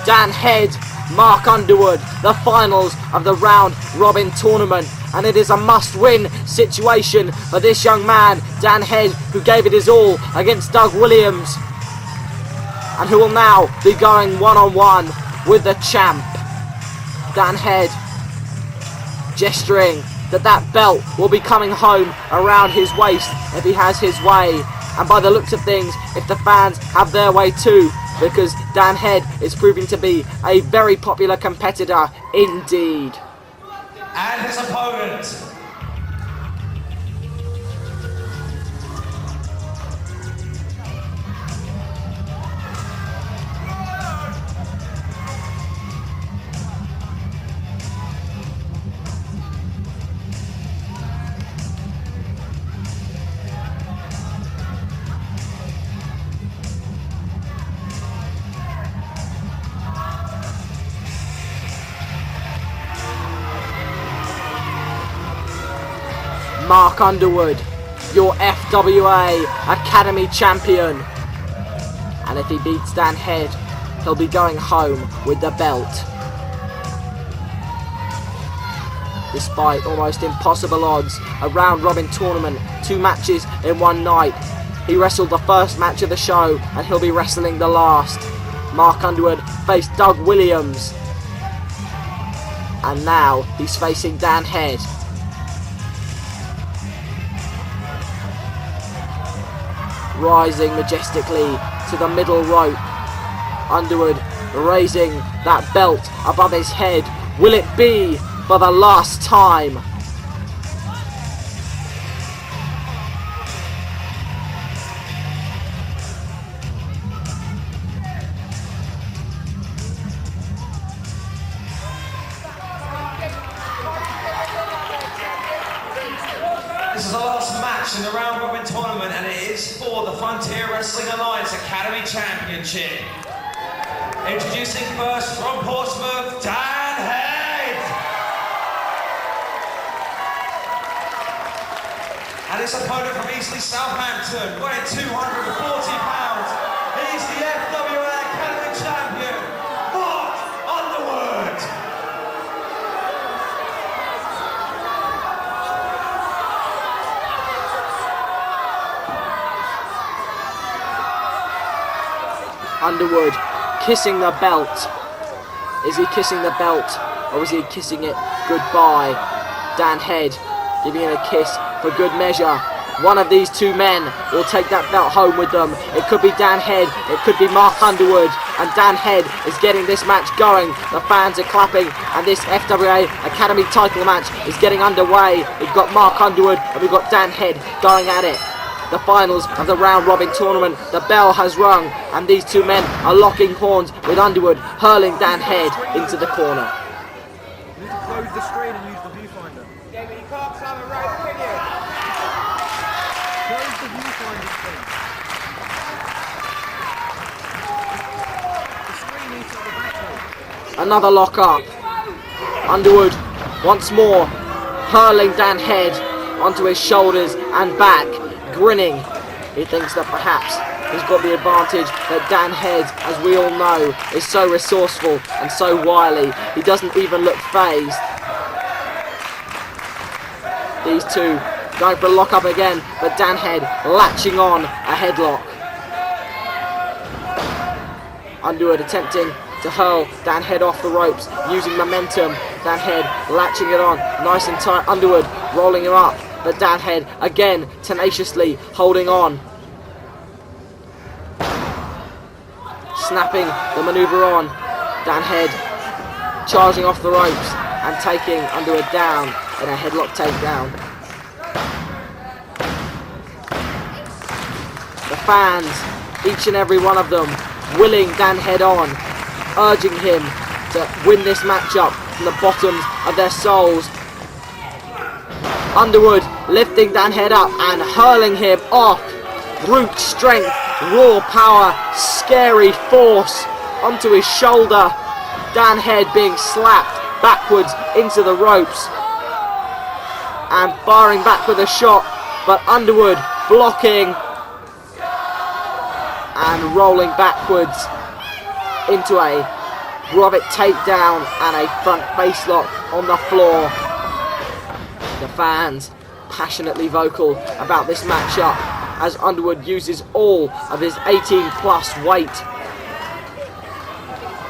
Speaker 3: Dan Head, Mark Underwood, the finals of the round robin tournament, and it is a must-win situation for this young man, Dan Head, who gave it his all against Doug Williams, and who will now be going one-on-one with the champ. Dan Head gesturing that belt will be coming home around his waist if he has his way. And by the looks of things, if the fans have their way too, because Dan Head is proving to be a very popular competitor indeed.
Speaker 4: and his opponent,
Speaker 3: Mark Underwood, your FWA Academy champion. And if he beats Dan Head, he'll be going home with the belt. Despite almost impossible odds, a round-robin tournament, 2 matches in one night. He wrestled the first match of the show, and he'll be wrestling the last. Mark Underwood faced Doug Williams. And now he's facing Dan Head. Rising majestically to the middle rope. Underwood raising that belt above his head. Will it be for the last time?
Speaker 4: This is the last match in the round robin tournament, and it is for the Frontier Wrestling Alliance Academy Championship. Introducing first from Portsmouth, Dan Head. And his opponent from Eastleigh, Southampton, weighing 240 pounds. He's the FWA Academy Champion, Mark Underwood.
Speaker 3: Underwood kissing the belt. Is he kissing the belt, or is he kissing it goodbye? Dan Head giving it a kiss for good measure. One of these 2 men will take that belt home with them. It could be Dan Head, it could be Mark Underwood, and Dan Head is getting this match going. The fans are clapping, and this FWA Academy title match is getting underway. We've got Mark Underwood and we've got Dan Head going at it. The finals of the round robin tournament, the bell has rung, and these 2 men are locking horns with Underwood hurling Dan Head into the corner.
Speaker 15: You need to close the screen and use the viewfinder. Yeah, but you can't climb a rope, can you? Close the viewfinder screen. The screen needs to have a back.
Speaker 3: Another lock up. Underwood once more hurling Dan Head onto his shoulders and back. Grinning, he thinks that perhaps he's got the advantage, that Dan Head, as we all know, is so resourceful and so wily. He doesn't even look phased. These 2 going for a lock up again, but Dan Head latching on a headlock. Underwood attempting to hurl Dan Head off the ropes, using momentum. Dan Head latching it on, nice and tight. Underwood rolling him up. But Dan Head again tenaciously holding on. Snapping the manoeuvre on. Dan Head charging off the ropes and taking Underwood down in a headlock takedown. The fans, each and every one of them, willing Dan Head on, urging him to win this matchup from the bottoms of their souls. Underwood lifting Dan Head up and hurling him off. Brute strength, raw power, scary force onto his shoulder. Dan Head being slapped backwards into the ropes and firing back with a shot, but Underwood blocking and rolling backwards into a Robert takedown and a front face lock on the floor. The fans passionately vocal about this matchup as Underwood uses all of his 18 plus weight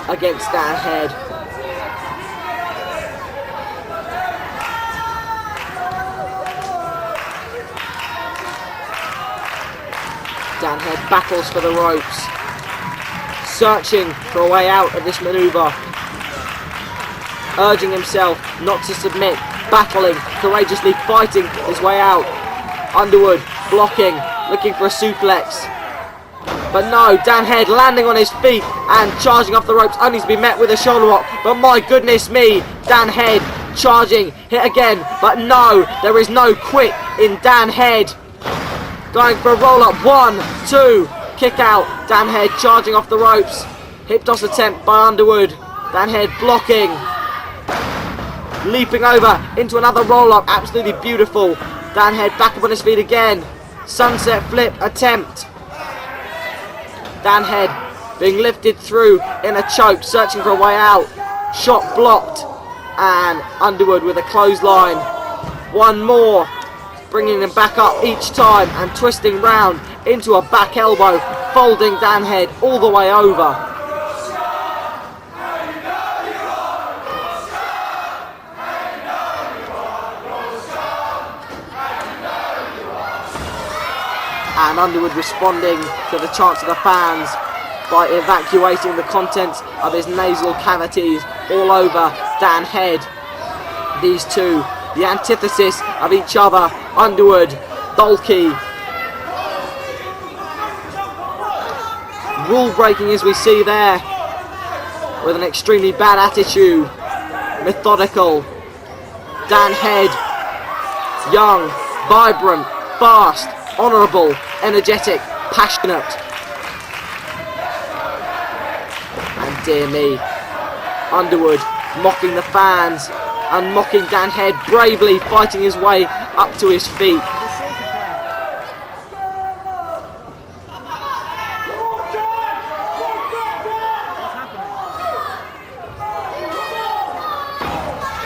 Speaker 3: against Dan Head. Dan Head battles for the ropes, searching for a way out of this manoeuvre, urging himself not to submit, battling, courageously fighting his way out. Underwood blocking, looking for a suplex. But no, Dan Head landing on his feet and charging off the ropes, only to be met with a shoulder lock. But my goodness me, Dan Head charging, hit again. But no, there is no quit in Dan Head. Going for a roll up, 1, 2, kick out. Dan Head charging off the ropes. Hip toss attempt by Underwood. Dan Head blocking. Leaping over into another roll up, absolutely beautiful. Dan Head back up on his feet again. Sunset flip attempt. Dan Head being lifted through in a choke, searching for a way out. Shot blocked And Underwood with a clothesline. One more, bringing him back up each time and twisting round into a back elbow, folding Dan Head all the way over. And Underwood responding to the chants of the fans by evacuating the contents of his nasal cavities all over Dan Head. These two, the antithesis of each other, Underwood, Dolky. Rule breaking as we see there, with an extremely bad attitude, methodical. Dan Head, young, vibrant, fast, honourable, energetic, passionate. And dear me, Underwood mocking the fans and mocking Dan Head, bravely fighting his way up to his feet.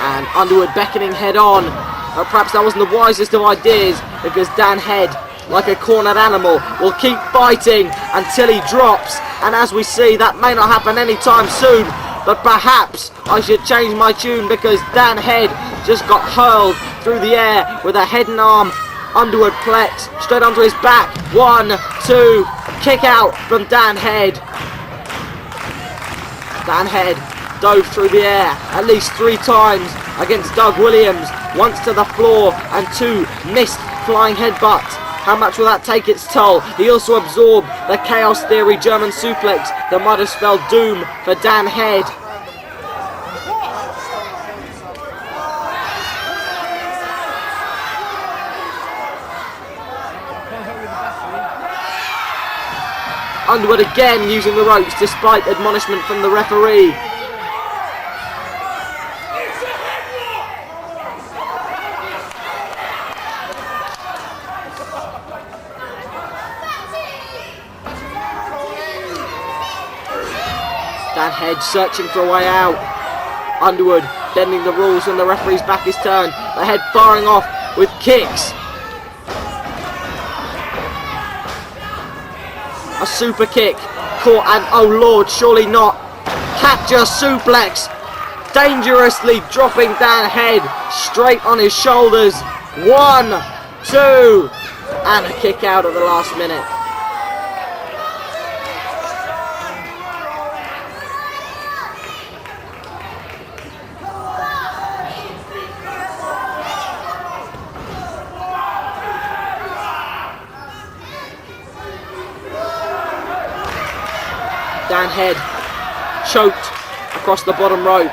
Speaker 3: And Underwood beckoning Head on, but perhaps that wasn't the wisest of ideas, because Dan Head, like a cornered animal, will keep fighting until he drops. And as we see, that may not happen anytime soon, but perhaps I should change my tune, because Dan Head just got hurled through the air with a head and arm Underwood plex straight onto his back. 1, 2, kick out from Dan Head. Dan Head dove through the air at least 3 times against Doug Williams, once to the floor and 2 missed flying headbutts. How much will that take its toll? He also absorbed the Chaos Theory German suplex that might have spelled doom for Dan Head. Underwood again using the ropes despite admonishment from the referee. Dan Head searching for a way out. Underwood bending the rules when the referee's back is turned. The Head firing off with kicks. A super kick caught, and oh lord, surely not. Capture suplex, dangerously dropping Dan Head straight on his shoulders. 1, 2, and a kick out at the last minute. Dan Head choked across the bottom rope.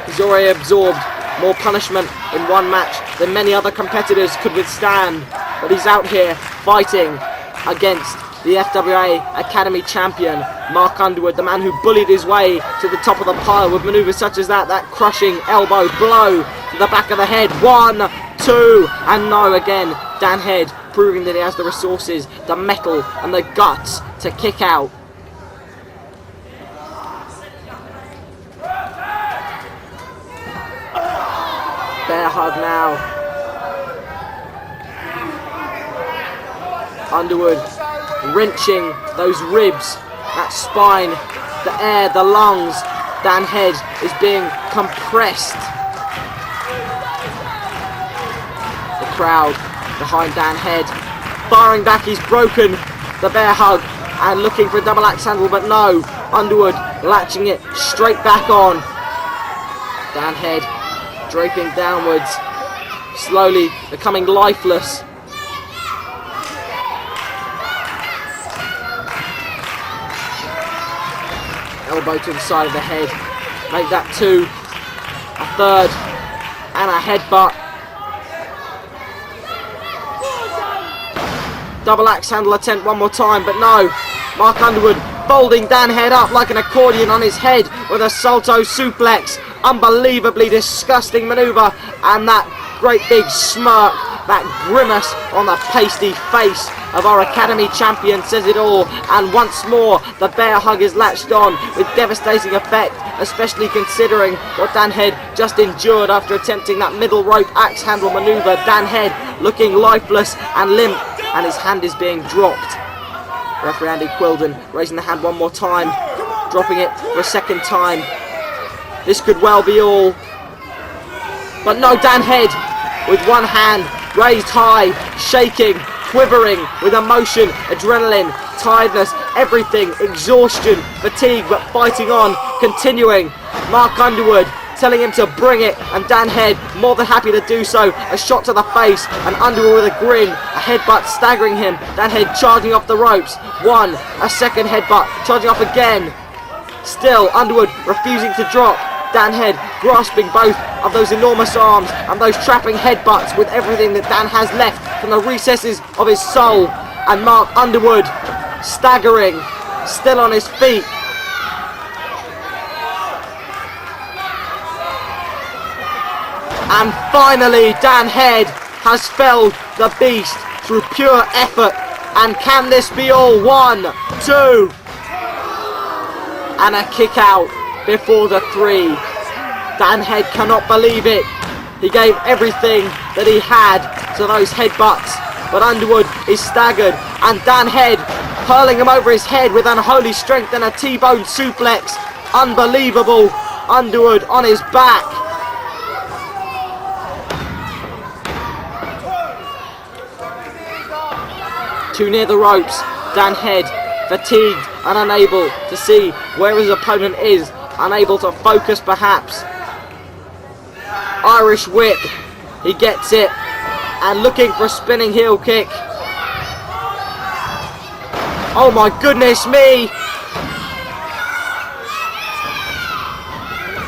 Speaker 3: He's already absorbed more punishment in one match than many other competitors could withstand, but he's out here fighting against the FWA Academy champion, Mark Underwood, the man who bullied his way to the top of the pile with manoeuvres such as that crushing elbow blow to the back of the head. 1, 2, and no again. Dan Head proving that he has the resources, the mettle and the guts to kick out. Bear hug now. Underwood wrenching those ribs, that spine, the air, the lungs. Dan Head is being compressed. The crowd behind Dan Head, firing back. He's broken the bear hug and looking for a double axe handle, but no. Underwood latching it straight back on. Dan Head draping downwards, slowly becoming lifeless. Elbow to the side of the head. Make that 2, a third, and a headbutt. Double axe handle attempt one more time, but no. Mark Underwood folding Dan Head up like an accordion on his head with a salto suplex. Unbelievably disgusting manoeuvre, and that great big smirk, that grimace on the pasty face of our Academy champion says it all, and once more the bear hug is latched on with devastating effect, especially considering what Dan Head just endured after attempting that middle rope axe handle manoeuvre. Dan Head looking lifeless and limp, and his hand is being dropped. Referee Andy Quilden raising the hand one more time, dropping it for a second time. This could well be all. But no, Dan Head with one hand raised high, shaking, quivering with emotion, adrenaline, tiredness, everything, exhaustion, fatigue, but fighting on, continuing. Mark Underwood telling him to bring it, and Dan Head more than happy to do so. A shot to the face, and Underwood with a grin, a headbutt staggering him. Dan Head charging off the ropes. One, a second headbutt, charging off again. Still, Underwood refusing to drop. Dan Head grasping both of those enormous arms and those trapping headbutts with everything that Dan has left from the recesses of his soul. And Mark Underwood staggering, still on his feet. And finally, Dan Head has felled the beast through pure effort. And can this be all? 1, 2, and a kick out before the 3. Dan Head cannot believe it. He gave everything that he had to those headbutts, but Underwood is staggered, and Dan Head hurling him over his head with unholy strength and a T-bone suplex. Unbelievable. Underwood on his back. Too near the ropes. Dan Head, fatigued and unable to see where his opponent is, unable to focus perhaps. Irish whip, he gets it, and looking for a spinning heel kick. Oh my goodness me!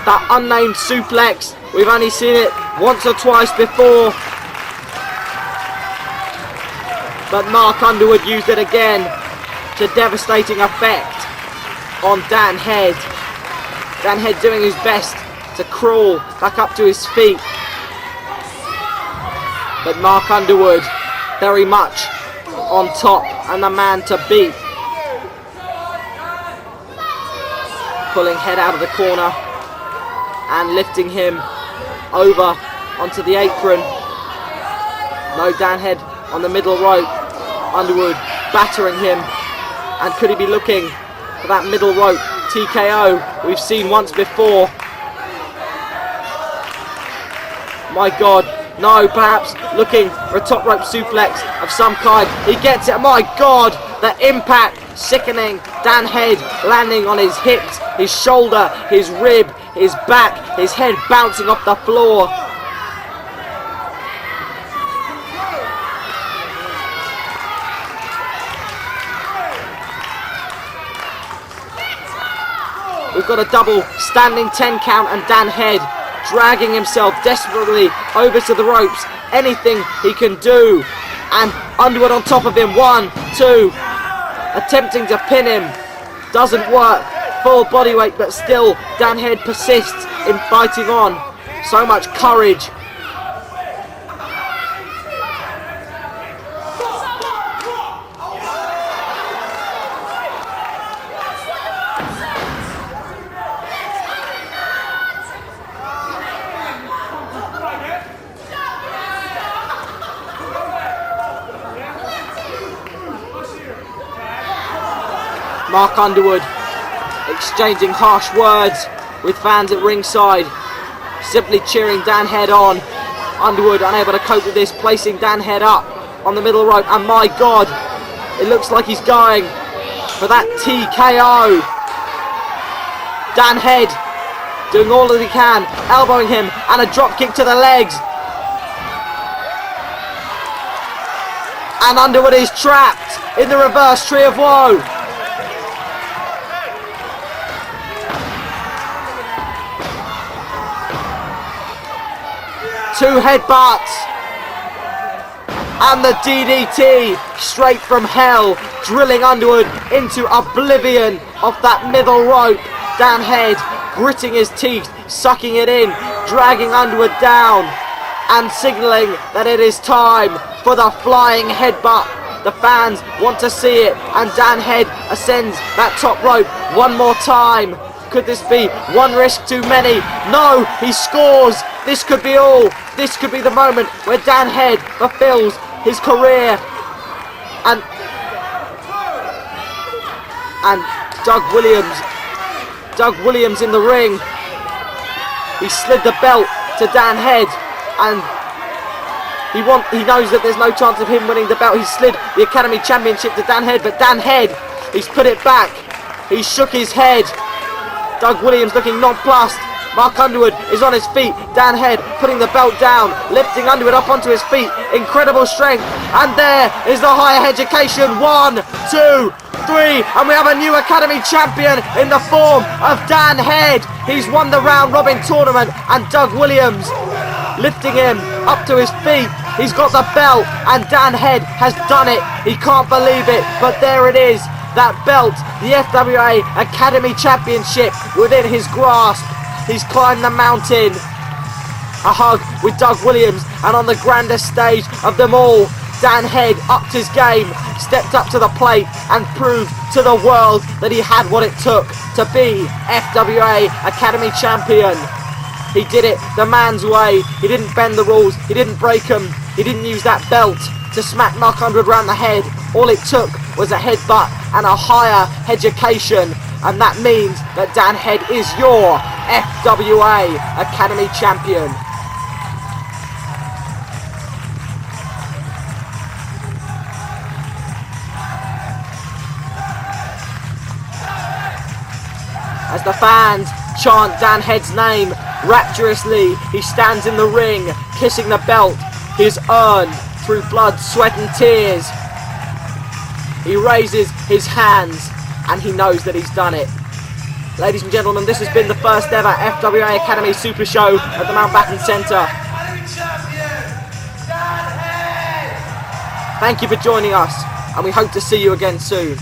Speaker 3: That unnamed suplex, we've only seen it once or twice before. But Mark Underwood used it again to devastating effect on Dan Head. Dan Head doing his best to crawl back up to his feet. But Mark Underwood very much on top and the man to beat. Pulling Head out of the corner and lifting him over onto the apron. No, Dan Head on the middle rope. Underwood battering him, and could he be looking for that middle rope TKO we've seen once before? My God, no, perhaps looking for a top rope suplex of some kind. He gets it. My God, the impact, sickening. Dan Head landing on his hips, his shoulder, his rib, his back, his head bouncing off the floor. We've got a double standing 10 count, and Dan Head dragging himself desperately over to the ropes. Anything he can do. And Underwood on top of him. 1, 2. Attempting to pin him. Doesn't work. Full body weight, but still Dan Head persists in fighting on. So much courage. Mark Underwood exchanging harsh words with fans at ringside, simply cheering Dan Head on. Underwood unable to cope with this, placing Dan Head up on the middle rope, and my God, it looks like he's going for that TKO. Dan Head doing all that he can, elbowing him, and a drop kick to the legs. And Underwood is trapped in the reverse tree of woe. Two headbutts and the DDT straight from hell, drilling Underwood into oblivion off that middle rope. Dan Head gritting his teeth, sucking it in, dragging Underwood down and signalling that it is time for the flying headbutt The fans want to see it, and Dan Head ascends that top rope one more time. Could this be one risk too many? No, he scores. This could be all. This could be the moment where Dan Head fulfills his career. And Doug Williams in the ring. He slid the belt to Dan Head, and he knows that there's no chance of him winning the belt. He slid the Academy Championship to Dan Head, but Dan Head, he's put it back. He shook his head. Doug Williams looking nonplussed. Mark Underwood is on his feet. Dan Head putting the belt down, lifting Underwood up onto his feet. Incredible strength. And there is the higher education. 1, 2, 3. And we have a new Academy champion in the form of Dan Head. He's won the round robin tournament, and Doug Williams lifting him up to his feet. He's got the belt, and Dan Head has done it. He can't believe it, but there it is. That belt, the FWA Academy Championship, within his grasp. He's climbed the mountain. A hug with Doug Williams, and on the grandest stage of them all, Dan Head upped his game, stepped up to the plate, and proved to the world that he had what it took to be FWA Academy Champion. He did it the man's way. He didn't bend the rules. He didn't break them. He didn't use that belt to smack Mark Underwood round the head. All it took was a headbutt and a higher education, and that means that Dan Head is your FWA Academy Champion. As the fans chant Dan Head's name rapturously, he stands in the ring, kissing the belt he's earned through blood, sweat and tears. He raises his hands, and he knows that he's done it. Ladies and gentlemen, this has been the first ever FWA Academy Super Show at the Mountbatten Centre. Thank you for joining us, and we hope to see you again soon.